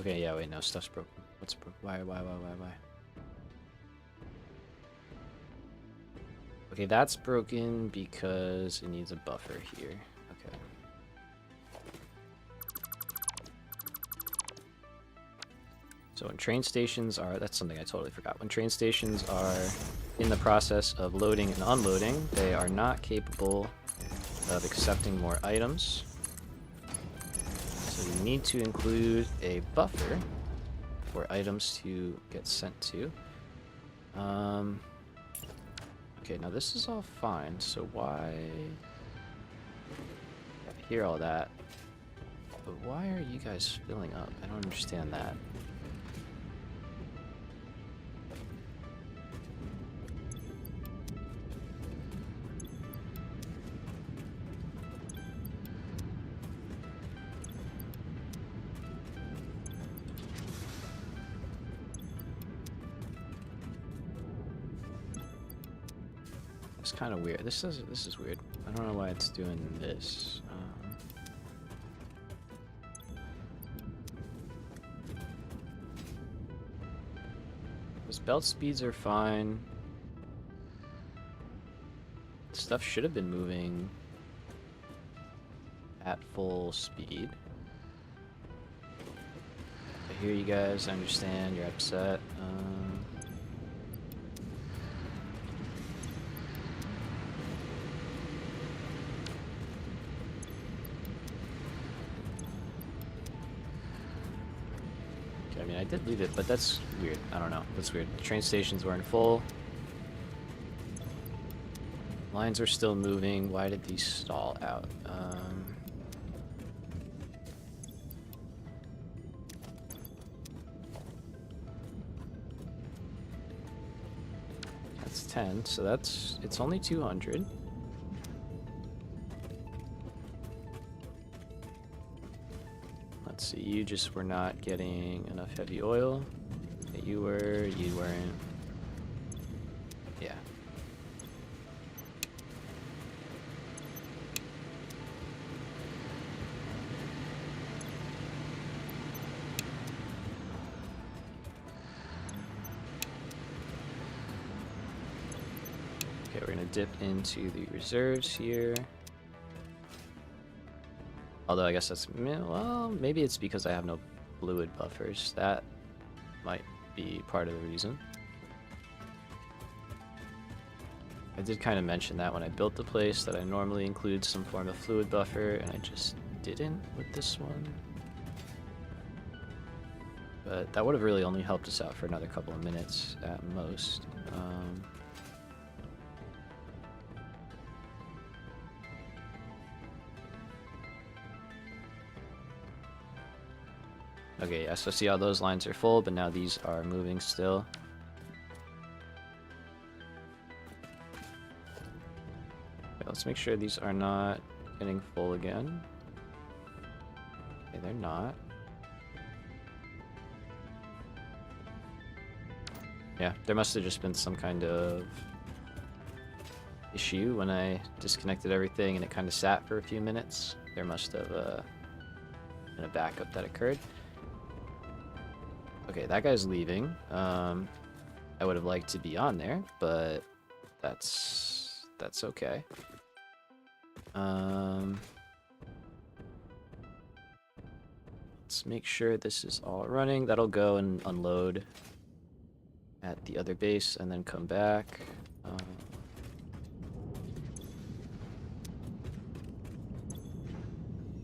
Okay, yeah, wait, no, stuff's broken. What's broken? Why? Okay, that's broken because it needs a buffer here. Okay. So when train stations are, that's something I totally forgot. When train stations are in the process of loading and unloading, they are not capable of accepting more items. So you need to include a buffer for items to get sent to. Okay, now this is all fine, so why... I hear all that, but why are you guys filling up? I don't understand that. It's kind of weird. This is weird. I don't know why it's doing this. Those belt speeds are fine. Stuff should have been moving at full speed. I hear you guys. I understand. You're upset. I mean, I did leave it, but that's weird. I don't know. That's weird. The train stations weren't full. Lines are still moving. Why did these stall out? That's 10, so it's only 200. Let's So you just were not getting enough heavy oil. Yeah, you weren't. Yeah. Okay, we're gonna dip into the reserves here. Although I guess that's, well, maybe it's because I have no fluid buffers. That might be part of the reason. I did kind of mention that when I built the place that I normally include some form of fluid buffer, and I just didn't with this one. But that would have really only helped us out for another couple of minutes at most. Okay, yeah, so see how those lines are full, but now these are moving still. Okay, let's make sure these are not getting full again. Okay, they're not. Yeah, there must have just been some kind of issue when I disconnected everything and it kind of sat for a few minutes. There must have been a backup that occurred. Okay, that guy's leaving. I would have liked to be on there, but that's okay. Let's make sure this is all running. That'll go and unload at the other base and then come back.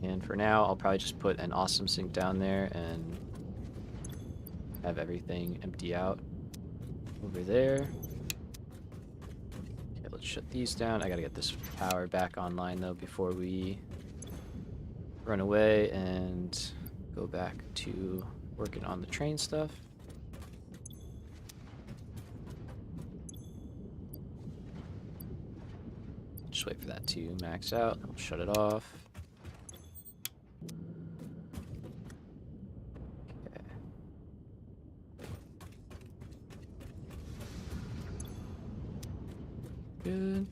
And for now, I'll probably just put an awesome sink down there and have everything empty out over there. Okay, let's shut these down. I gotta get this power back online though before we run away and go back to working on the train stuff. Just wait for that to max out, and we'll shut it off. Good.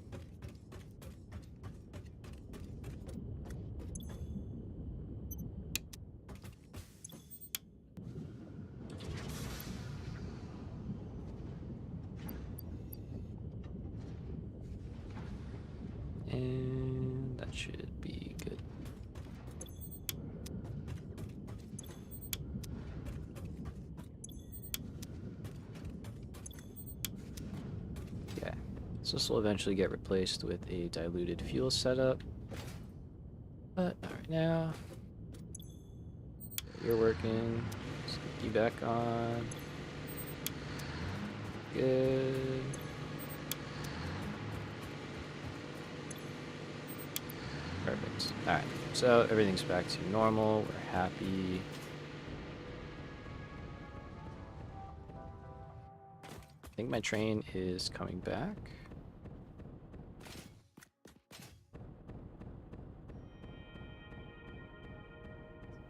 And that should be good. So this will eventually get replaced with a diluted fuel setup. But not right now. You're working. Let's get you back on. Good. Perfect. Alright, so everything's back to normal. We're happy. I think my train is coming back.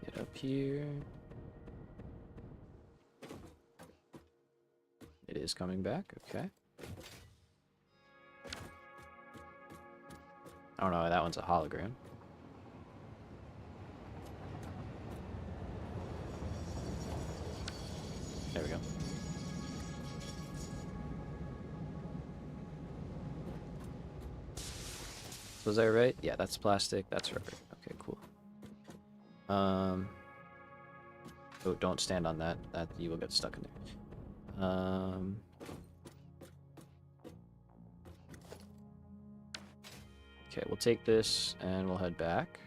Get up here. It is coming back, okay. Oh no, that one's a hologram. There we go. Was I right? Yeah, that's plastic. That's rubber. Okay, cool. Oh, don't stand on that. That you will get stuck in there. Okay, we'll take this and we'll head back.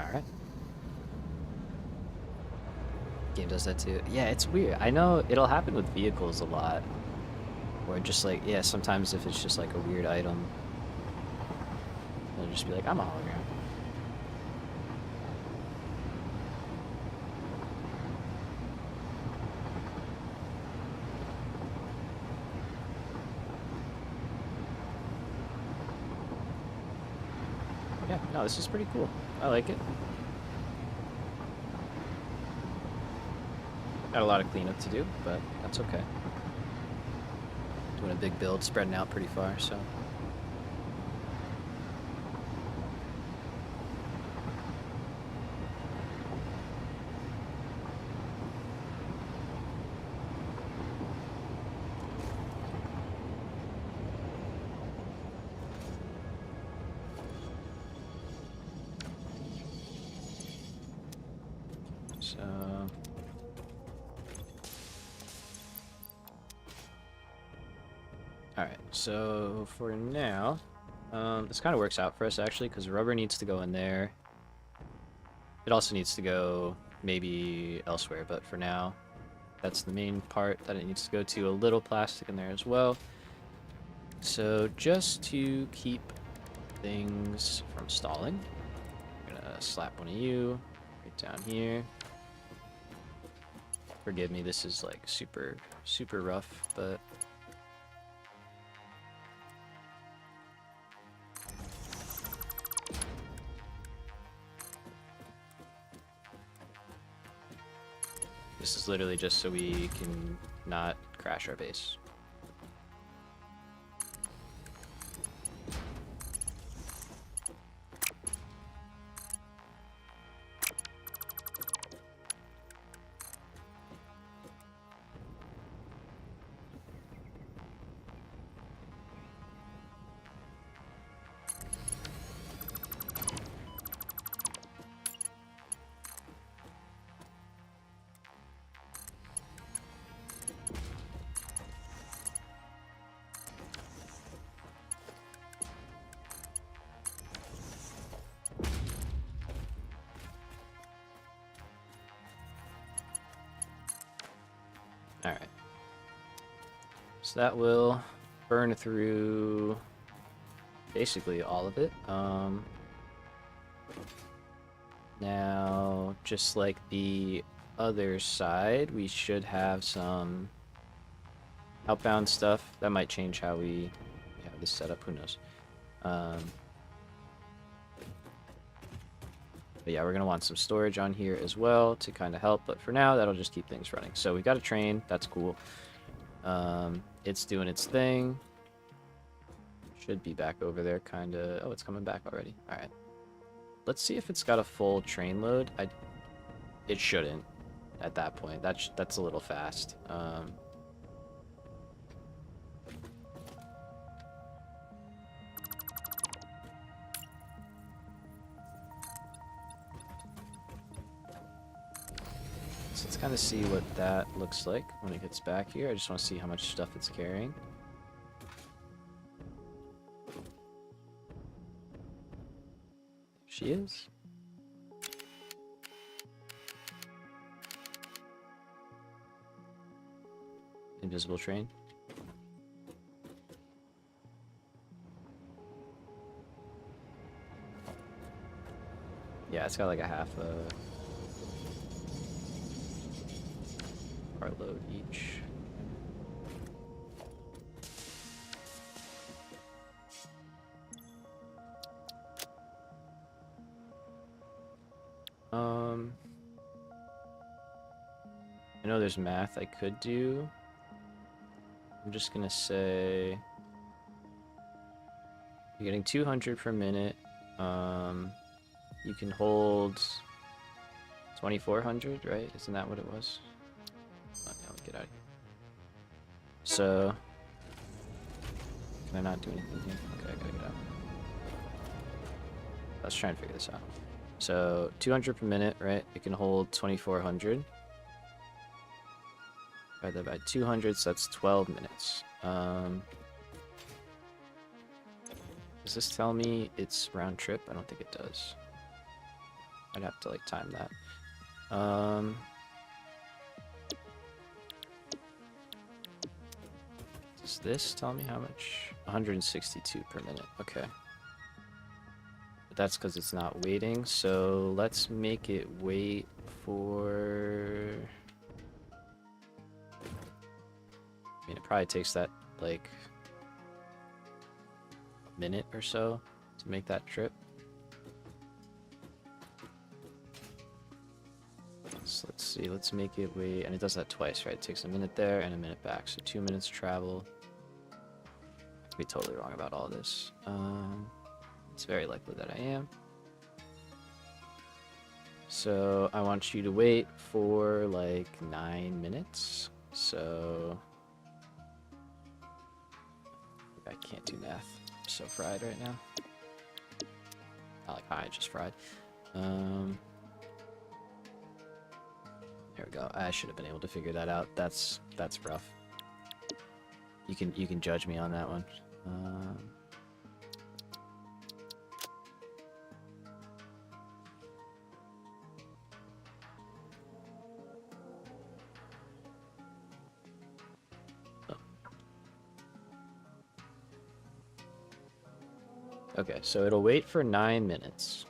Alright. Game does that too. Yeah, it's weird. I know it'll happen with vehicles a lot. Or just like, yeah, sometimes if it's just like a weird item, it'll just be like, I'm a hologram. Yeah, no, this is pretty cool. I like it. Got a lot of cleanup to do, but that's okay. Doing a big build, spreading out pretty far, so. Alright, so for now, this kind of works out for us actually, because rubber needs to go in there. It also needs to go maybe elsewhere, but for now, that's the main part that it needs to go to. A little plastic in there as well. So just to keep things from stalling, I'm gonna slap one of you right down here. Forgive me, this is like super rough, but this is literally just so we can not crash our base. Alright. So that will burn through basically all of it. Now, just like the other side, we should have some outbound stuff. That might change how we have this set up, who knows. But yeah, we're going to want some storage on here as well to kind of help. But for now, that'll just keep things running. So we got a train. That's cool. It's doing its thing. Should be back over there, kind of. Oh, it's coming back already. All right. Let's see if it's got a full train load. It shouldn't at that point. That's a little fast. So let's kind of see what that looks like when it gets back here. I just want to see how much stuff it's carrying. She is. Invisible train. Yeah, it's got like a half carload each. I know there's math I could do. I'm just gonna say you're getting 200 per minute. You can hold 2,400, right? Isn't that what it was? Oh, yeah, get out of here. So, can I not do anything here? Okay, I gotta get out. Let's try and figure this out. So, 200 per minute, right? It can hold 2,400. Divide that by 200, so that's 12 minutes. Does this tell me it's round trip? I don't think it does. I'd have to like time that. Does this tell me how much? 162 per minute. Okay. But that's because it's not waiting. So let's make it wait for. I mean, it probably takes that like a minute or so to make that trip. see, let's make it wait, and it does that twice, right? It takes a minute there and a minute back, so 2 minutes travel. I could be totally wrong about all this. It's very likely that I am. So I want you to wait for like 9 minutes. So I can't do math. I'm so fried right now. Not like I just fried. There we go. I should have been able to figure that out. That's rough. You can judge me on that one. Okay, so it'll wait for 9 minutes.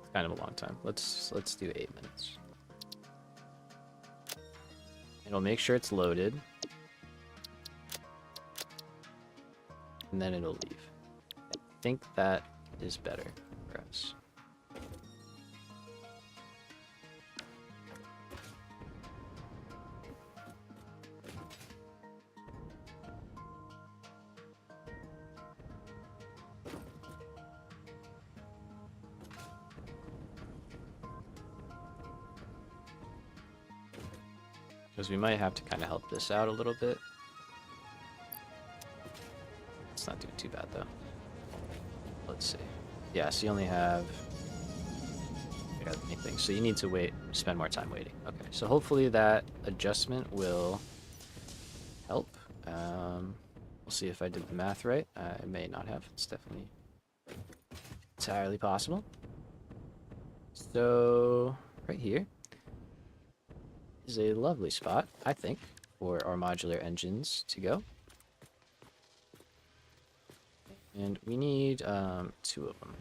It's kind of a long time. Let's do 8 minutes. It'll make sure it's loaded. And then it'll leave. I think that is better for us. Because we might have to kind of help this out a little bit. It's not doing too bad though. Let's see. Yeah, so you only have anything. So you need to wait, spend more time waiting. Okay, so hopefully that adjustment will help. We'll see if I did the math right. I may not have. It's definitely entirely possible. So right here is a lovely spot, I think, for our modular engines to go. And we need 2 of them.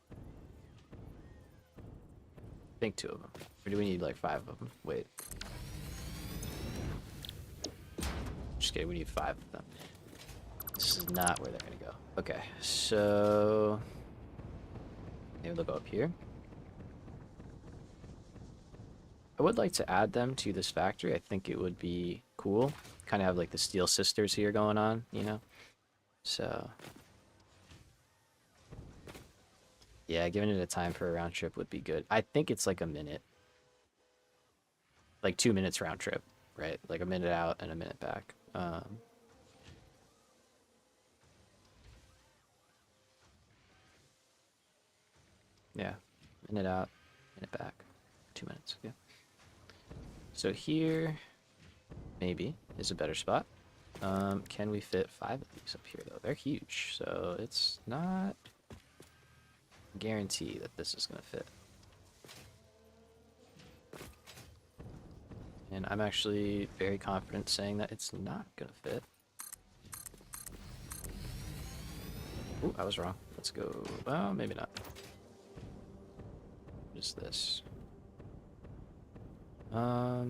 I think 2 of them. Or do we need like 5 of them? Wait. Just kidding, we need 5 of them. This is not where they're gonna go. Okay, so maybe they'll go up here. I would like to add them to this factory. I think it would be cool. Kind of have like the Steel Sisters here going on, you know? So yeah, giving it a time for a round trip would be good. I think it's like a minute. Like 2 minutes round trip, right? Like a minute out and a minute back. Yeah, minute out, minute back. 2 minutes, yeah. So here, maybe, is a better spot. Can we fit 5 of these up here, though? They're huge, so it's not a guarantee that this is going to fit. And I'm actually very confident saying that it's not going to fit. Ooh, I was wrong. Let's go. Well, maybe not. What is this? Okay,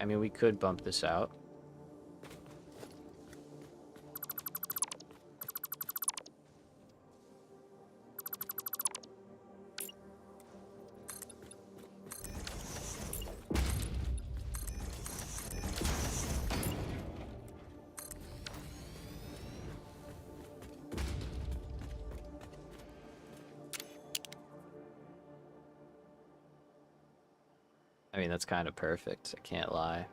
I mean, we could bump this out. I mean, that's kind of perfect. I can't lie.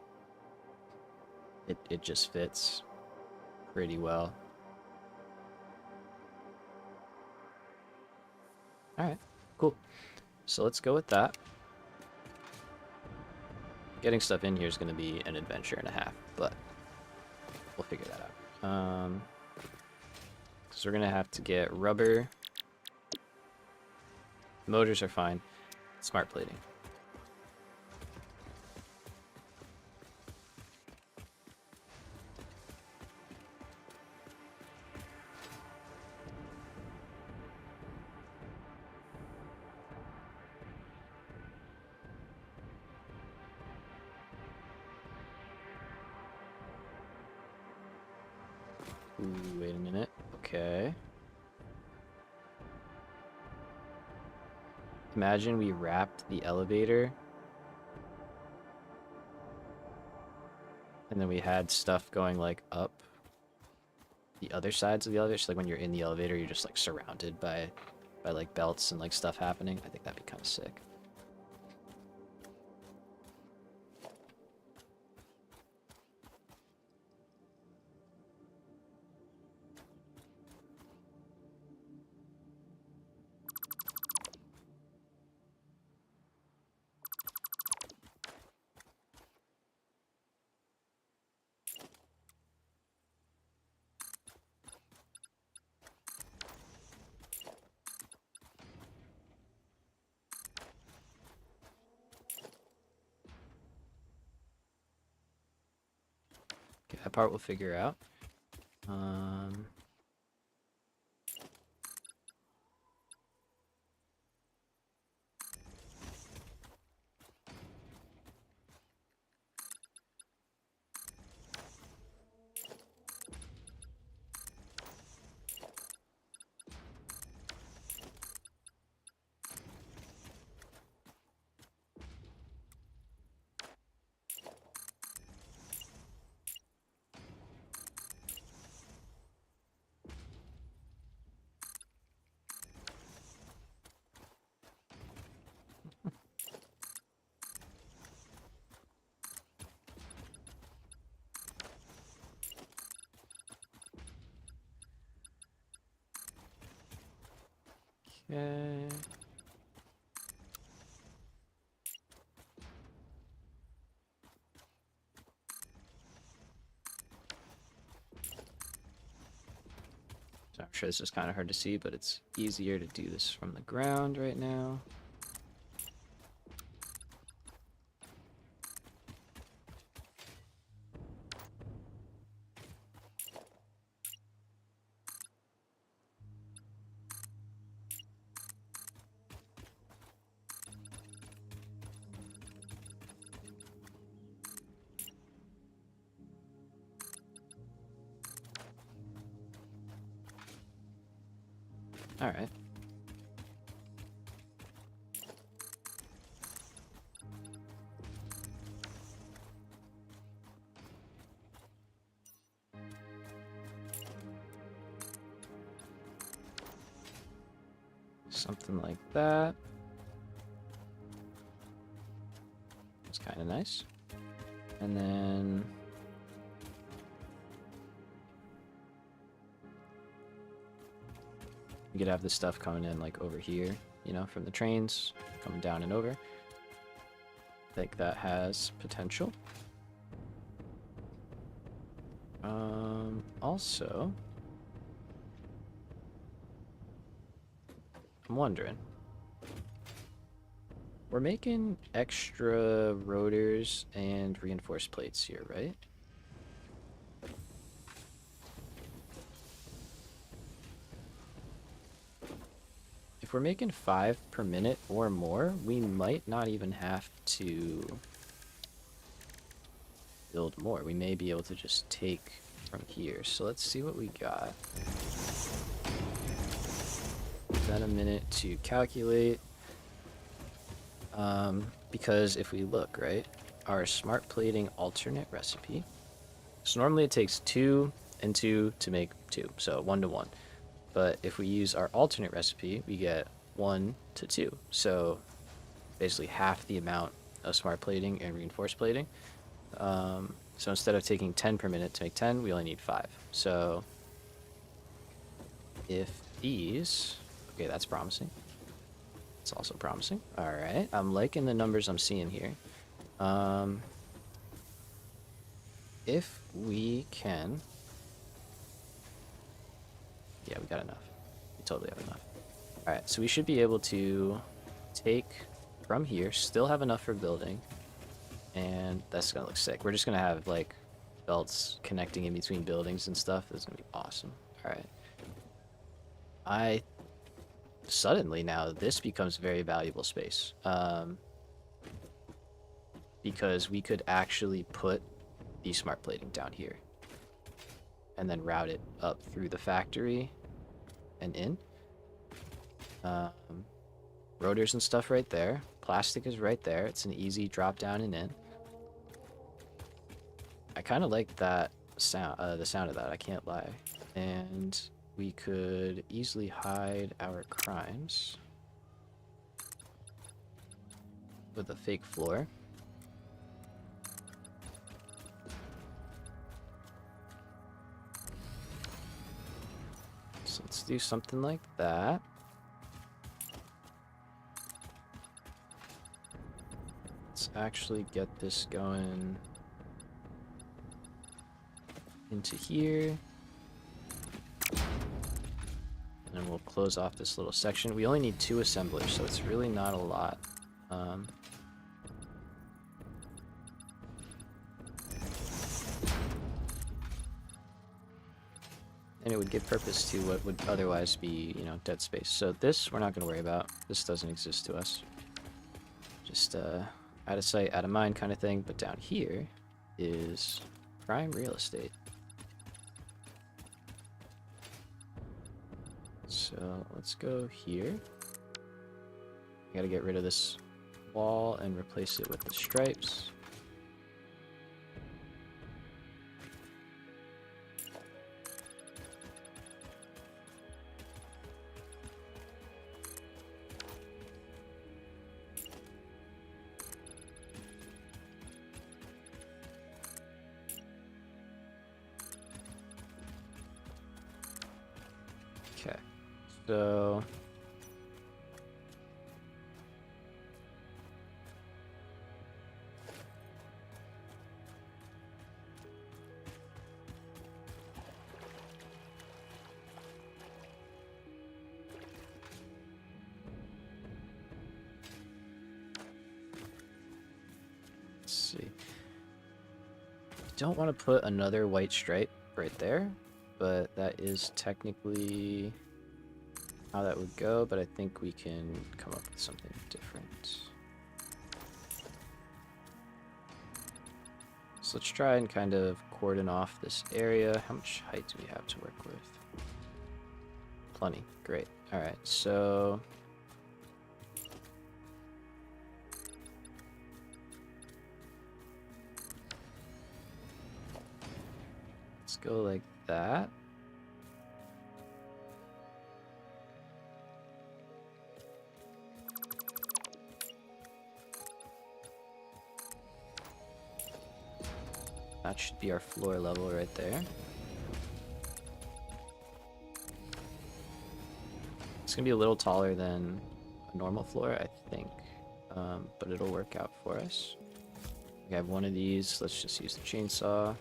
It just fits pretty well. Alright, cool. So let's go with that. Getting stuff in here is going to be an adventure and a half, but we'll figure that out. So we're going to have to get rubber. Motors are fine. Smart plating. Ooh, wait a minute. Okay. Imagine we wrapped the elevator and then we had stuff going like up the other sides of the elevator. So like when you're in the elevator, you're just like surrounded by like belts and like stuff happening. I think that'd be kind of sick. Okay, that part we'll figure out. Okay. So I'm sure this is kind of hard to see, but it's easier to do this from the ground right now. All right. Something like that. It's kind of nice. And then we could have this stuff coming in like over here, you know, from the trains, coming down and over. I think that has potential. Also, I'm wondering, we're making extra rotors and reinforced plates here, right? If we're making 5 per minute or more, we might not even have to build more. We may be able to just take from here. So let's see what we got. Is that a minute to calculate? Because if we look, right, our smart plating alternate recipe. So normally it takes 2 and 2 to make 2, so 1 to 1. But if we use our alternate recipe, we get 1 to 2. So basically half the amount of smart plating and reinforced plating. So instead of taking 10 per minute to make 10, we only need 5. So if these, okay, that's promising. It's also promising. All right, I'm liking the numbers I'm seeing here. If we can, yeah, we got enough. We totally have enough. All right, so we should be able to take from here, still have enough for building, and that's gonna look sick. We're just gonna have like belts connecting in between buildings and stuff. That's gonna be awesome. All right. Suddenly now this becomes very valuable space, because we could actually put the smart plating down here and then route it up through the factory and in. Rotors and stuff right there. Plastic is right there. It's an easy drop down and in. I kind of like that sound, the sound of that, I can't lie. And we could easily hide our crimes with a fake floor. So let's do something like that. Let's actually get this going into here. And then we'll close off this little section. We only need 2 assemblers, so it's really not a lot. And it would give purpose to what would otherwise be, you know, dead space. So this, we're not going to worry about. This doesn't exist to us. Just out of sight, out of mind kind of thing. But down here is prime real estate. So let's go here. I gotta get rid of this wall and replace it with the stripes. Okay, so let's see. Don't want to put another white stripe right there, but that is technically how that would go, but I think we can come up with something different. So let's try and kind of cordon off this area. How much height do we have to work with? Plenty. Great. Alright, so let's go like that. That should be our floor level right there. It's gonna be a little taller than a normal floor, I think, but it'll work out for us. We have one of these. Let's just use the chainsaw.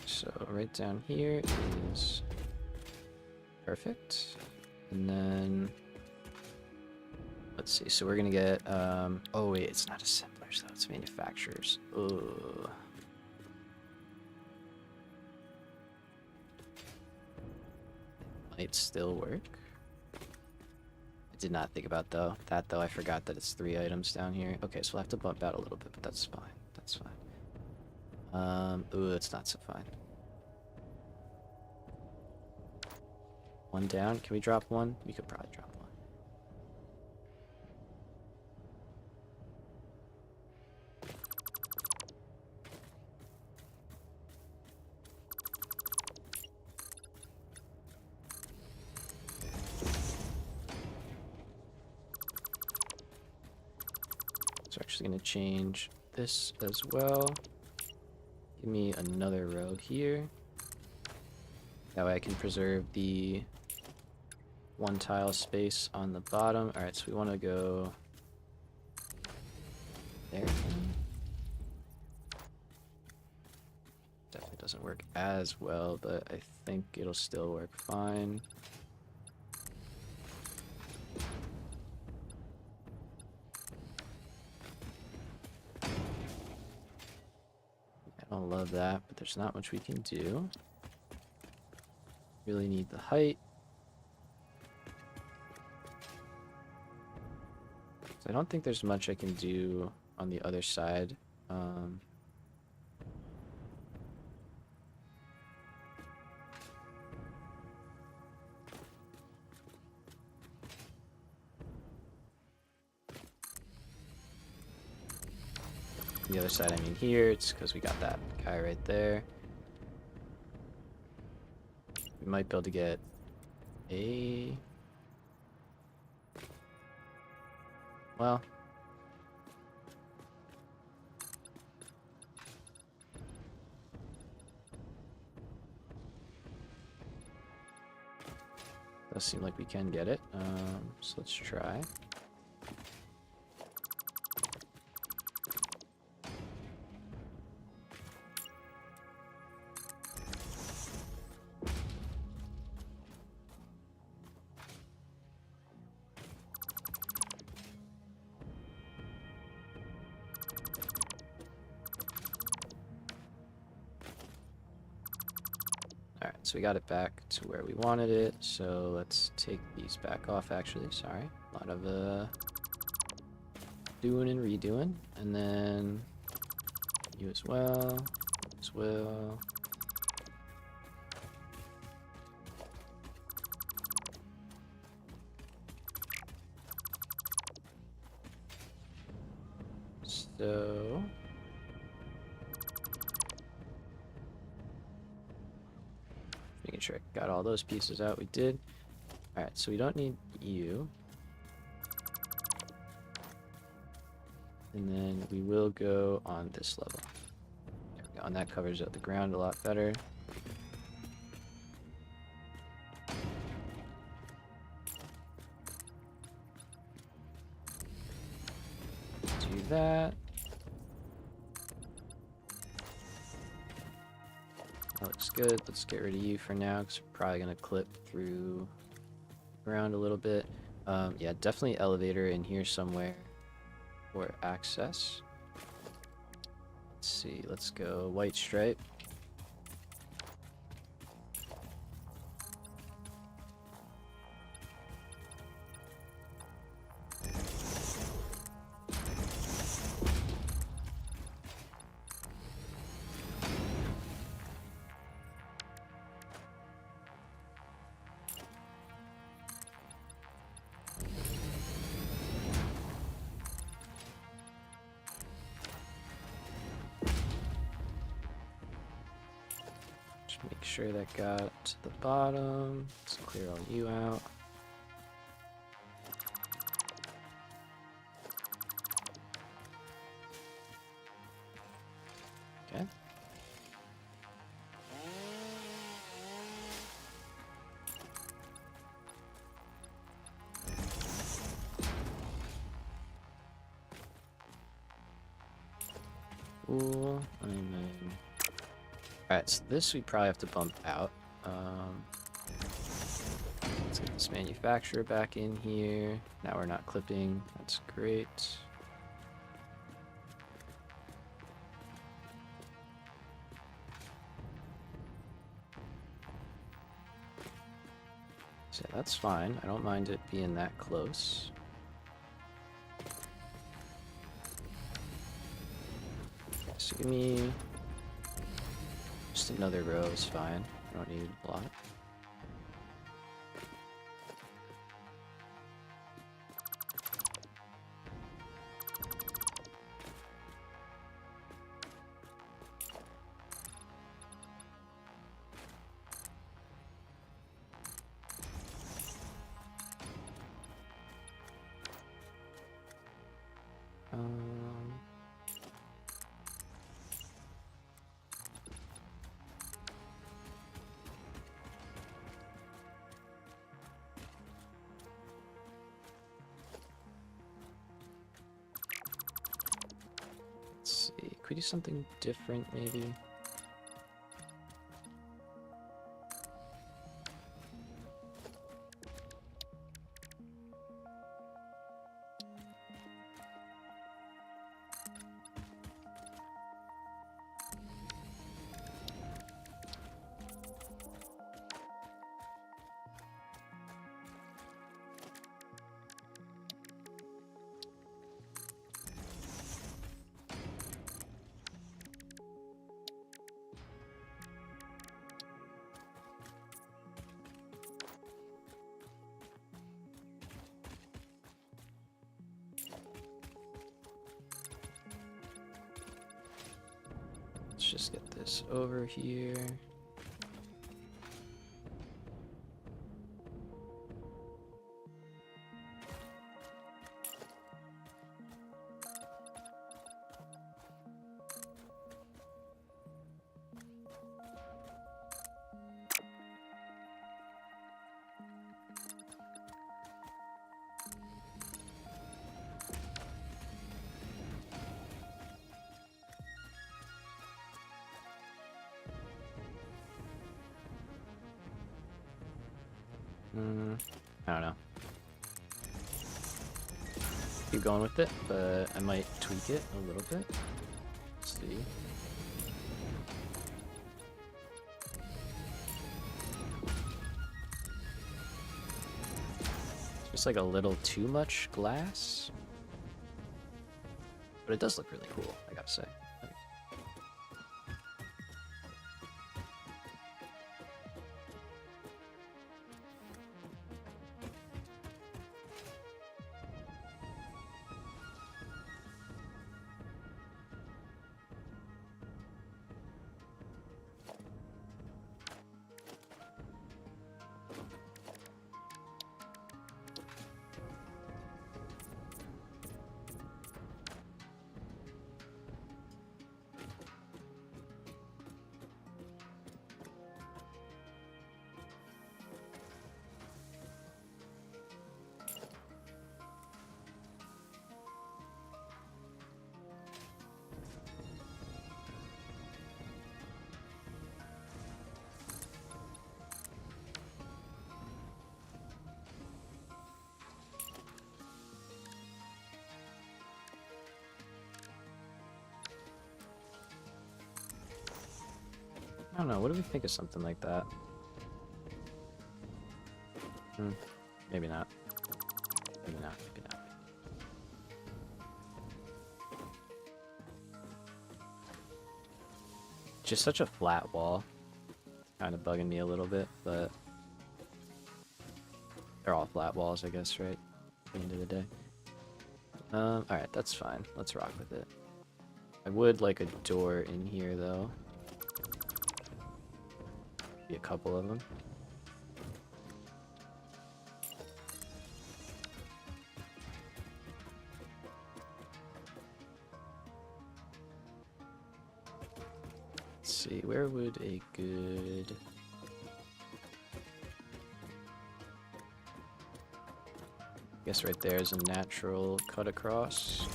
So right down here is perfect. And then let's see. So we're gonna get oh wait, it's not assemblers though, it's manufacturers. Ugh. Might still work. I did not think about that though. I forgot that it's 3 items down here. Okay, so we'll have to bump out a little bit, but that's fine. That's fine. Ooh, it's not so fine. One down. Can we drop one? We could probably drop one. So actually going to change this as well. Give me another row here. That way I can preserve the 1 tile space on the bottom. Alright, so we want to go there. Definitely doesn't work as well, but I think it'll still work fine. Don't love that, but there's not much we can do. Really need the height. So I don't think there's much I can do on the other side. The other side, I mean here, it's because we got that guy right there. We might be able to get a... Well... Does seem like we can get it, so let's try. Alright, so we got it back to where we wanted it, so let's take these back off actually, sorry. A lot of doing and redoing, and then you as well, as well. So... making sure I got all those pieces out. We did. Alright, so we don't need you. And then we will go on this level. There we go. And that covers up the ground a lot better. Do that. That looks good. Let's get rid of you for now, because we're probably going to clip through the ground a little bit. Yeah, definitely elevator in here somewhere for access. Let's see, let's go white stripe. Make sure that got to the bottom. Let's clear all you out. Okay. Cool. And then... Alright, so this we probably have to bump out. Let's get this manufacturer back in here. Now we're not clipping. That's great. So that's fine. I don't mind it being that close. So give me... just another row is fine. I don't need a lot. Let's see. Could we do something different, maybe? Let's just get this over here. I don't know. Keep going with it, but I might tweak it a little bit. Let's see. Just like a little too much glass. But it does look really cool, I gotta say. I don't know, what do we think of something like that? Maybe not. Maybe not, maybe not. Just such a flat wall. Kind of bugging me a little bit, but they're all flat walls, I guess, right? At the end of the day. Alright, that's fine. Let's rock with it. I would like a door in here, though. Be a couple of them. Let's see, where would a good... I guess right there is a natural cut across.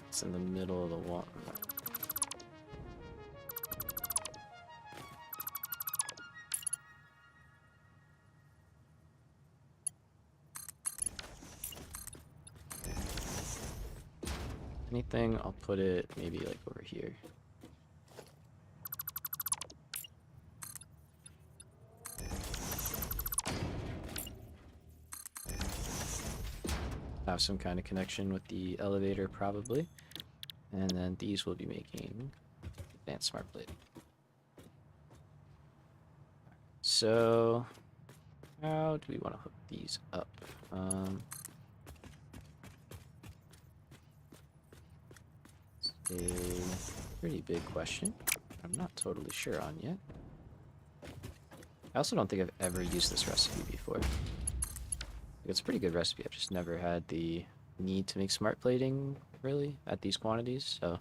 It's in the middle of the wall. Anything, I'll put it maybe like over here. Have some kind of connection with the elevator probably. And then these will be making advanced smart plating. So how do we want to hook these up? It's a pretty big question. I'm not totally sure on yet. I also don't think I've ever used this recipe before. It's a pretty good recipe. I've just never had the need to make smart plating really at these quantities. So,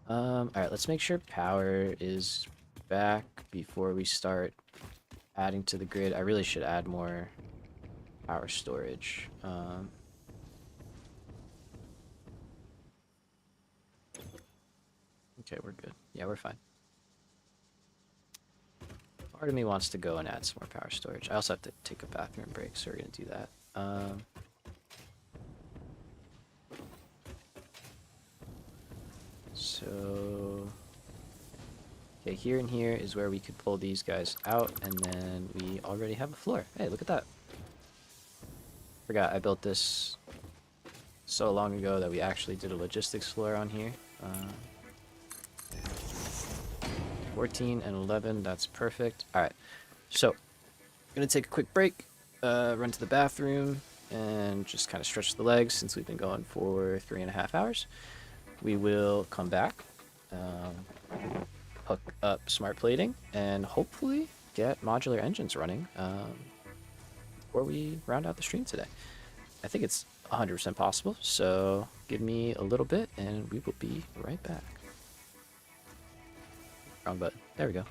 all right, let's make sure power is back before we start adding to the grid. I really should add more power storage. Okay, we're good. Yeah, we're fine. Part of me wants to go and add some more power storage. I also have to take a bathroom break, so we're gonna do that. So, okay, here and here is where we could pull these guys out, and then we already have a floor. Hey, look at that. Forgot I built this so long ago that we actually did a logistics floor on here. 14 and 11, that's perfect. All right, so I'm gonna take a quick break, run to the bathroom, and just kind of stretch the legs since we've been going for 3.5 hours. We will come back, hook up smart plating, and hopefully get modular engines running before we round out the stream today. I think it's 100% possible, so give me a little bit and we will be right back. Wrong button. There we go.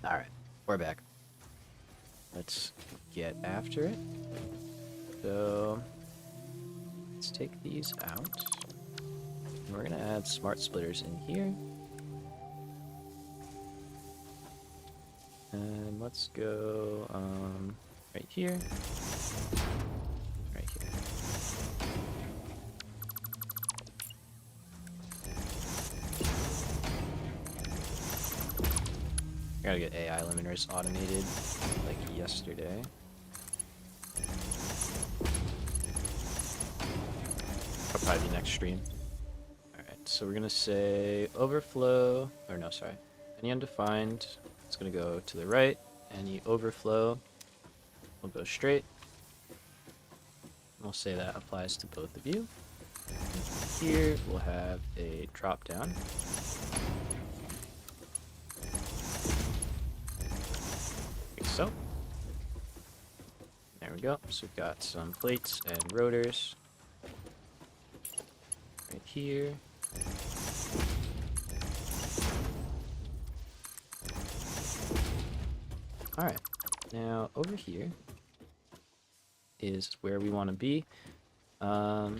Alright, we're back. Let's get after it. So, let's take these out. And we're gonna add smart splitters in here. And let's go right here. Right here. I gotta get AI limiters automated like yesterday. That'll probably be next stream. Alright, so we're gonna say overflow, or no, sorry. Any undefined, it's gonna go to the right. Any overflow will go straight. We'll say that applies to both of you. And here we'll have a drop down. Like so. There we go. So we've got some plates and rotors right here. Alright, now over here is where we want to be. Now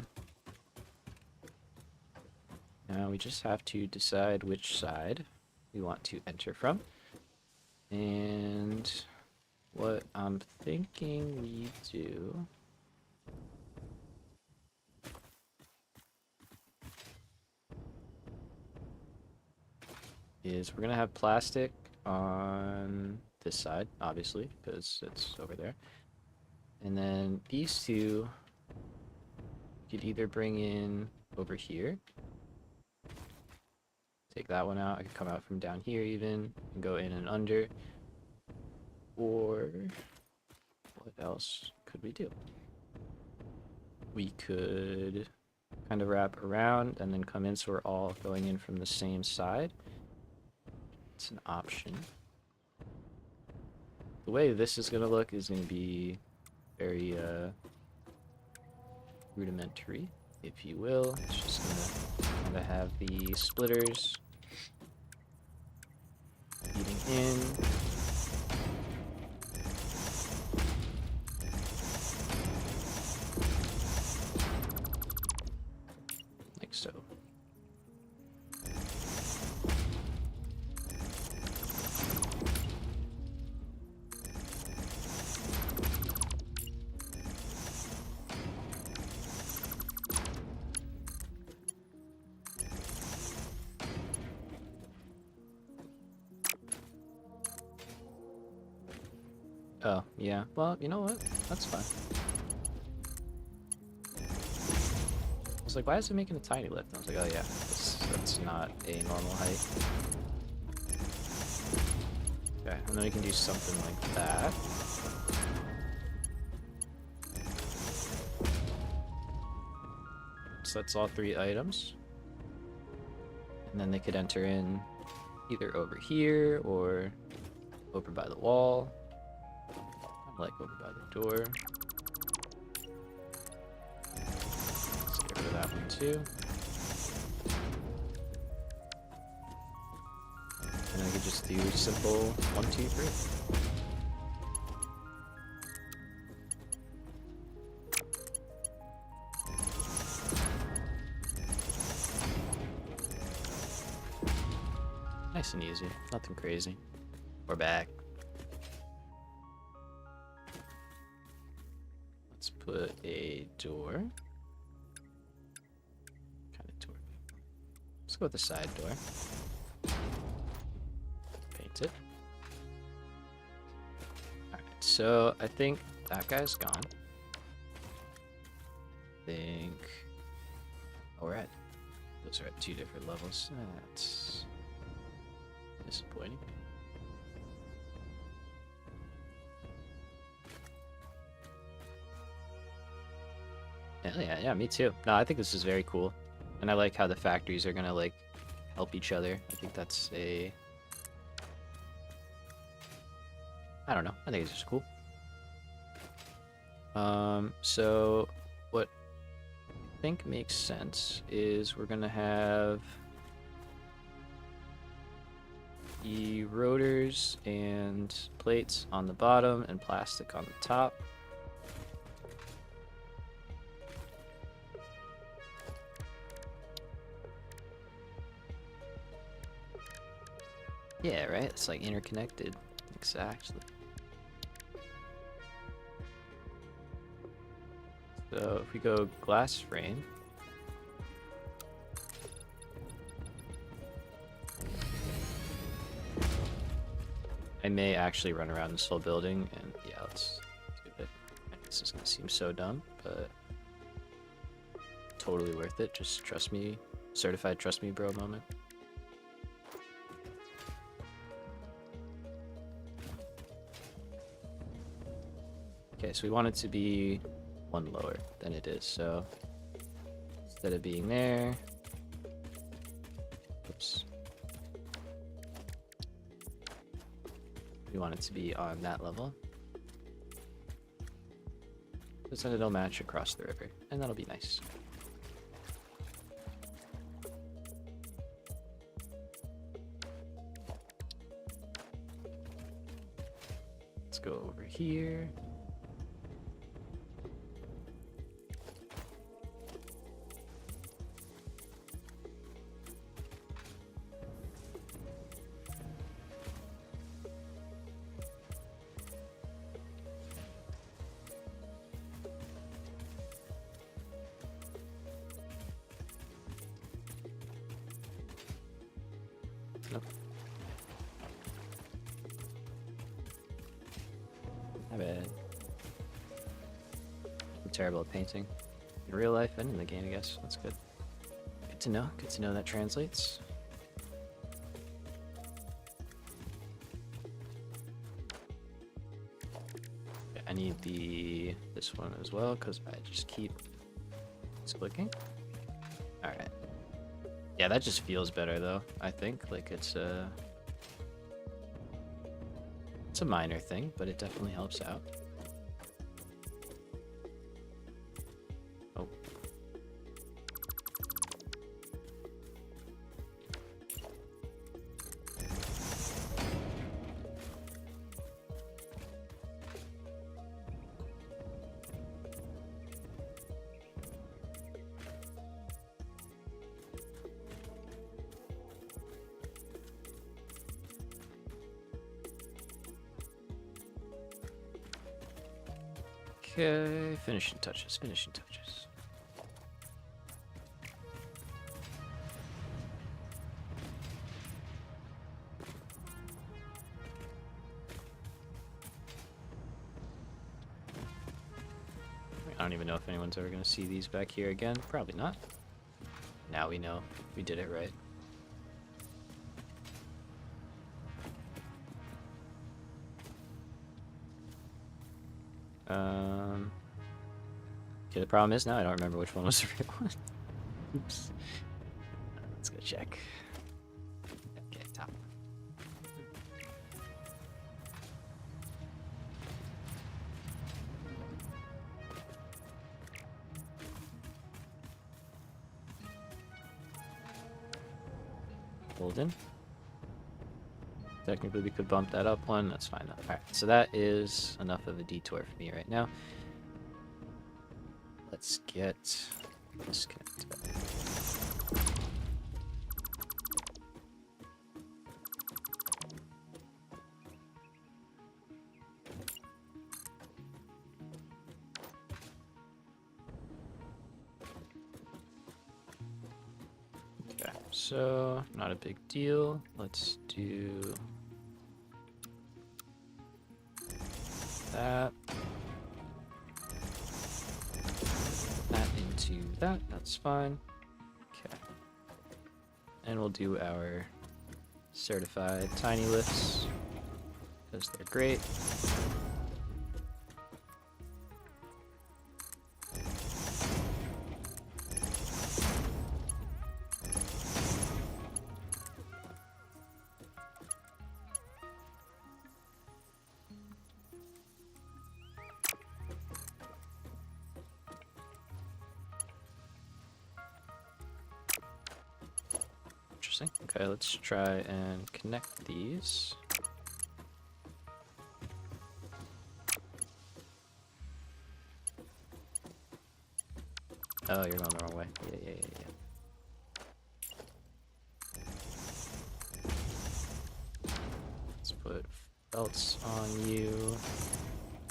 we just have to decide which side we want to enter from. And what I'm thinking we do is we're going to have plastic on this side, obviously, because it's over there. And then these two, you could either bring in over here. Take that one out. I could come out from down here even and go in and under. Or what else could we do? We could kind of wrap around and then come in so we're all going in from the same side. It's an option. The way this is going to look is going to be very rudimentary, if you will. It's just going to kind of have the splitters feeding in. Like so. Oh, yeah. Well, you know what? That's fine. I was like, why is it making a tiny lift? I was like, oh yeah, that's not a normal height. Okay, and then we can do something like that. So that's all three items. And then they could enter in either over here or over by the wall. I like over by the door. Let's get rid of that one too. And I could just do simple 1, 2, 3. Nice and easy, nothing crazy. We're back. Let's put a door. Kind of door. Let's go with the side door. Paint it. Alright, so I think that guy's gone. I think... Oh, we're at... Those are at 2 different levels. That's disappointing. Yeah, me too. No, I think this is very cool. And I like how the factories are gonna, like, help each other. I think that's a... I don't know. I think it's just cool. So what I think makes sense is we're gonna have the rotors and plates on the bottom and plastic on the top. Yeah, right? It's like interconnected. Exactly. So if we go glass frame, I may actually run around this whole building, and yeah, let's do it. This is gonna seem so dumb, but totally worth it. Just trust me, certified trust me bro moment. Okay, so we want it to be one lower than it is, so instead of being there, oops, we want it to be on that level. So then it'll match across the river, and that'll be nice. Let's go over here. Nope. My bad. I'm terrible at painting. In real life and in the game, I guess. That's good. Good to know. Good to know that translates. Yeah, I need this one as well, because I just keep clicking. Alright. Yeah, that just feels better though, I think. Like it's a minor thing, but it definitely helps out. Oh. Okay, finishing touches, finishing touches. I don't even know if anyone's ever going to see these back here again. Probably not. Now we know. We did it right. Okay, the problem is now I don't remember which one was the real one. Oops. Let's go check. Okay, top. Golden. Technically we could bump that up one, that's fine though. Alright, so that is enough of a detour for me right now. Let's get disconnected. Okay, so not a big deal. Let's do that. That into that, that's fine. Okay. And we'll do our certified tiny lifts because they're great. Interesting. Okay, let's try and connect these. Oh, you're going the wrong way. Yeah. Let's put belts on you.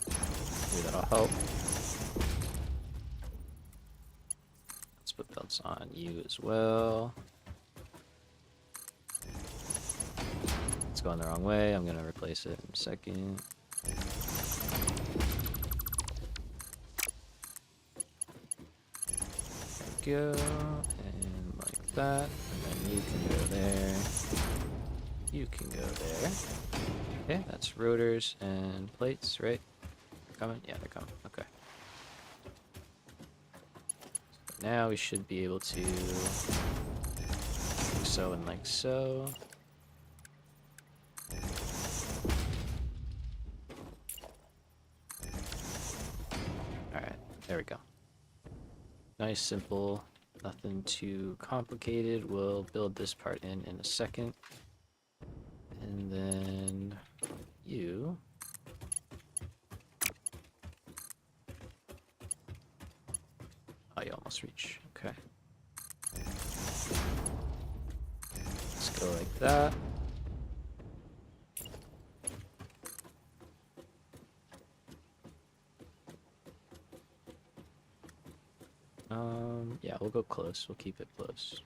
Maybe that'll help. Let's put belts on you as well. It's going the wrong way. I'm gonna replace it in a second. There we go. And like that. And then you can go there. You can go there. Okay, that's rotors and plates, right? Coming? Yeah, they're coming. Okay. So now we should be able to like so and like so. Alright, there we go. Nice, simple, nothing too complicated. We'll build this part in a second. And then you. Oh, you almost reach. Okay. Let's go like that. Yeah, we'll go close. We'll keep it close.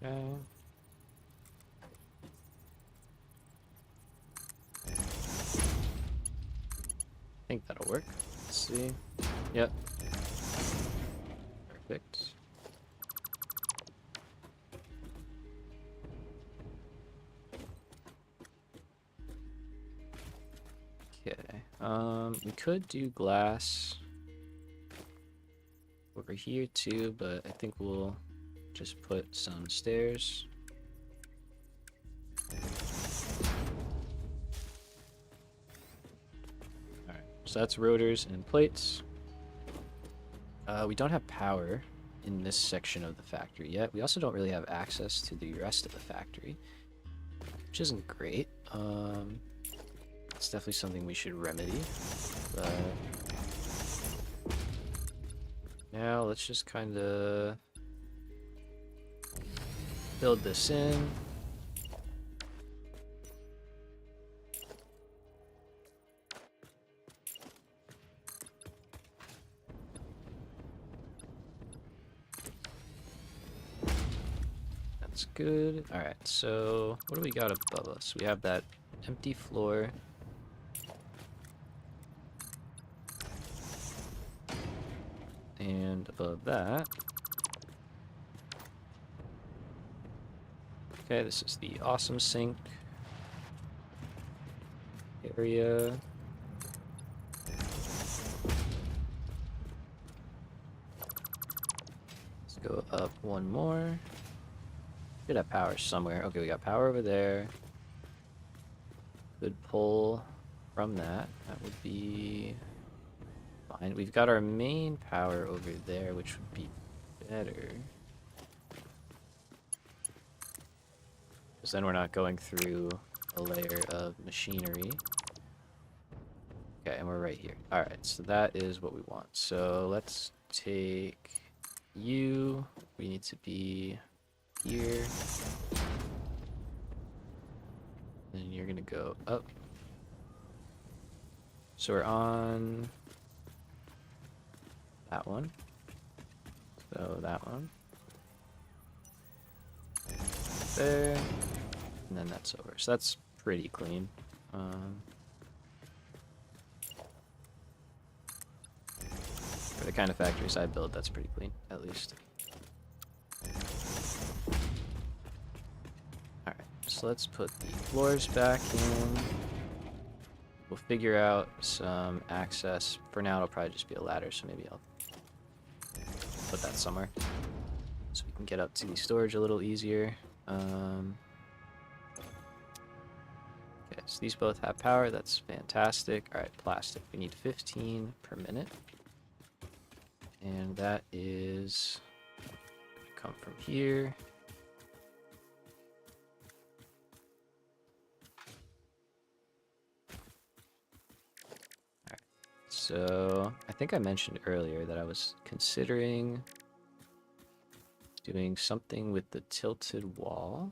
Okay. I think that'll work. Let's see. Yep. Perfect. Okay. We could do glass over here too, but I think we'll just put some stairs. Alright, so that's rotors and plates. We don't have power in this section of the factory yet. We also don't really have access to the rest of the factory, which isn't great. It's definitely something we should remedy, but now let's just kind of build this in. That's good. Alright, so what do we got above us? We have that empty floor. And above that, okay, this is the awesome sink area. Let's go up one more. Should have power somewhere. Okay, we got power over there. Could pull from that. That would be fine. We've got our main power over there, which would be better. Because then we're not going through a layer of machinery. Okay, and we're right here. Alright, so that is what we want. So let's take you. We need to be here. Then you're gonna go up. So we're on that one. So that one. There. And then that's over. So that's pretty clean. For the kind of factories I build, that's pretty clean, at least. Alright, so let's put the floors back in. We'll figure out some access. For now, it'll probably just be a ladder, so maybe I'll put that somewhere so we can get up to the storage a little easier. Okay, so these both have power. That's fantastic. All right, plastic. We need 15 per minute. And that is come from here. All right. So I think I mentioned earlier that I was considering doing something with the tilted wall.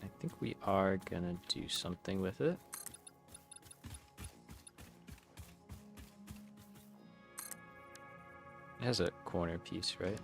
I think we are gonna do something with it. It has a corner piece, right?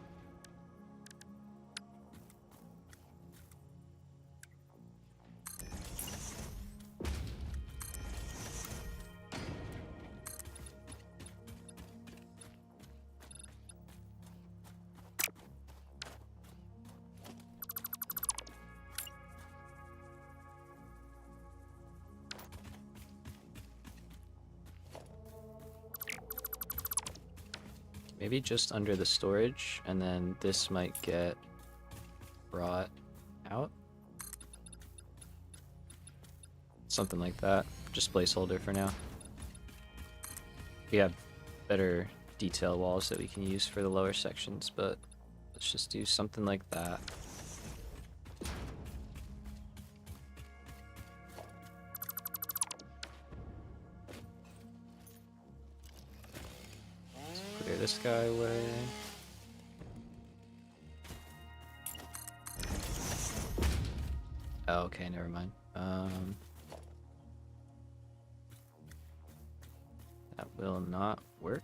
Maybe just under the storage, and then this might get brought out. Something like that. Just placeholder for now. We have better detail walls that we can use for the lower sections, but let's just do something like that. Clear this guy away. Oh, okay, never mind. That will not work.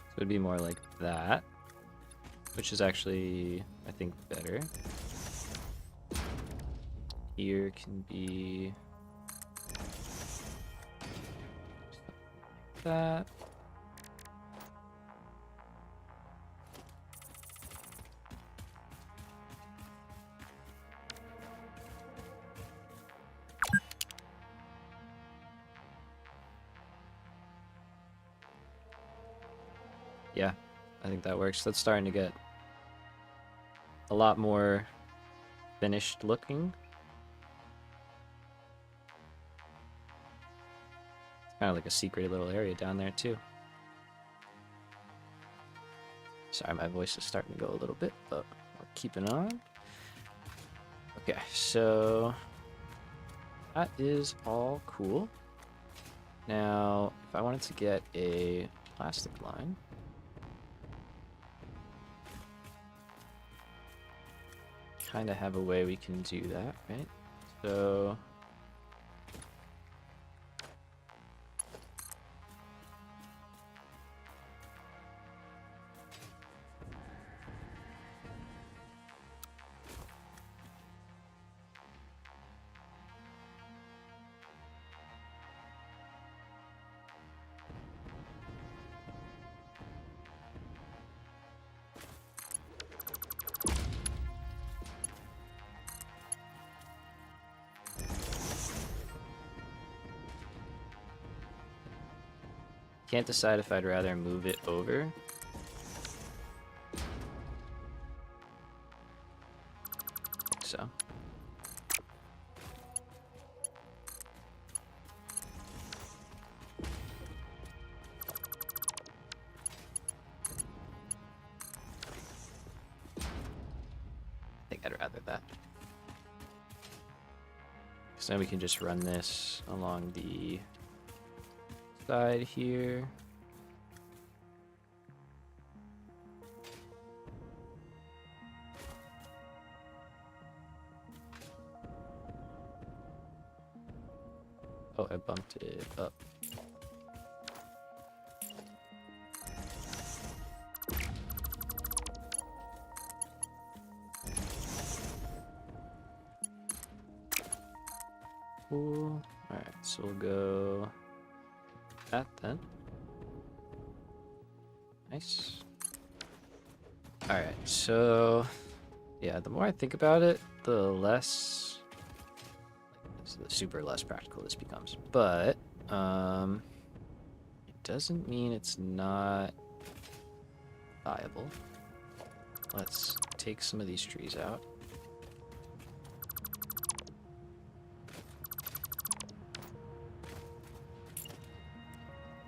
So it'd be more like that, which is actually, I think, better. Here can be that. Yeah, I think that works. That's starting to get a lot more finished looking. It's kind of like a secret little area down there too. Sorry, my voice is starting to go a little bit, but we're keeping on. Okay, so that is all cool. Now, if I wanted to get a plastic line, kind of have a way we can do that, right? So can't decide if I'd rather move it over. So. I think I'd rather that. So then we can just run this along the side here. Oh, I bumped it up. Cool. Alright, so we'll go that then. Nice. Alright, so yeah, the more I think about it, the less the super less practical this becomes. But it doesn't mean it's not viable. Let's take some of these trees out.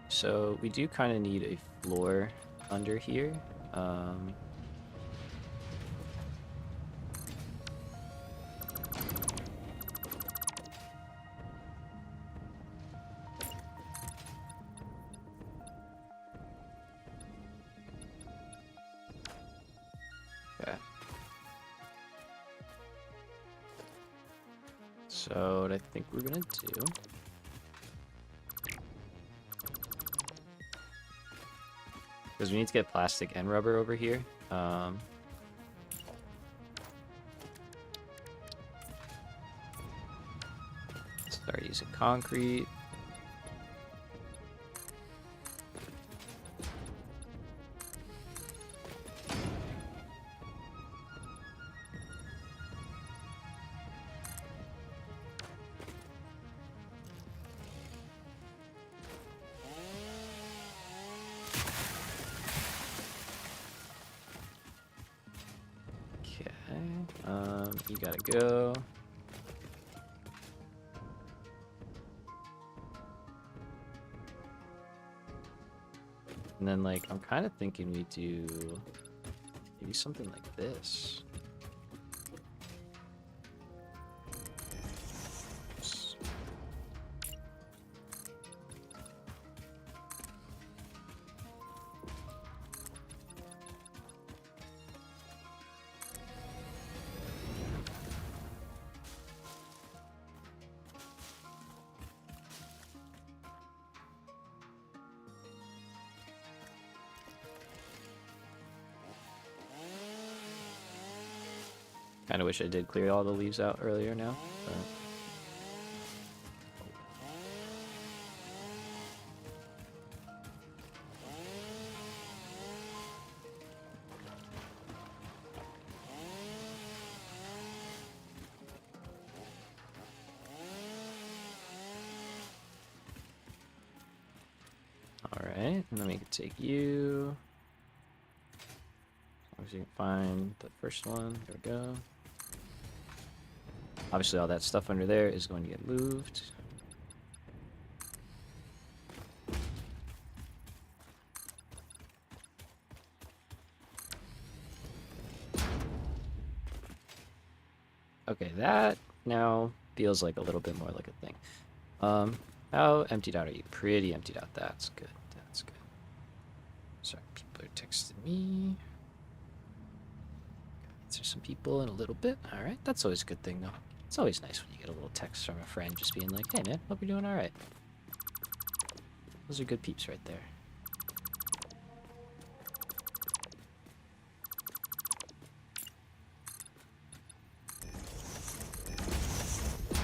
So we do kind of need a floor under here. Okay. So what I think we're gonna do because we need to get plastic and rubber over here. Start using concrete. You gotta go. And then, like, I'm kind of thinking we do maybe something like this. Kind of wish I did clear all the leaves out earlier now, but... Alright, and then we can take you. As long as you can find the first one. There we go. Obviously all that stuff under there is going to get moved. Okay, that now feels like a little bit more like a thing. How emptied out are you? Pretty emptied out. That's good. That's good. Sorry, people are texting me. Answer some people in a little bit. Alright, that's always a good thing though. It's always nice when you get a little text from a friend just being like, hey man, hope you're doing alright. Those are good peeps right there.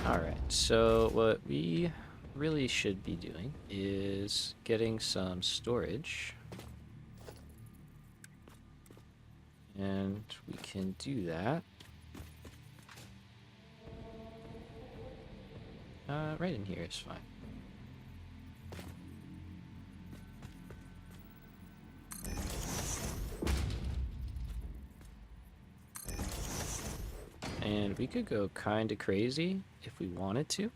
Alright, so what we really should be doing is getting some storage. And we can do that. Right in here is fine. And we could go kind of crazy if we wanted to.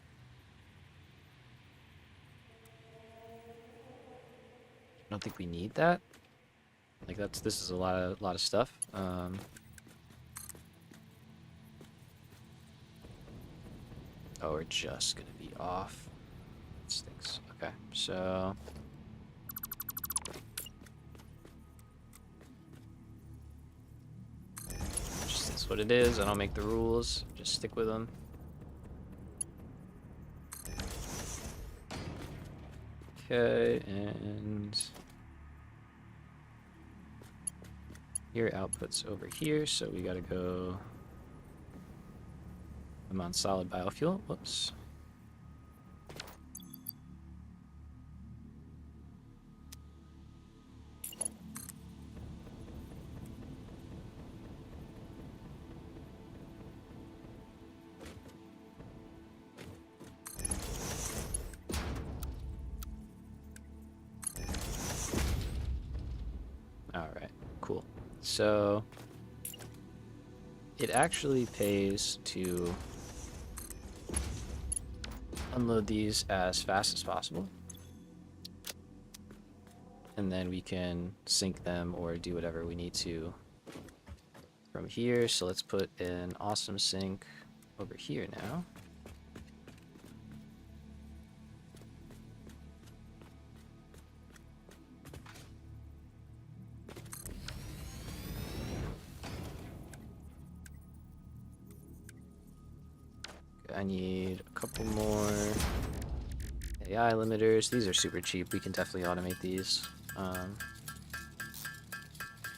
I don't think we need that. Like this is a lot of stuff. Oh, we're just gonna be off. That stinks. Okay, so just is what it is. I don't make the rules. Just stick with them. Okay, and your output's over here, so we gotta go. I'm on solid biofuel. Whoops. cool. So it actually pays to unload these as fast as possible. And then we can sync them or do whatever we need to from here. So let's put an awesome sync over here now. I need a couple more AI limiters. These are super cheap. We can definitely automate these.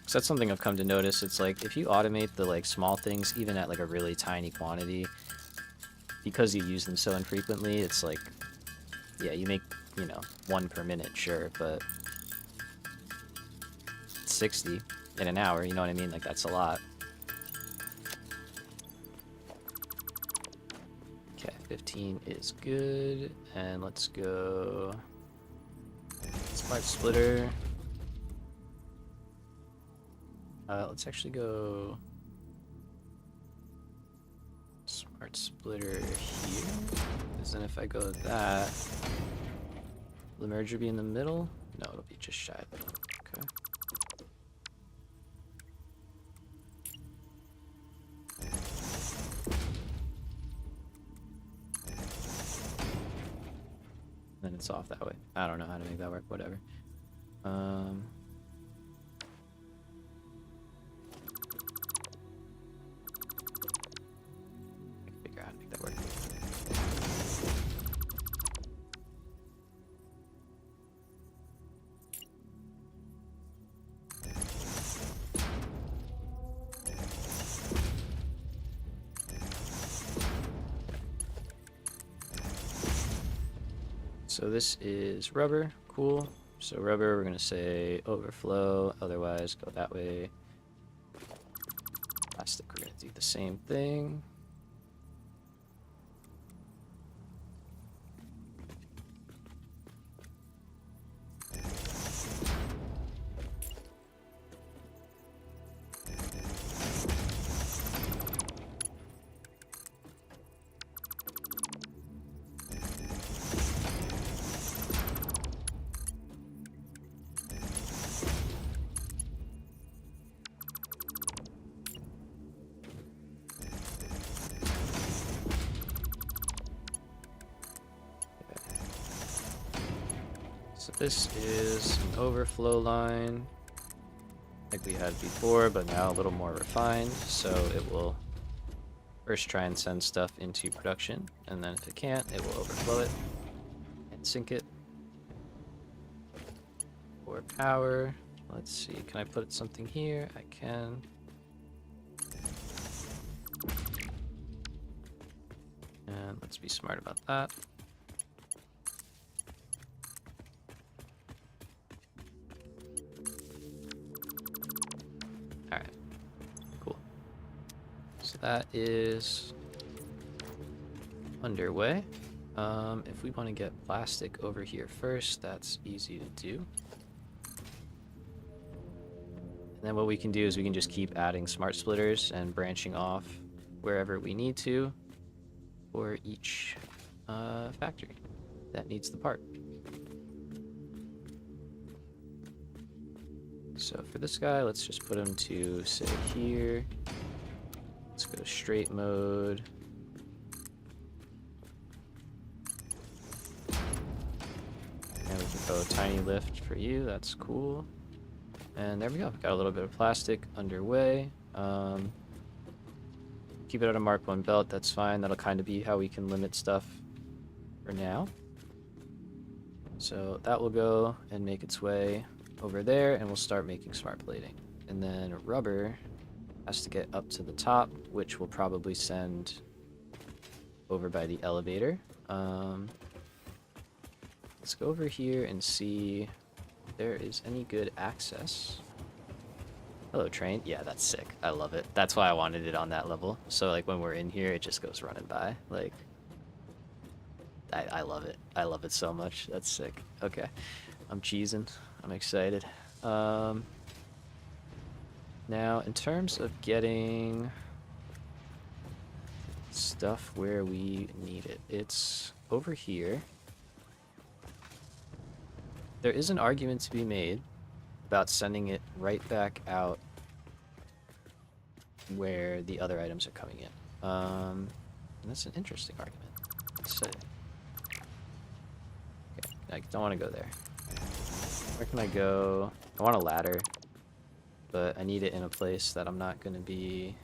So that's something I've come to notice. It's like if you automate the like small things, even at like a really tiny quantity, because you use them so infrequently, it's like, yeah, you make, you know, 1 per minute, sure, but 60 in an hour, you know what I mean? Like that's a lot. Okay, 15 is good, and let's go smart splitter. Let's actually go smart splitter here, because then if I go that, will the merger be in the middle? No, it'll be just shy of the middle. Okay. Then it's off that way. I don't know how to make that work, whatever. Figure out how to make that work. So this is rubber, cool. So rubber, we're gonna say overflow, otherwise go that way. Plastic, we're gonna do the same thing. So this is an overflow line, like we had before, but now a little more refined. So it will first try and send stuff into production, and then if it can't, it will overflow it and sync it. For power, let's see, can I put something here? I can. And let's be smart about that. Alright, cool. So that is underway. If we want to get plastic over here first, that's easy to do. And then what we can do is we can just keep adding smart splitters and branching off wherever we need to for each factory that needs the part. So for this guy, let's just put him to, say, here. Let's go straight mode. And we can go tiny lift for you, that's cool. And there we go, got a little bit of plastic underway. Keep it on a Mark 1 belt, that's fine. That'll kind of be how we can limit stuff for now. So that will go and make its way over there, and we'll start making smart plating. And then rubber has to get up to the top, which will probably send over by the elevator. Let's go over here and see if there is any good access. Hello, train. Yeah, that's sick. I love it. That's why I wanted it on that level. So, like, when we're in here, it just goes running by. Like, I love it. I love it so much. That's sick. Okay. I'm cheesing. I'm excited. Now, in terms of getting stuff where we need it, it's over here. There is an argument to be made about sending it right back out where the other items are coming in. And that's an interesting argument. Let's say. Okay, I don't want to go there. Where can I go? I want a ladder, but I need it in a place that I'm not going to be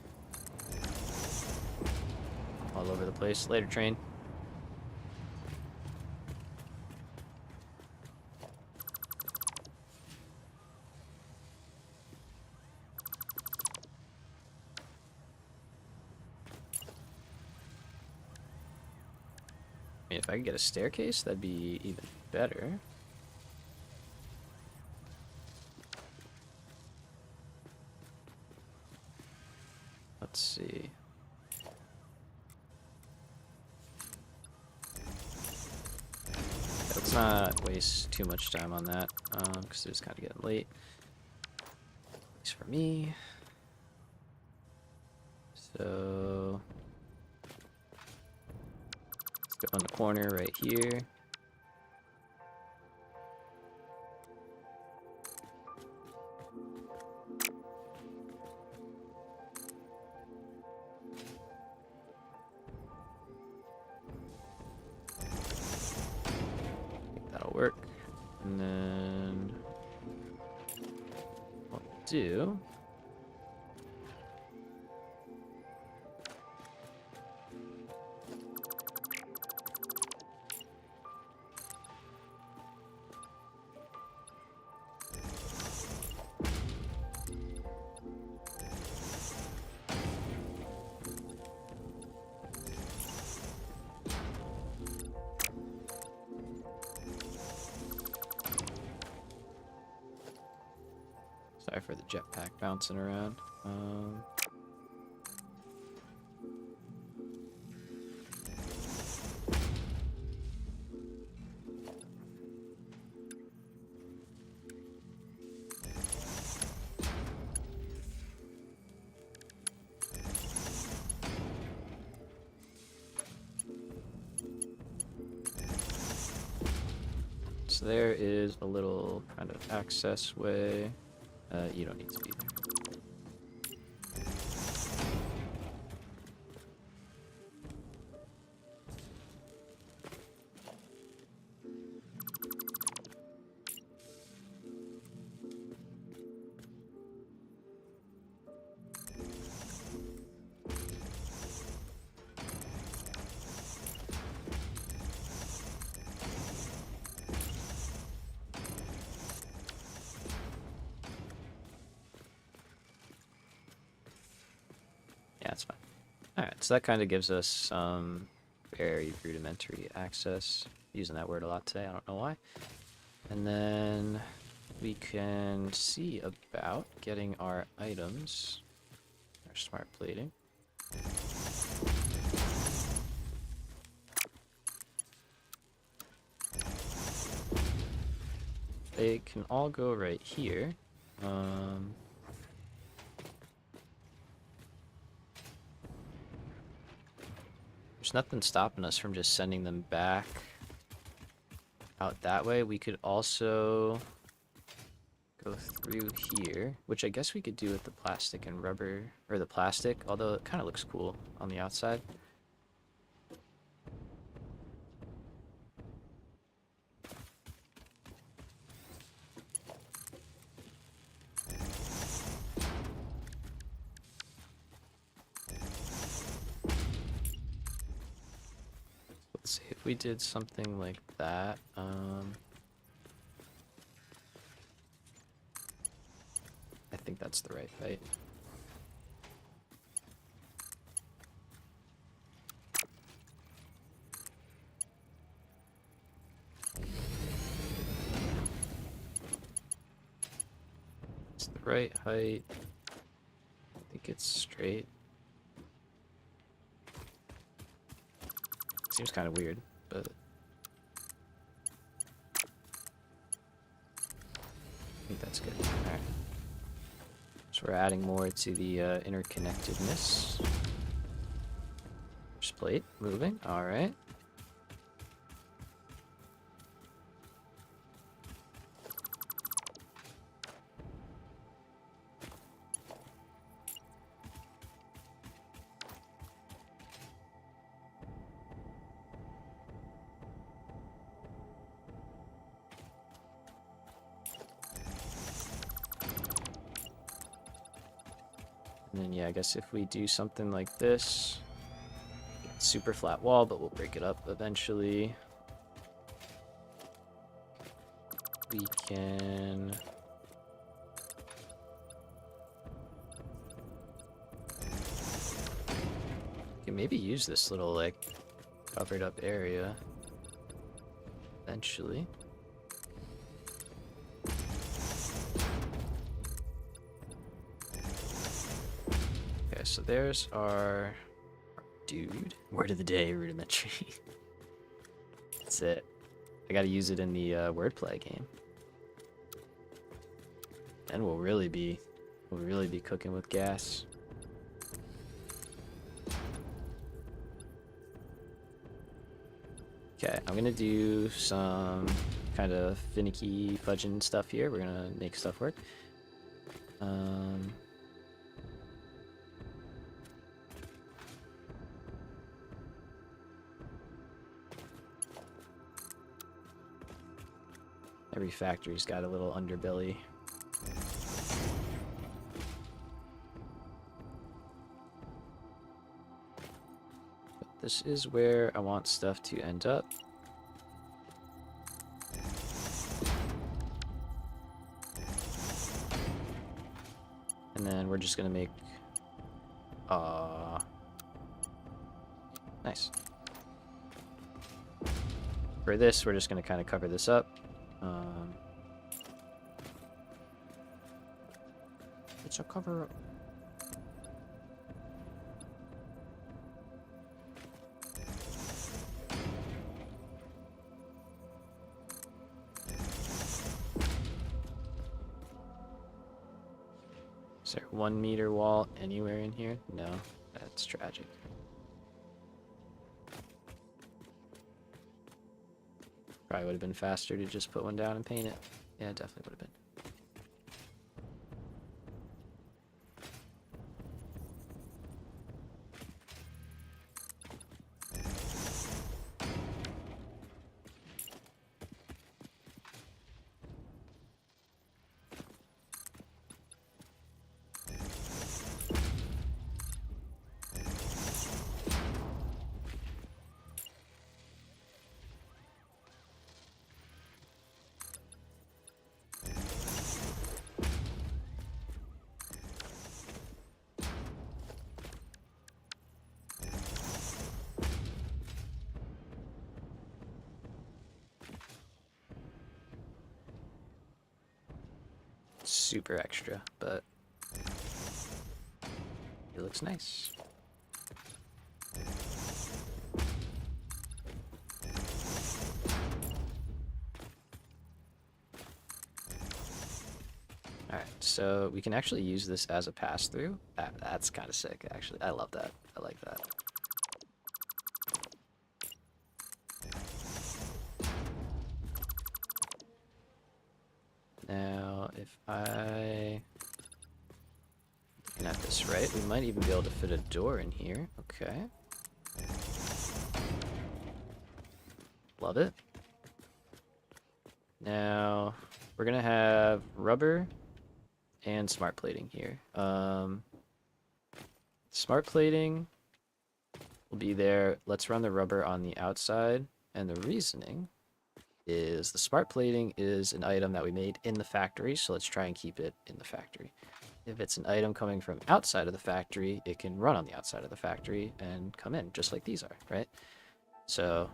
all over the place. Later, train. I mean, if I could get a staircase, that'd be even better. Let's see. Let's not waste too much time on that, because it's kind of getting late. At least for me. So let's go in the corner right here. That'll work. And then what we'll do sorry for the jetpack bouncing around. So there is a little kind of access way. You don't need to be there. Yeah, it's fine. Alright, so that kind of gives us some very rudimentary access. Using that word a lot today, I don't know why. And then we can see about getting our items, our smart plating. They can all go right here. There's nothing stopping us from just sending them back out that way. We could also go through here, which I guess we could do with the plastic and rubber, or the plastic, although it kind of looks cool on the outside. Let's see if we did something like that. I think that's the right height. It's the right height. I think it's straight. Seems kind of weird, but I think that's good. Alright. Just So we're adding more to the interconnectedness. First plate moving. All right. And then, yeah, I guess if we do something like this, super flat wall, but we'll break it up eventually. We can... maybe use this little, like, covered up area eventually. Okay, so there's our dude. Word of the day, rudimentary. That's it. I gotta use it in the wordplay game. Then we'll really be cooking with gas. Okay, I'm gonna do some kind of finicky fudging stuff here. We're gonna make stuff work. Every factory's got a little underbelly. But this is where I want stuff to end up. And then we're just gonna make... nice. For this, we're just gonna kind of cover this up. It's a cover up. Is there 1 meter wall anywhere in here? No, that's tragic. Probably would have been faster to just put one down and paint it. Yeah, definitely would have been. Super extra, but it looks nice. Alright, so we can actually use this as a pass-through. That's kind of sick, actually. I love that. I like that. Now, if I... looking at this right, we might even be able to fit a door in here. Okay. Love it. Now, we're gonna have rubber and smart plating here. Smart plating will be there. Let's run the rubber on the outside, and the reasoning is the smart plating is an item that we made in the factory, so let's try and keep it in the factory. If it's an item coming from outside of the factory, it can run on the outside of the factory and come in, just like these are, right? So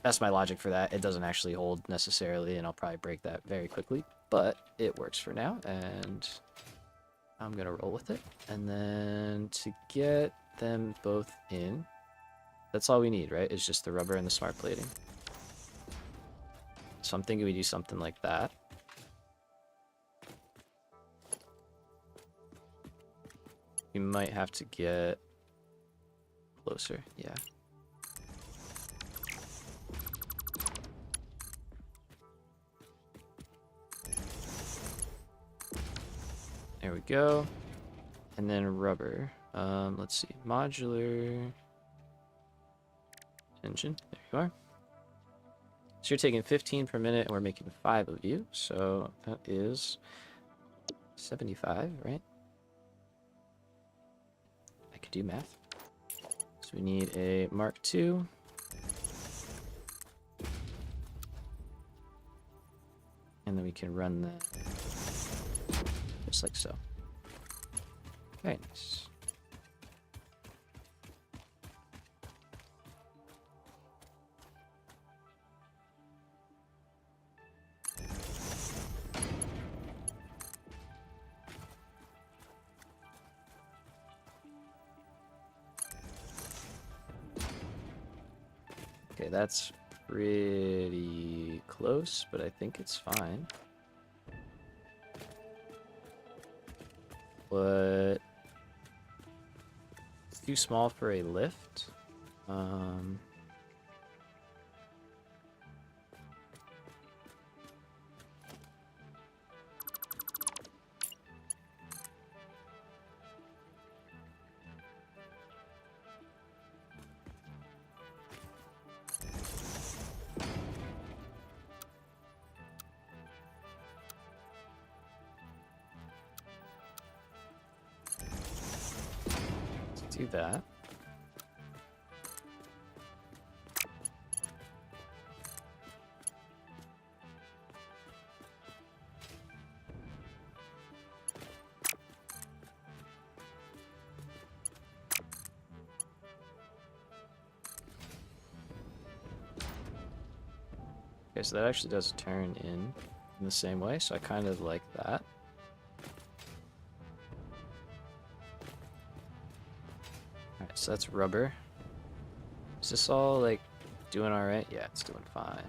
that's my logic for that. It doesn't actually hold necessarily, and I'll probably break that very quickly, but it works for now, and I'm gonna roll with it. And then to get them both in, that's all we need, right? It's just the rubber and the smart plating. So I'm thinking we do something like that. We might have to get closer. Yeah. There we go. And then rubber. Let's see. Modular engine. There you are. So you're taking 15 per minute, and we're making 5 of you. So that is 75, right? I could do math. So we need a Mark II. And then we can run that just like so. Very nice. Okay, that's pretty close, but I think it's fine. But it's too small for a lift. Let's do that. Okay, so that actually does turn in the same way, so I kind of like that. Alright, so that's rubber. Is this all, like, doing alright? Yeah, it's doing fine.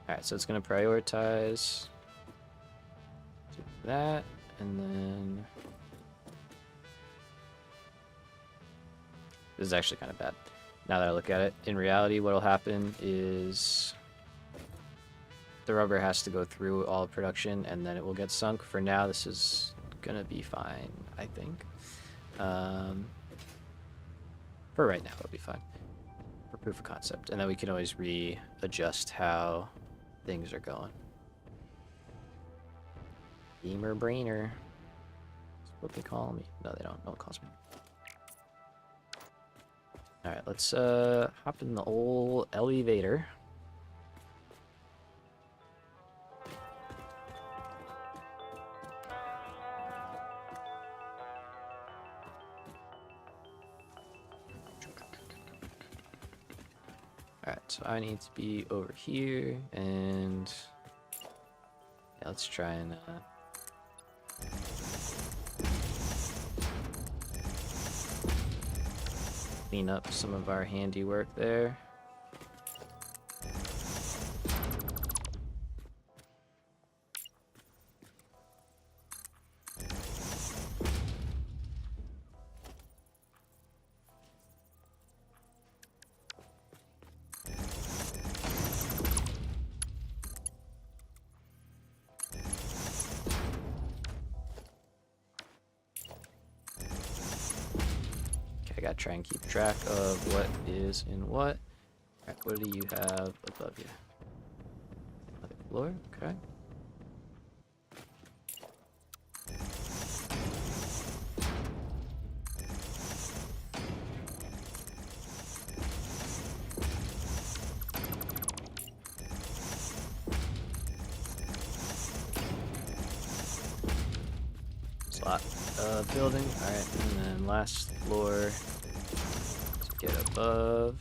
Alright, so it's going to prioritize that, and then... This is actually kind of bad. Now that I look at it, in reality, what will happen is the rubber has to go through all production, and then it will get sunk. For now, this is gonna be fine, I think. For right now, it'll be fine. For proof of concept. And then we can always readjust how things are going. Beamer brainer. That's what they call me. No, they don't. No one calls me. Alright, let's hop in the old elevator. Alright, so I need to be over here, and yeah, let's try and clean up some of our handiwork there. I gotta try and keep track of what is in what. Alright, what do you have above you? Another floor, okay. Slot building, alright, and then last floor to get above.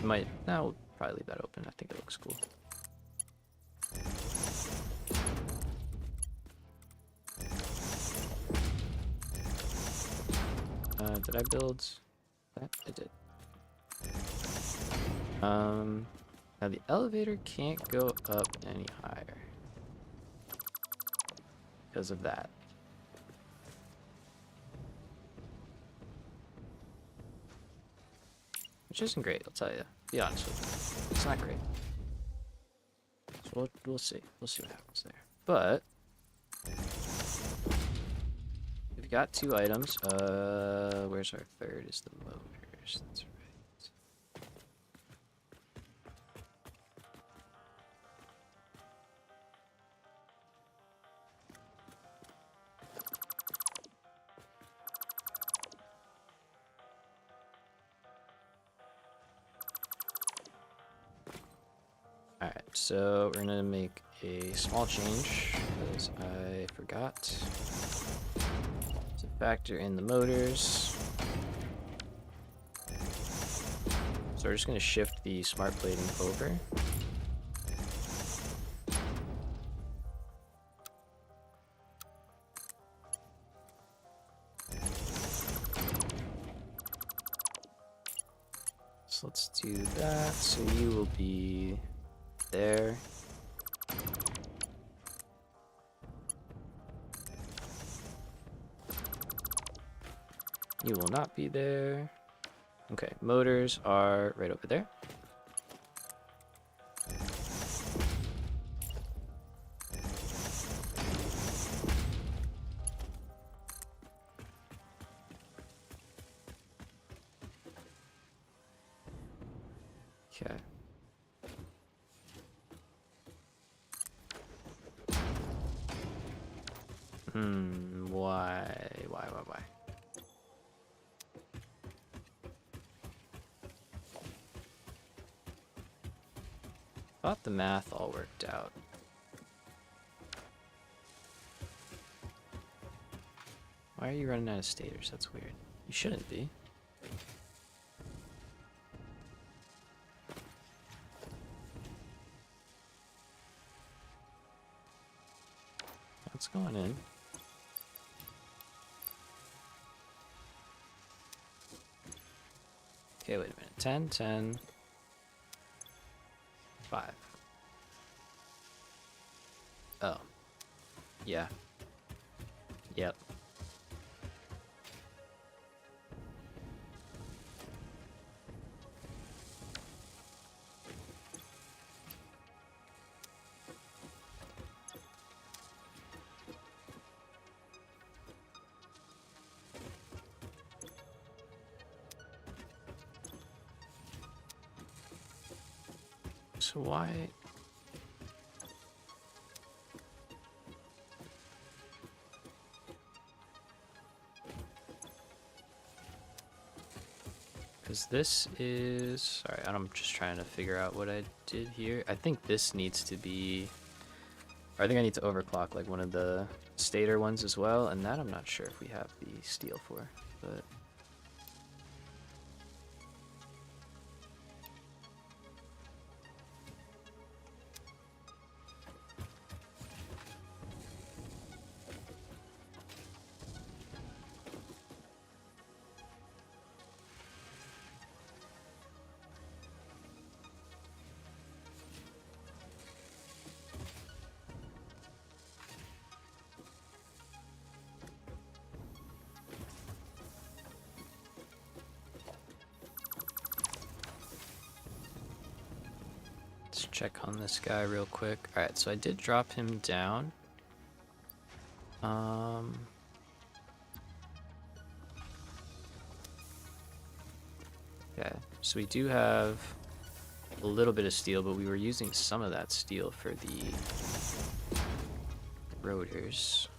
Might, now we'll probably leave that open, I think it looks cool. Did I build that? I did. Now the elevator can't go up any higher because of that. Which isn't great, I'll tell you. Be honest with you. It's not great. So we'll see. We'll see what happens there. But we've got 2 items. Where's our third? Is the motors. That's right. Alright, so we're gonna make a small change because I forgot to factor in the motors. So we're just gonna shift the smart plating over. So let's do that. So you will be there. You will not be there. Okay, motors are right over there. Okay. Why? Thought the math all worked out. Why are you running out of stators? That's weird. You shouldn't be. That's going in. Okay, wait a minute. 10, 10, 5. Oh. Yeah. Yep. So why? Because this is... Sorry, I'm just trying to figure out what I did here. I think this needs to be... Or I think I need to overclock like one of the stator ones as well, and that I'm not sure if we have the steel for, but... Let's check on this guy real quick. Alright, so I did drop him down. Okay, so we do have a little bit of steel, but we were using some of that steel for the rotors.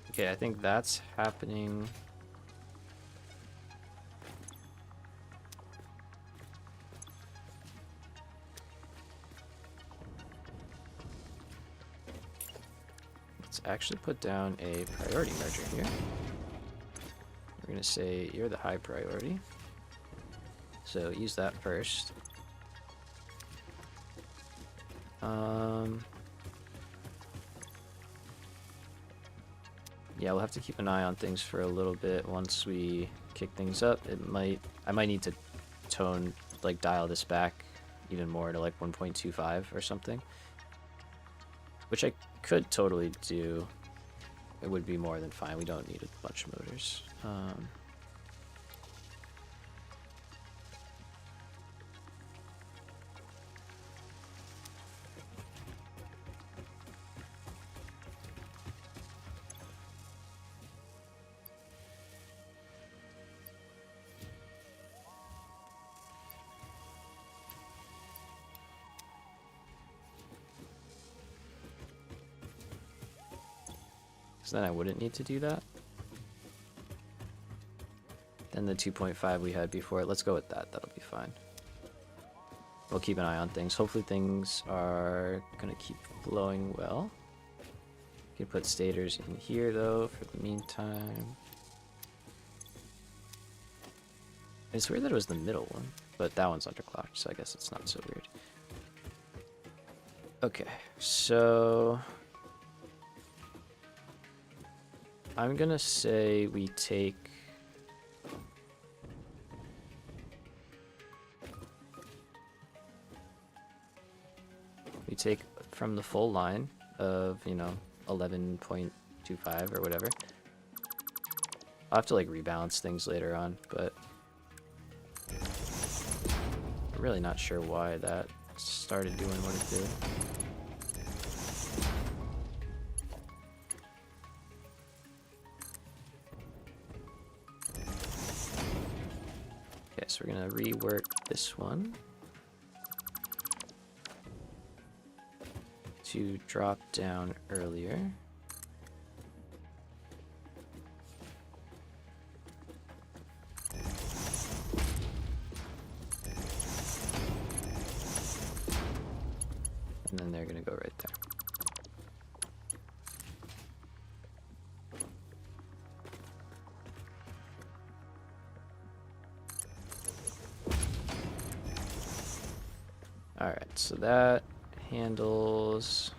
Okay, I think that's happening. Let's actually put down a priority merger here. We're going to say you're the high priority. So use that first. Yeah, we'll have to keep an eye on things for a little bit once we kick things up. I might need to dial this back even more to like 1.25 or something, which I could totally do. It would be more than fine. We don't need a bunch of motors. So then I wouldn't need to do that. Then the 2.5 we had before, let's go with that. That'll be fine. We'll keep an eye on things. Hopefully things are gonna keep flowing well. You can put stators in here though for the meantime. It's weird that it was the middle one, but that one's underclocked, so I guess it's not so weird. Okay, so I'm gonna say we take from the full line of, 11.25 or whatever. I'll have to like rebalance things later on, but I'm really not sure why that started doing what it did. Okay, so we're gonna rework this one to drop down earlier. And then they're gonna go right there. Alright, so that handles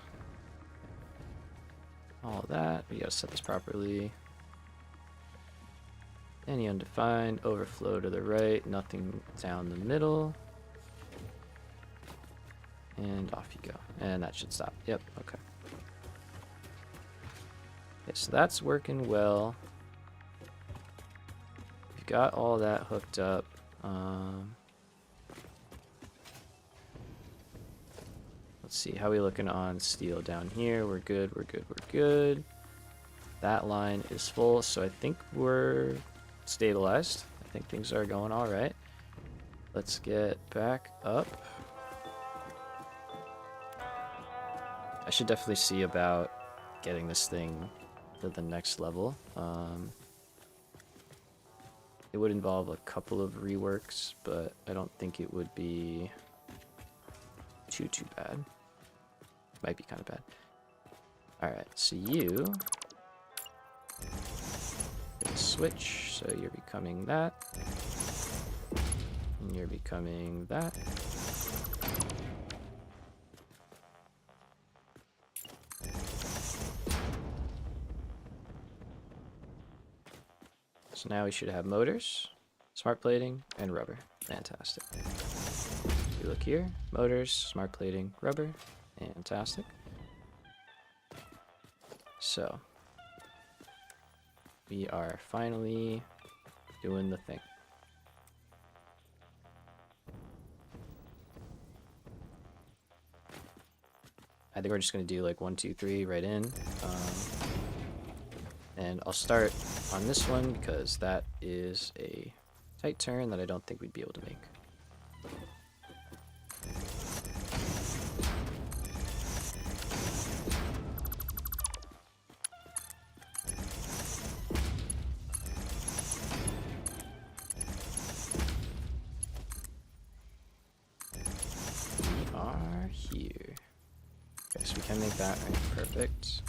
all that. We gotta set this properly. Any undefined, overflow to the right, nothing down the middle. And off you go. And that should stop. Yep, okay. Okay, so that's working well. We've got all that hooked up. Let's see, how are we looking on steel down here? We're good, we're good, we're good. That line is full, so I think we're stabilized. I think things are going all right. Let's get back up. I should definitely see about getting this thing to the next level. It would involve a couple of reworks, but I don't think it would be too bad. Might be kind of bad. Alright, so you switch, so you're becoming that. And you're becoming that. So now we should have motors, smart plating, and rubber. Fantastic. You look here, motors, smart plating, rubber. Fantastic. So we are finally doing the thing. I think we're just gonna do like 1, 2, 3 right in. And I'll start on this one because that is a tight turn that I don't think we'd be able to make. We are here. Okay, so we can make that right. Perfect.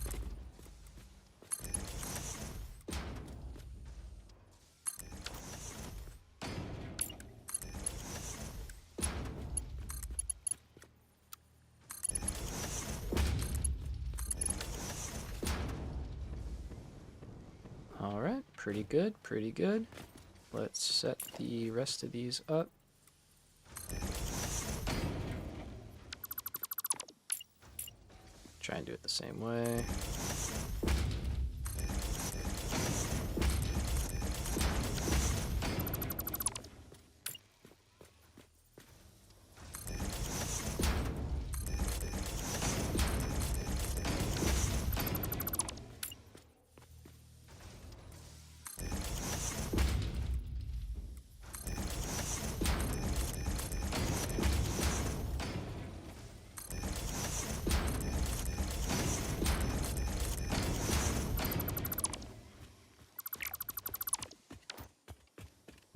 All right, pretty good, pretty good. Let's set the rest of these up. Try and do it the same way.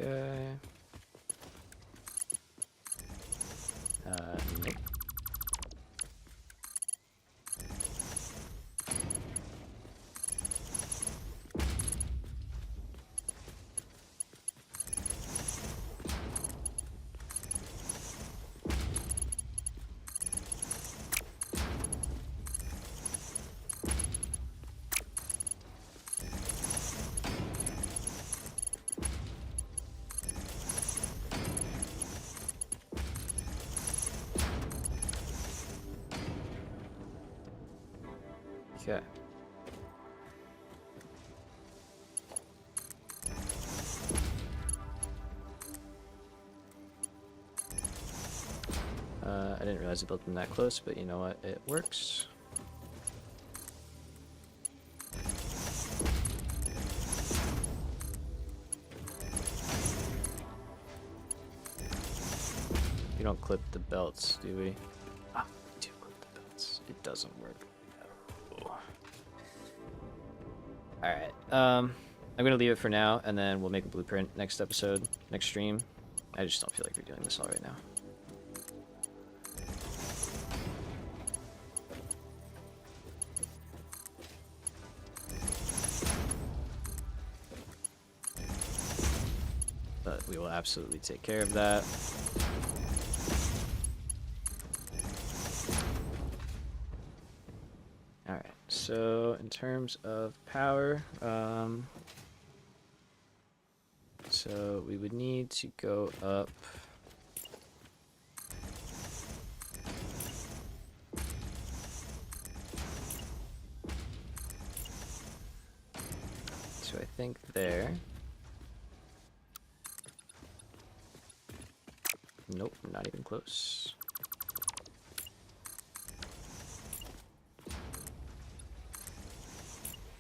Okay. Nope. Okay. I didn't realize I built them that close, but you know what? It works. We don't clip the belts, do we? Ah, we do clip the belts. It doesn't work. No. Alright, I'm gonna leave it for now, and then we'll make a blueprint next episode, next stream. I just don't feel like we're doing this all right now. But we will absolutely take care of that. Alright, so in terms of power, so we would need to go up so I think there. Nope, not even close.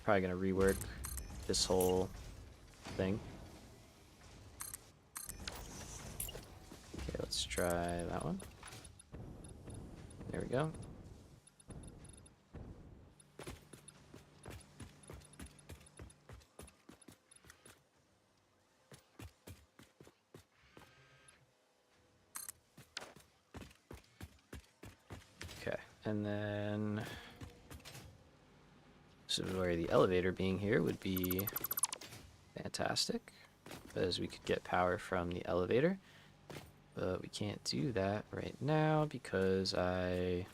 Probably gonna rework this whole thing. Okay, let's try that one. There we go. Okay, and then this is where the elevator being here would be fantastic, because we could get power from the elevator, but we can't do that right now because I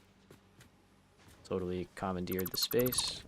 totally commandeered the space.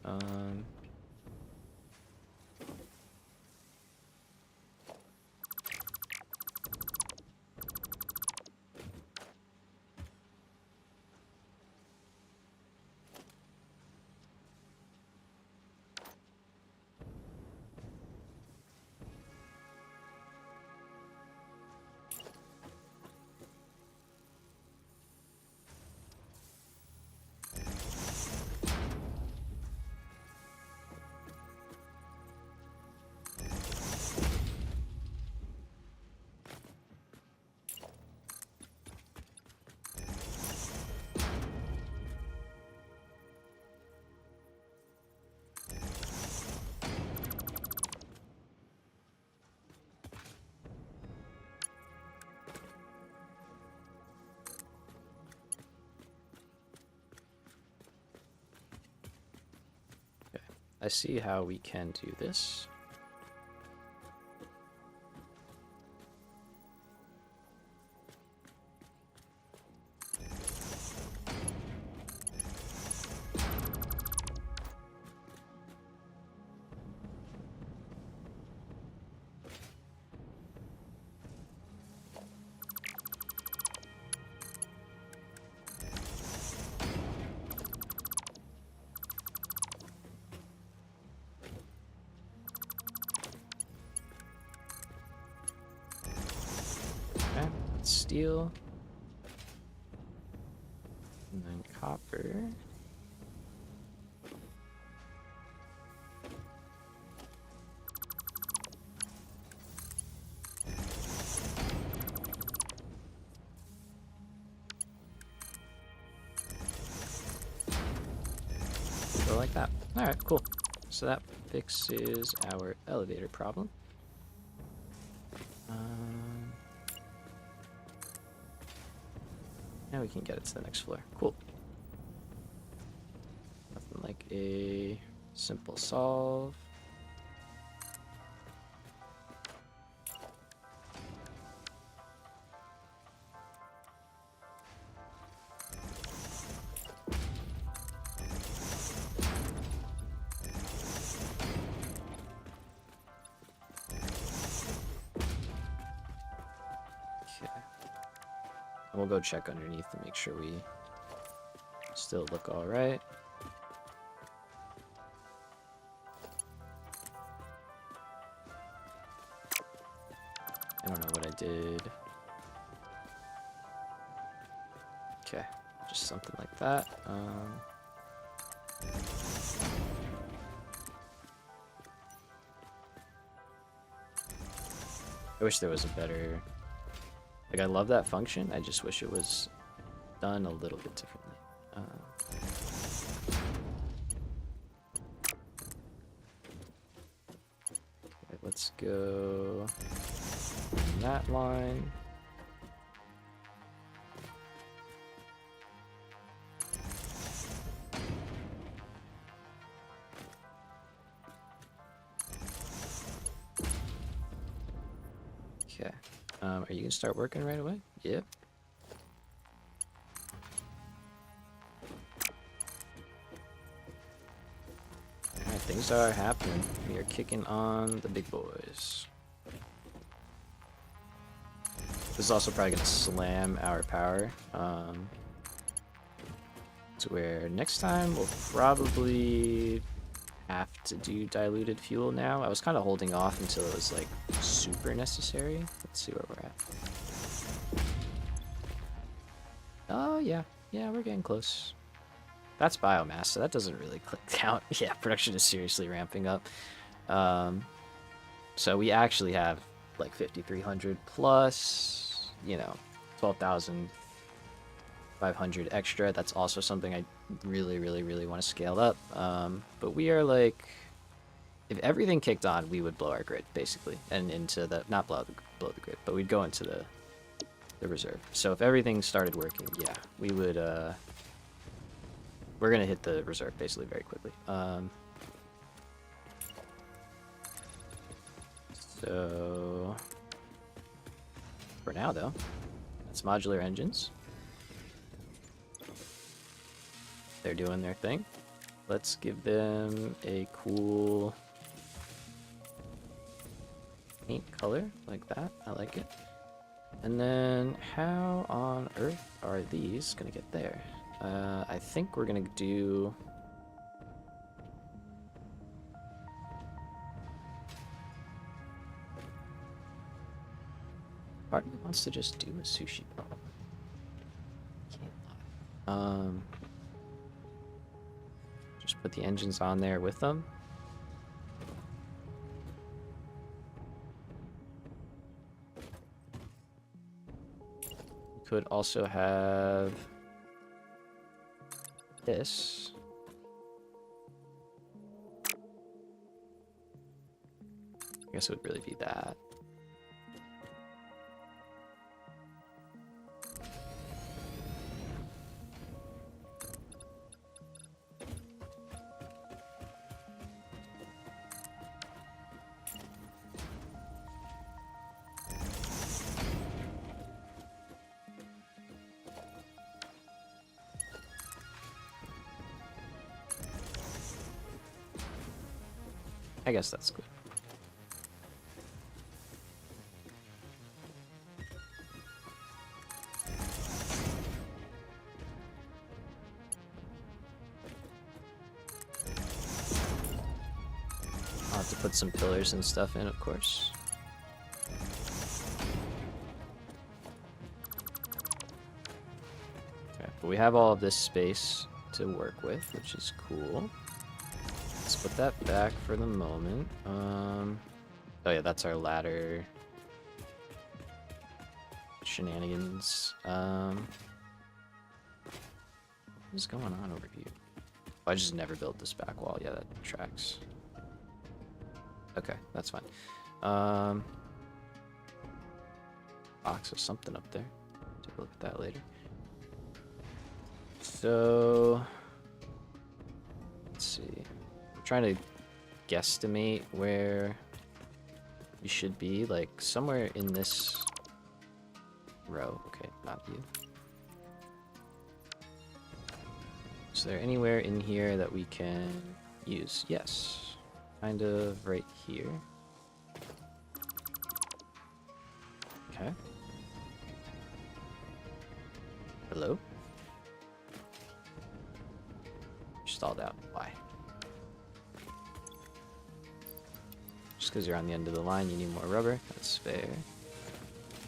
I see how we can do this. steel. And then copper. Go like that. Alright, cool. So that fixes our elevator problem. Now we can get it to the next floor. Cool. Nothing like a simple solve. We'll go check underneath to make sure we still look all right. I don't know what I did. Okay, just something like that. I wish there was a better... Like, I love that function, I just wish it was done a little bit differently. Okay, let's go on that line. Okay. Are you gonna start working right away? Yep. Alright, things are happening. We are kicking on the big boys. This is also probably gonna slam our power. To where next time we'll probably have to do diluted fuel now. I was kind of holding off until it was like super necessary. Let's see where we're at. Oh yeah, we're getting close. That's biomass, so that doesn't really count. Yeah, production is seriously ramping up. So we actually have like 5,300 plus, you know, 12,500 extra. That's also something I really want to scale up. But we are like, if everything kicked on, we would blow our grid basically, and into the not blow the grid, but we'd go into the reserve. So if everything started working, yeah, we would. We're gonna hit the reserve basically very quickly. So for now though, that's modular engines. They're doing their thing. Let's give them a cool paint color like that. I like it. And then how on earth are these gonna get there? I think we're gonna do... Part of me wants to just do a sushi problem. Can't lie. Just put the engines on there with them. Could also have this. I guess it would really be that. I guess that's good. I'll have to put some pillars and stuff in, of course. we have all of this space to work with, which is cool. Let's put that back for the moment. Oh yeah, that's our ladder shenanigans. What is going on over here? Oh, I just never built this back wall. Yeah, that tracks. Okay, that's fine. Box of something up there. Take a look at that later. So let's see. I'm trying to guesstimate where you should be, like somewhere in this row. Okay, not you. Is there anywhere in here that we can use? Yes. Kind of right here. Okay. Hello? You're stalled out. Why? Just because you're on the end of the line, you need more rubber. That's fair.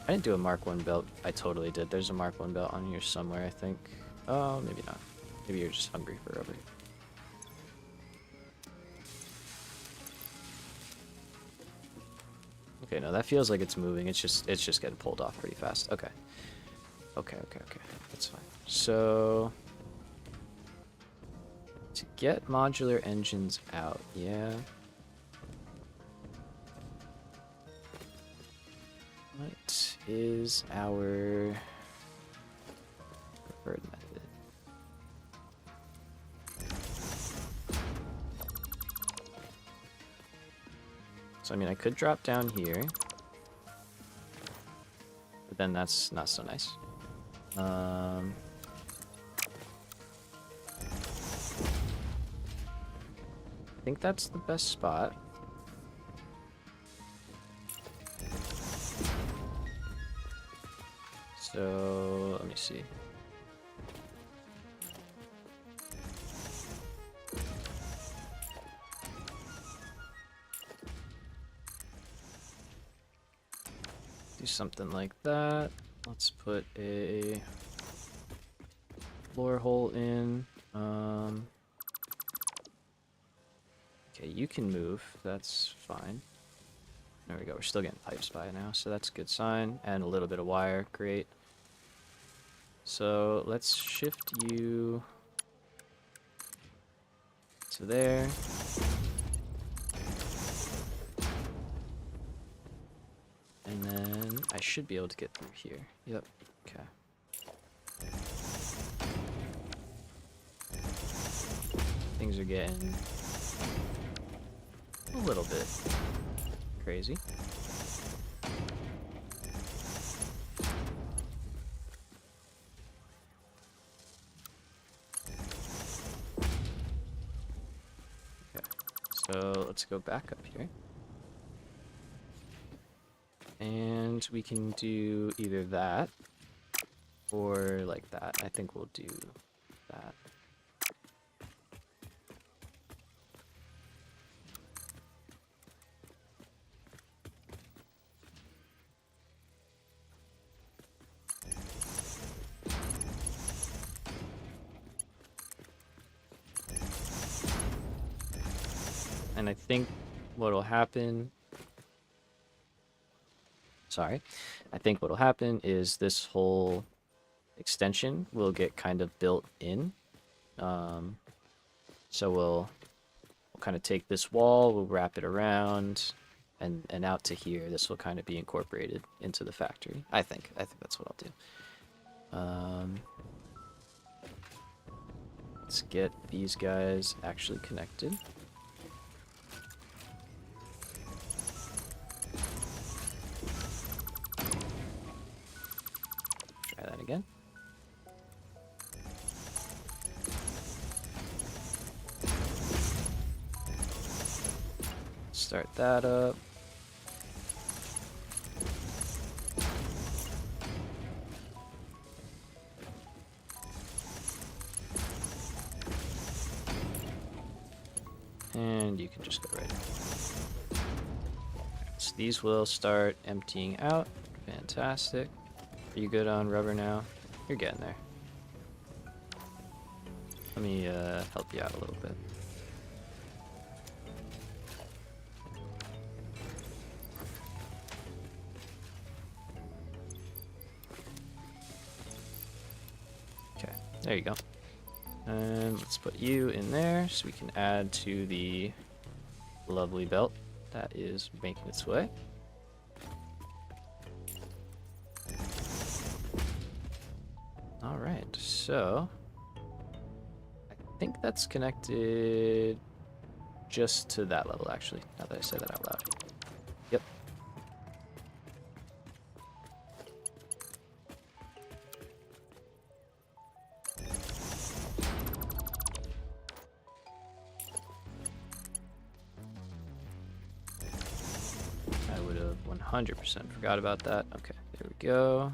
I didn't do a Mark 1 belt. I totally did. There's a Mark 1 belt on here somewhere, I think. Oh, maybe not. Maybe you're just hungry for rubber. Okay, no, that feels like it's moving. It's just getting pulled off pretty fast. Okay. Okay. That's fine. So to get modular engines out, yeah. What is our preferred method? So I mean, I could drop down here, but then that's not so nice. I think that's the best spot. So let me see. Do something like that. Let's put a floor hole in. Okay, you can move. That's fine. There we go. We're still getting pipes by now, so that's a good sign. And a little bit of wire. Great. So let's shift you to there. And then I should be able to get through here. Yep. Okay. Things are getting a little bit crazy. Okay, so let's go back up here. And we can do either that or like that. I think we'll do that. And I think what'll happen... Sorry. I think what'll happen is this whole extension will get kind of built in. So we'll kind of take this wall, we'll wrap it around, and out to here. This will kind of be incorporated into the factory. I think that's what I'll do. Let's get these guys actually connected. Try that again. Start that up. And you can just go right in. So these will start emptying out. Fantastic. Are you good on rubber now? You're getting there. Let me help you out a little bit. Okay, there you go. And let's put you in there so we can add to the lovely belt that is making its way. All right, so I think that's connected just to that level, actually, now that I say that out loud. Yep. I would have 100% forgot about that. Okay, there we go.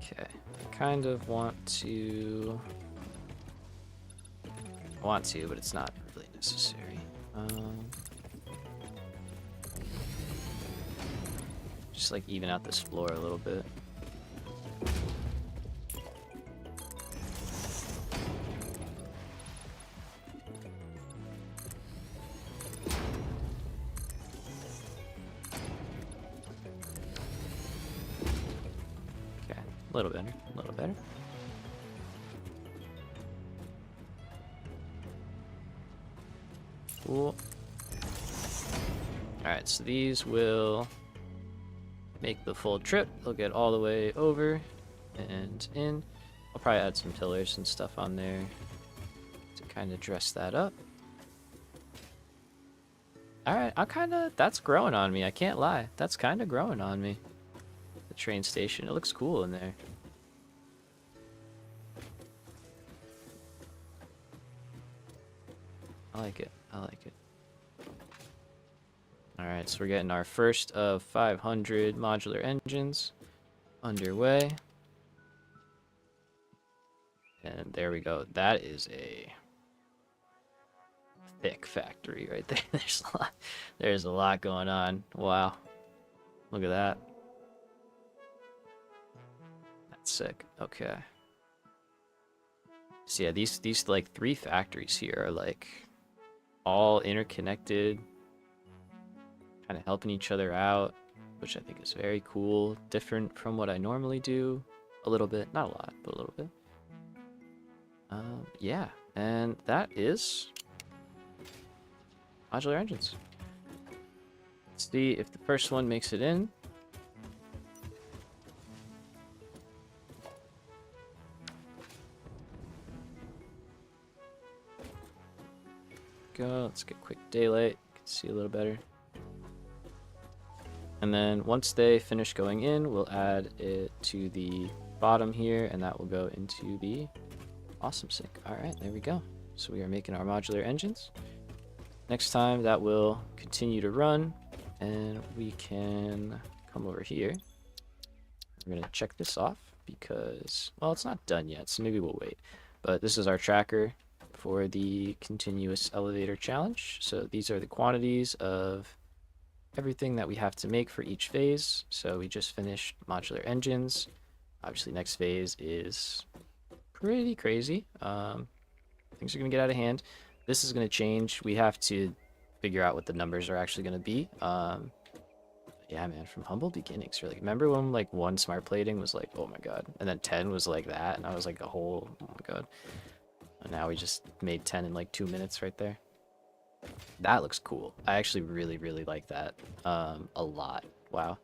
Okay, I kind of want to, but it's not really necessary. Just like even out this floor a little bit. Okay, a little better, a little better. Cool. Alright, so these will make the full trip. They'll get all the way over and in. I'll probably add some pillars and stuff on there to kind of dress that up. Alright, that's growing on me, I can't lie. That's kind of growing on me. The train station, it looks cool in there. I like it, I like it. Alright, so we're getting our first of 500 modular engines underway. And there we go. That is a thick factory right there. There's a lot going on. Wow. Look at that. That's sick. Okay. So yeah, these like 3 factories here are like all interconnected, kind of helping each other out, which I think is very cool. Different from what I normally do a little bit, not a lot, but a little bit. Yeah, and that is modular engines. Let's see if the first one makes it in. Go. Let's get quick daylight. You can see a little better. And then once they finish going in, we'll add it to the bottom here, and that will go into the awesome sink. All right, there we go. So we are making our modular engines. Next time that will continue to run, and we can come over here. We're gonna check this off because, well, it's not done yet, so maybe we'll wait. But this is our tracker for the continuous elevator challenge. So these are the quantities of everything that we have to make for each phase. So we just finished modular engines. Obviously, next phase is pretty crazy. Things are gonna get out of hand. This is gonna change. We have to figure out what the numbers are actually gonna be. Yeah, man, from humble beginnings. Really, remember when like 1 smart plating was like, oh my god, and then 10 was like that, and I was like a whole, oh my god. And now we just made 10 in like 2 minutes right there. That looks cool. I actually really like that a lot. Wow.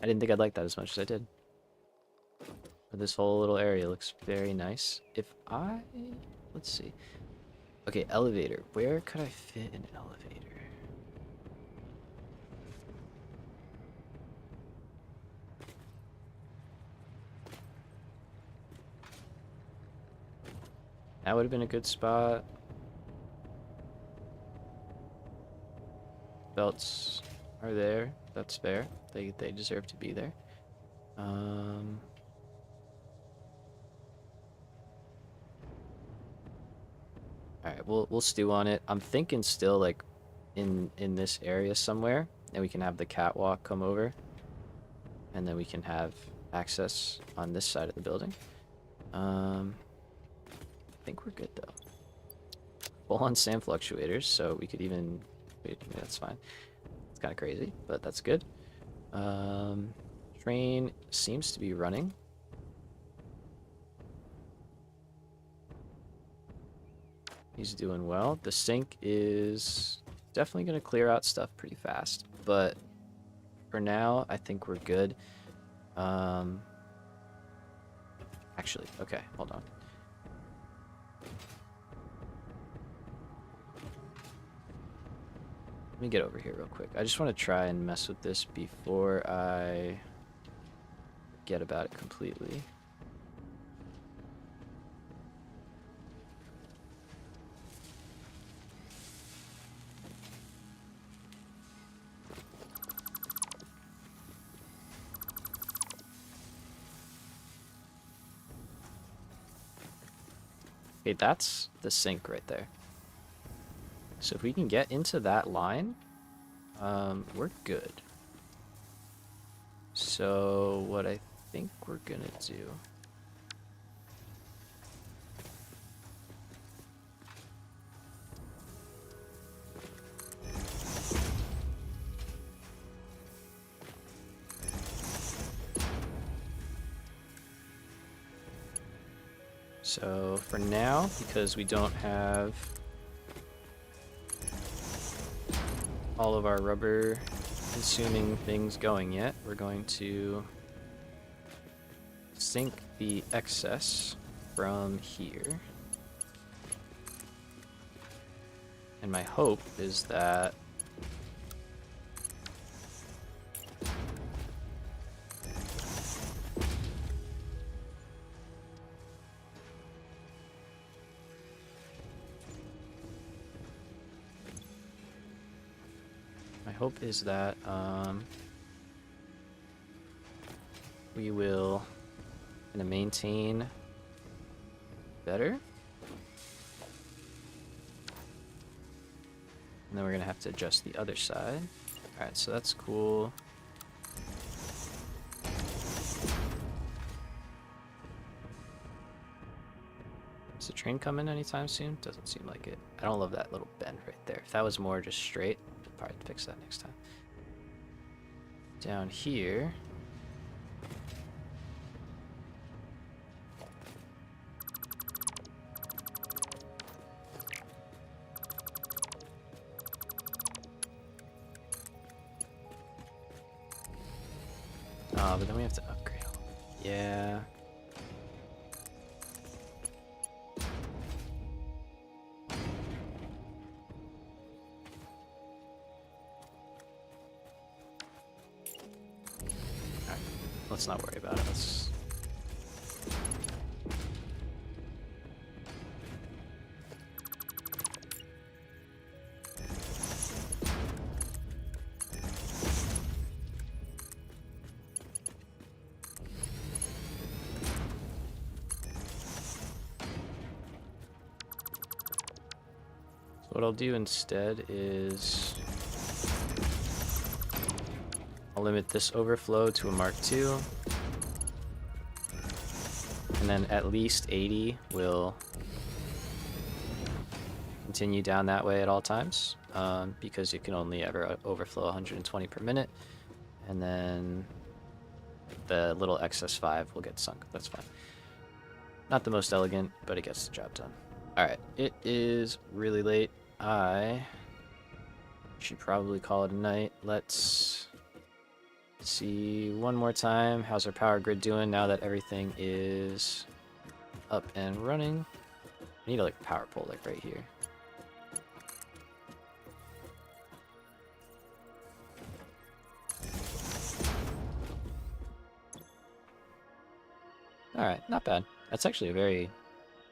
I didn't think I'd like that as much as I did. But this whole little area looks very nice. Let's see. Okay, elevator. Where could I fit an elevator? That would have been a good spot. Belts are there. That's fair. They deserve to be there. All right, we'll stew on it. I'm thinking still like in this area somewhere, and we can have the catwalk come over, and then we can have access on this side of the building. I think we're good though. Full on sand fluctuators, so we could even wait. That's fine. It's kind of crazy, but that's good. Train seems to be running. He's doing well. The sink is definitely going to clear out stuff pretty fast, but for now, I think we're good. Actually, okay, hold on. Let me get over here real quick. I just want to try and mess with this before I forget about it completely. Okay, that's the sink right there. So if we can get into that line, we're good. So what I think we're gonna do... So for now, because we don't have all of our rubber consuming things going yet, we're going to sink the excess from here. And my hope is that we will kind of maintain better. And then we're going to have to adjust the other side. Alright, so that's cool. Is the train coming anytime soon? Doesn't seem like it. I don't love that little bend right there. If that was more just straight, I'd probably fix that next time. Down here. Oh, but then we have to upgrade. Yeah. Alright, let's not worry about it. Let's... What I'll do instead is I'll limit this overflow to a Mark II, and then at least 80 will continue down that way at all times, because you can only ever overflow 120 per minute, and then the little excess 5 will get sunk. That's fine. Not the most elegant, but it gets the job done. Alright, it is really late. I should probably call it a night. Let's see one more time. How's our power grid doing now that everything is up and running? I need a power pole right here. Alright, not bad. That's actually a very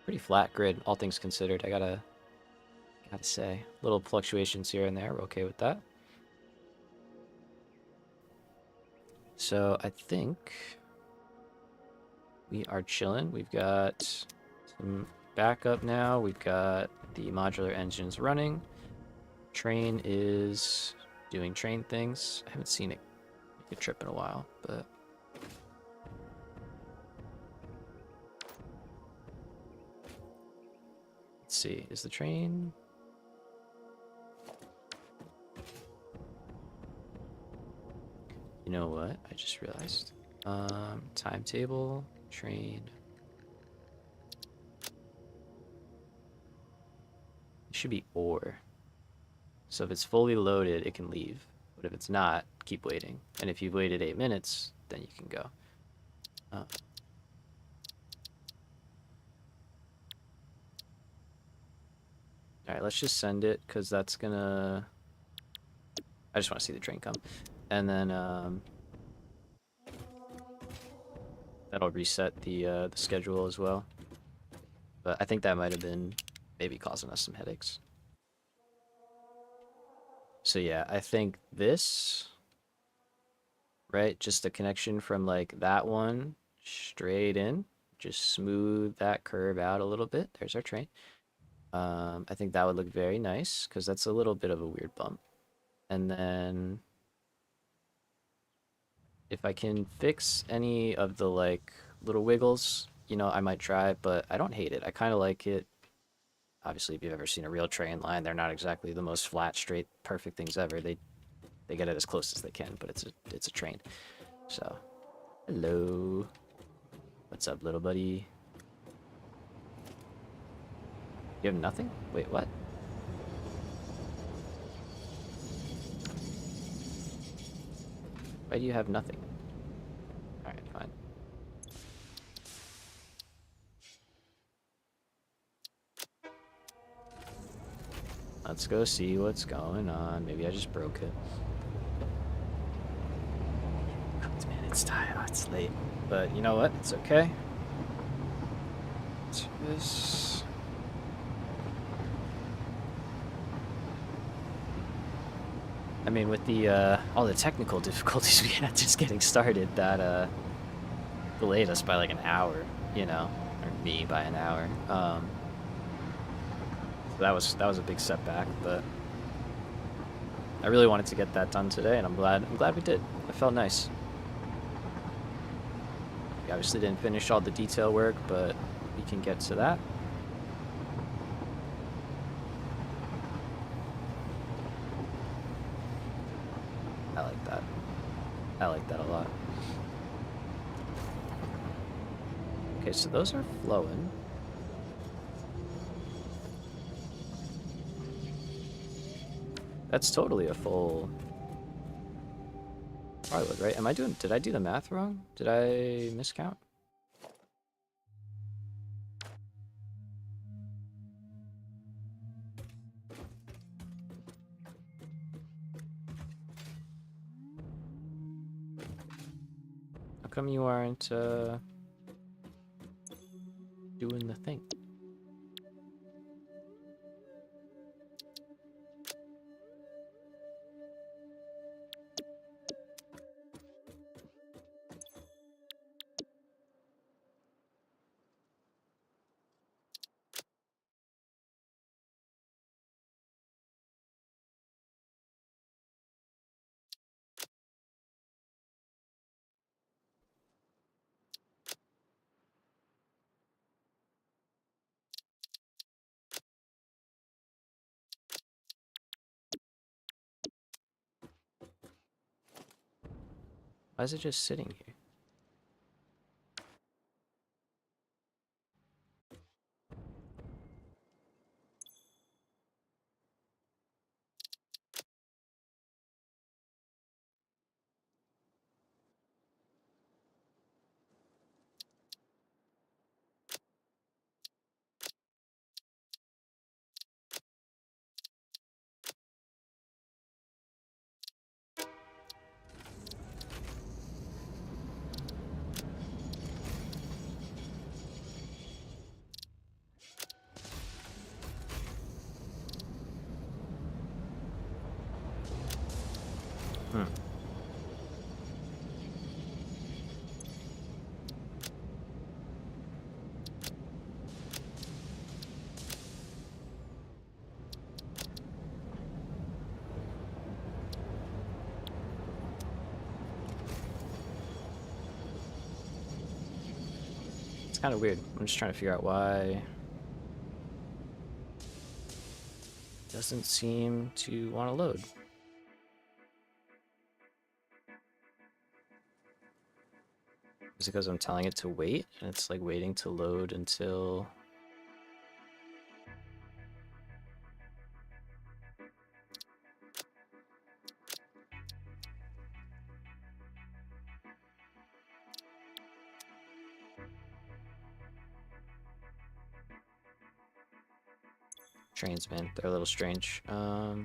Pretty flat grid, all things considered. I gotta say, little fluctuations here and there. We're okay with that. So I think we are chilling. We've got some backup now. We've got the modular engines running. Train is doing train things. I haven't seen it make a trip in a while, but let's see. Is the train? You know what? I just realized. Timetable, train. It should be or. So if it's fully loaded, it can leave. But if it's not, keep waiting. And if you've waited 8 minutes, then you can go. All right, let's just send it because that's gonna. I just want to see the train come, and then that'll reset the schedule as well. But I think that might have been maybe causing us some headaches. So yeah, I think this, right, just a connection from like that one straight in, just smooth that curve out a little bit. There's our train. I think that would look very nice because that's a little bit of a weird bump. And then if I can fix any of the like little wiggles, you know, I might try, but I don't hate it. I kind of like it. Obviously, if you've ever seen a real train line, they're not exactly the most flat, straight, perfect things ever. They get it as close as they can, but it's a train. So, hello. What's up, little buddy? You have nothing? Wait, what? Why do you have nothing? Alright, fine. Let's go see what's going on. Maybe I just broke it. Man, it's tired. It's late. But you know what? It's okay. Let's do this. I mean, with the all the technical difficulties we had just getting started, that delayed us by like an hour, you know, or me by an hour. So that was a big setback, but I really wanted to get that done today, and I'm glad we did. It felt nice. We obviously didn't finish all the detail work, but we can get to that. I like that. I like that a lot. Okay, so those are flowing. That's totally a full carload, right? Did I do the math wrong? Did I miscount? How come you aren't doing the thing? Why is it just sitting here? kind of weird. I'm just trying to figure out why it doesn't seem to want to load. Is it because I'm telling it to wait and it's like waiting to load until... Trains, man, they're a little strange. Okay,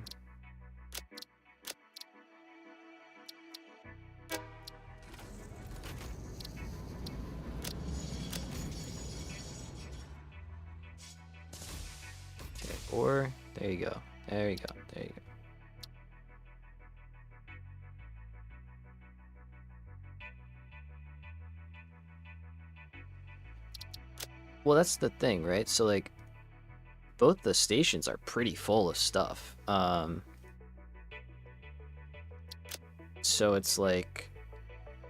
or there you go. There you go. There you go. Well, that's the thing, right? So like both the stations are pretty full of stuff. So it's like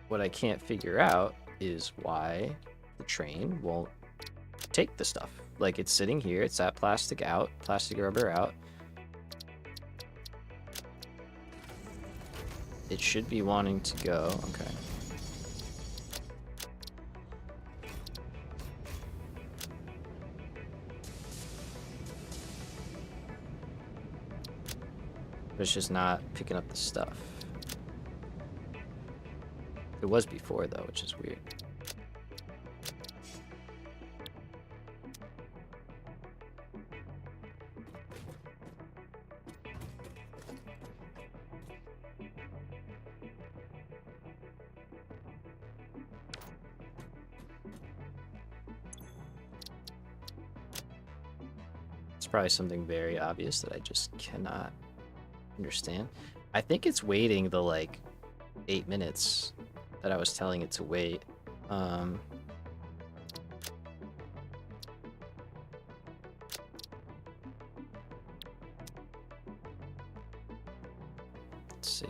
what I can't figure out is why the train won't take the stuff. Like it's sitting here, it's at plastic out, plastic rubber out. It should be wanting to go. Okay. But it's just not picking up the stuff. It was before though, which is weird. It's probably something very obvious that I just cannot understand. I think it's waiting the like 8 minutes that I was telling it to wait. Let's see.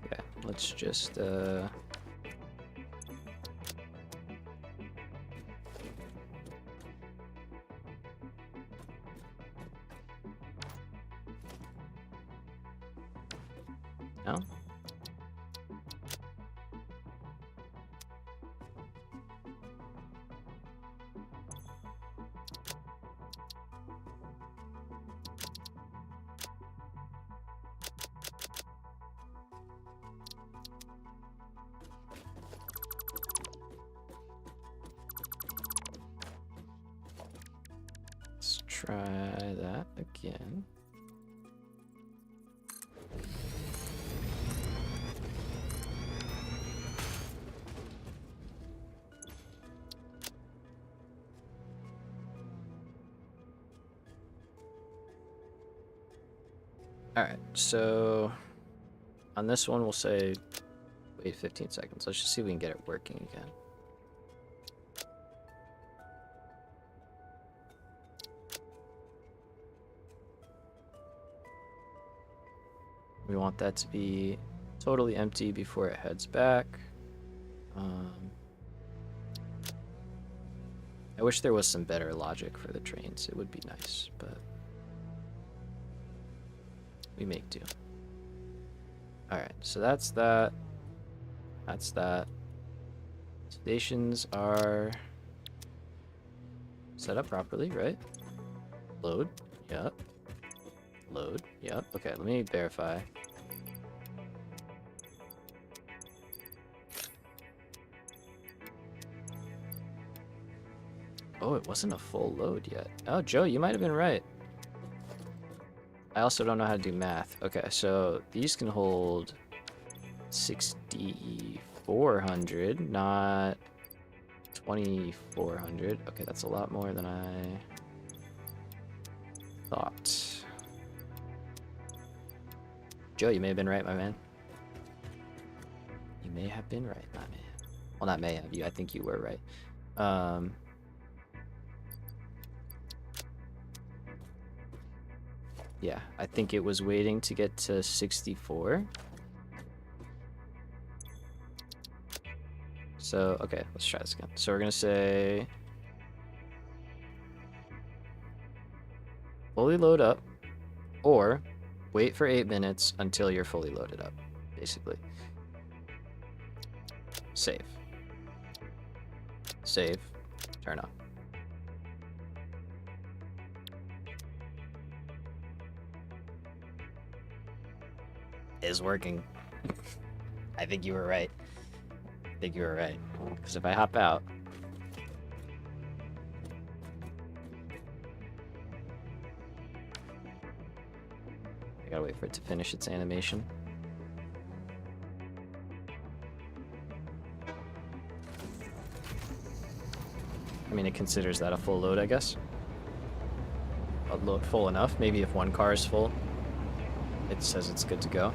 Okay, let's just no? Let's try that again. All right, so on this one, we'll say wait 15 seconds. Let's just see if we can get it working again. We want that to be totally empty before it heads back. I wish there was some better logic for the trains. It would be nice, but we make do. All right, so that's that. That's that. Stations are set up properly, right? Load. Yep. Load. Yep. Okay, let me verify. Oh, it wasn't a full load yet. Oh, Joe, you might have been right. I also don't know how to do math. Okay, so these can hold 6,400, not 2,400. Okay, that's a lot more than I thought. Joe, you may have been right, my man. You may have been right. Not may have. Well, not may have. I think you were right. Yeah, I think it was waiting to get to 64. So, okay, let's try this again. So we're gonna say fully load up, or wait for 8 minutes until you're fully loaded up, basically. Save. Save. Turn on. It's working. I think you were right. I think you were right. Because if I hop out... I gotta wait for it to finish its animation. I mean, it considers that a full load, I guess. A load full enough. Maybe if one car is full, it says it's good to go.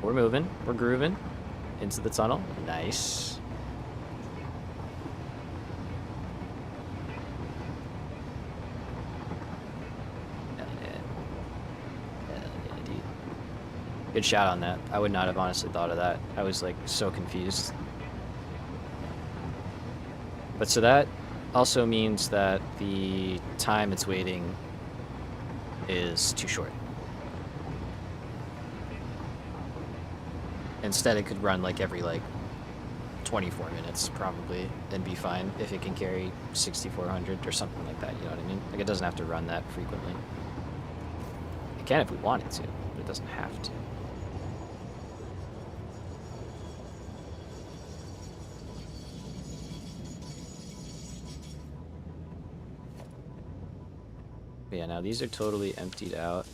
We're moving. We're grooving into the tunnel. Nice. Hell yeah. Hell yeah, dude. Good shot on that. I would not have honestly thought of that. I was like so confused. But so that also means that the time it's waiting is too short. Instead, it could run like every 24 minutes probably and be fine if it can carry 6400 or something like that, you know what I mean? Like, it doesn't have to run that frequently. It can if we want it to, but it doesn't have to. But yeah, now these are totally emptied out.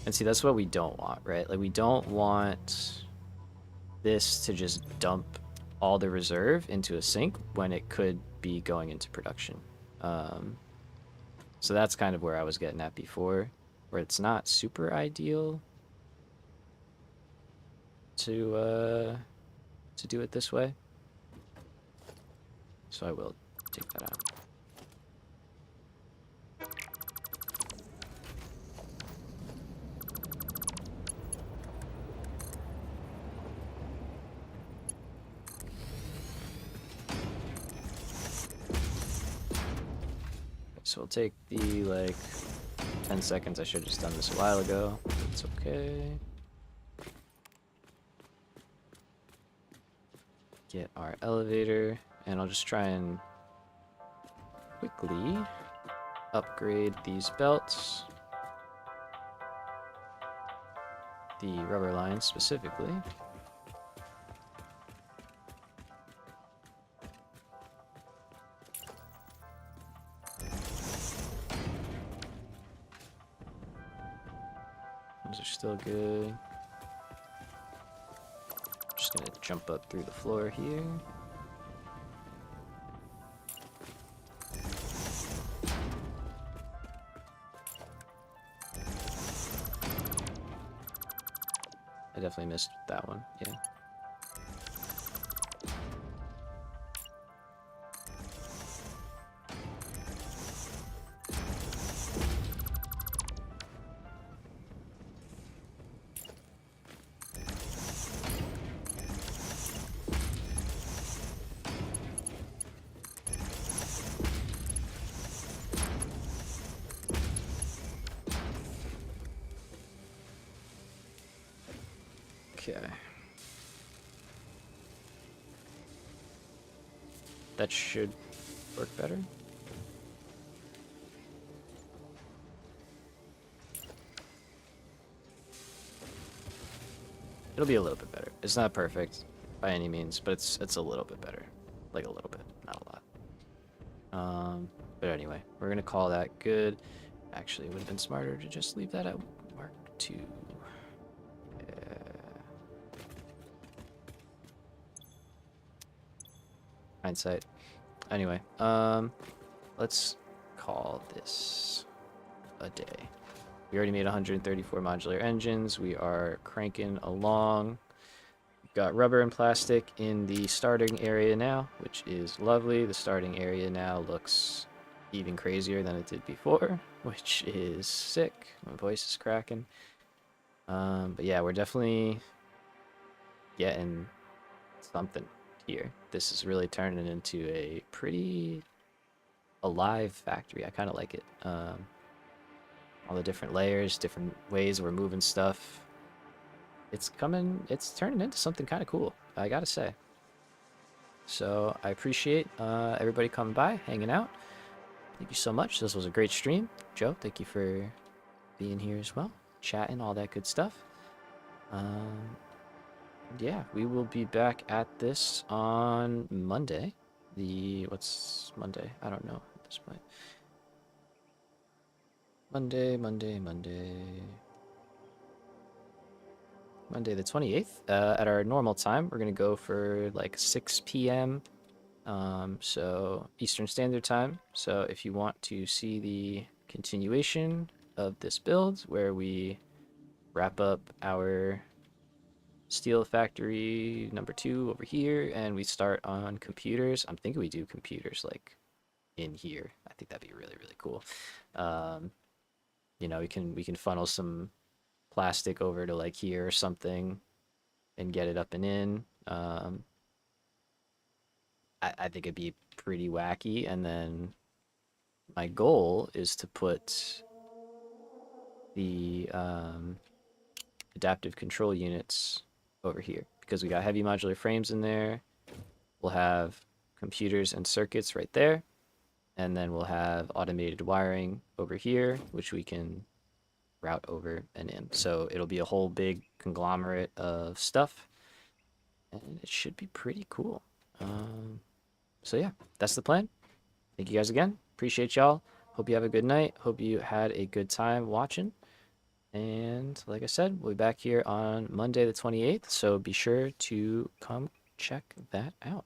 And see, that's what we don't want, right? Like, we don't want this to just dump all the reserve into a sink when it could be going into production. So that's kind of where I was getting at before, where it's not super ideal to do it this way. So I will take that out. So we'll take the 10 seconds. I should have just done this a while ago. It's okay. Get our elevator, and I'll just try and quickly upgrade these belts. The rubber lines specifically. Those are still good. Just gonna jump up through the floor here. I definitely missed that one, yeah. Okay. That should work better. It'll be a little bit better. It's not perfect by any means, but it's a little bit better. Like a little bit, not a lot. But anyway, we're gonna call that good. Actually, it would have been smarter to just leave that at Mark 2. Hindsight. Anyway, let's call this a day. We already made 134 modular engines. We are cranking along. got rubber and plastic in the starting area now, which is lovely. The starting area now looks even crazier than it did before, which is sick. My voice is cracking. But yeah, we're definitely getting something here. This is really turning into a pretty alive factory. I kind of like it. All the different layers, different ways we're moving stuff. It's turning into something kind of cool, I gotta say. So I appreciate everybody coming by, hanging out. Thank you so much. This was a great stream. Joe, thank you for being here as well, chatting, all that good stuff. Yeah, we will be back at this on Monday. What's Monday? I don't know at this point. Monday the 28th. At our normal time, we're gonna go for like 6 p.m. So Eastern Standard Time. So if you want to see the continuation of this build, where we wrap up our steel factory number 2 over here, and we start on computers. I'm thinking we do computers like in here. I think that'd be really, really cool. Um, we can funnel some plastic over to like here or something and get it up and in. I think it'd be pretty wacky. And then my goal is to put the adaptive control units over here because we got heavy modular frames in there. We'll have computers and circuits right there. And then we'll have automated wiring over here, which we can route over and in. So it'll be a whole big conglomerate of stuff. And it should be pretty cool. So yeah, that's the plan. Thank you guys again. Appreciate y'all. Hope you have a good night. Hope you had a good time watching. And like I said, we'll be back here on Monday the 28th. So be sure to come check that out.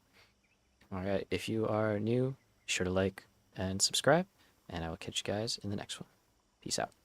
All right. If you are new, be sure to like and subscribe. And I will catch you guys in the next one. Peace out.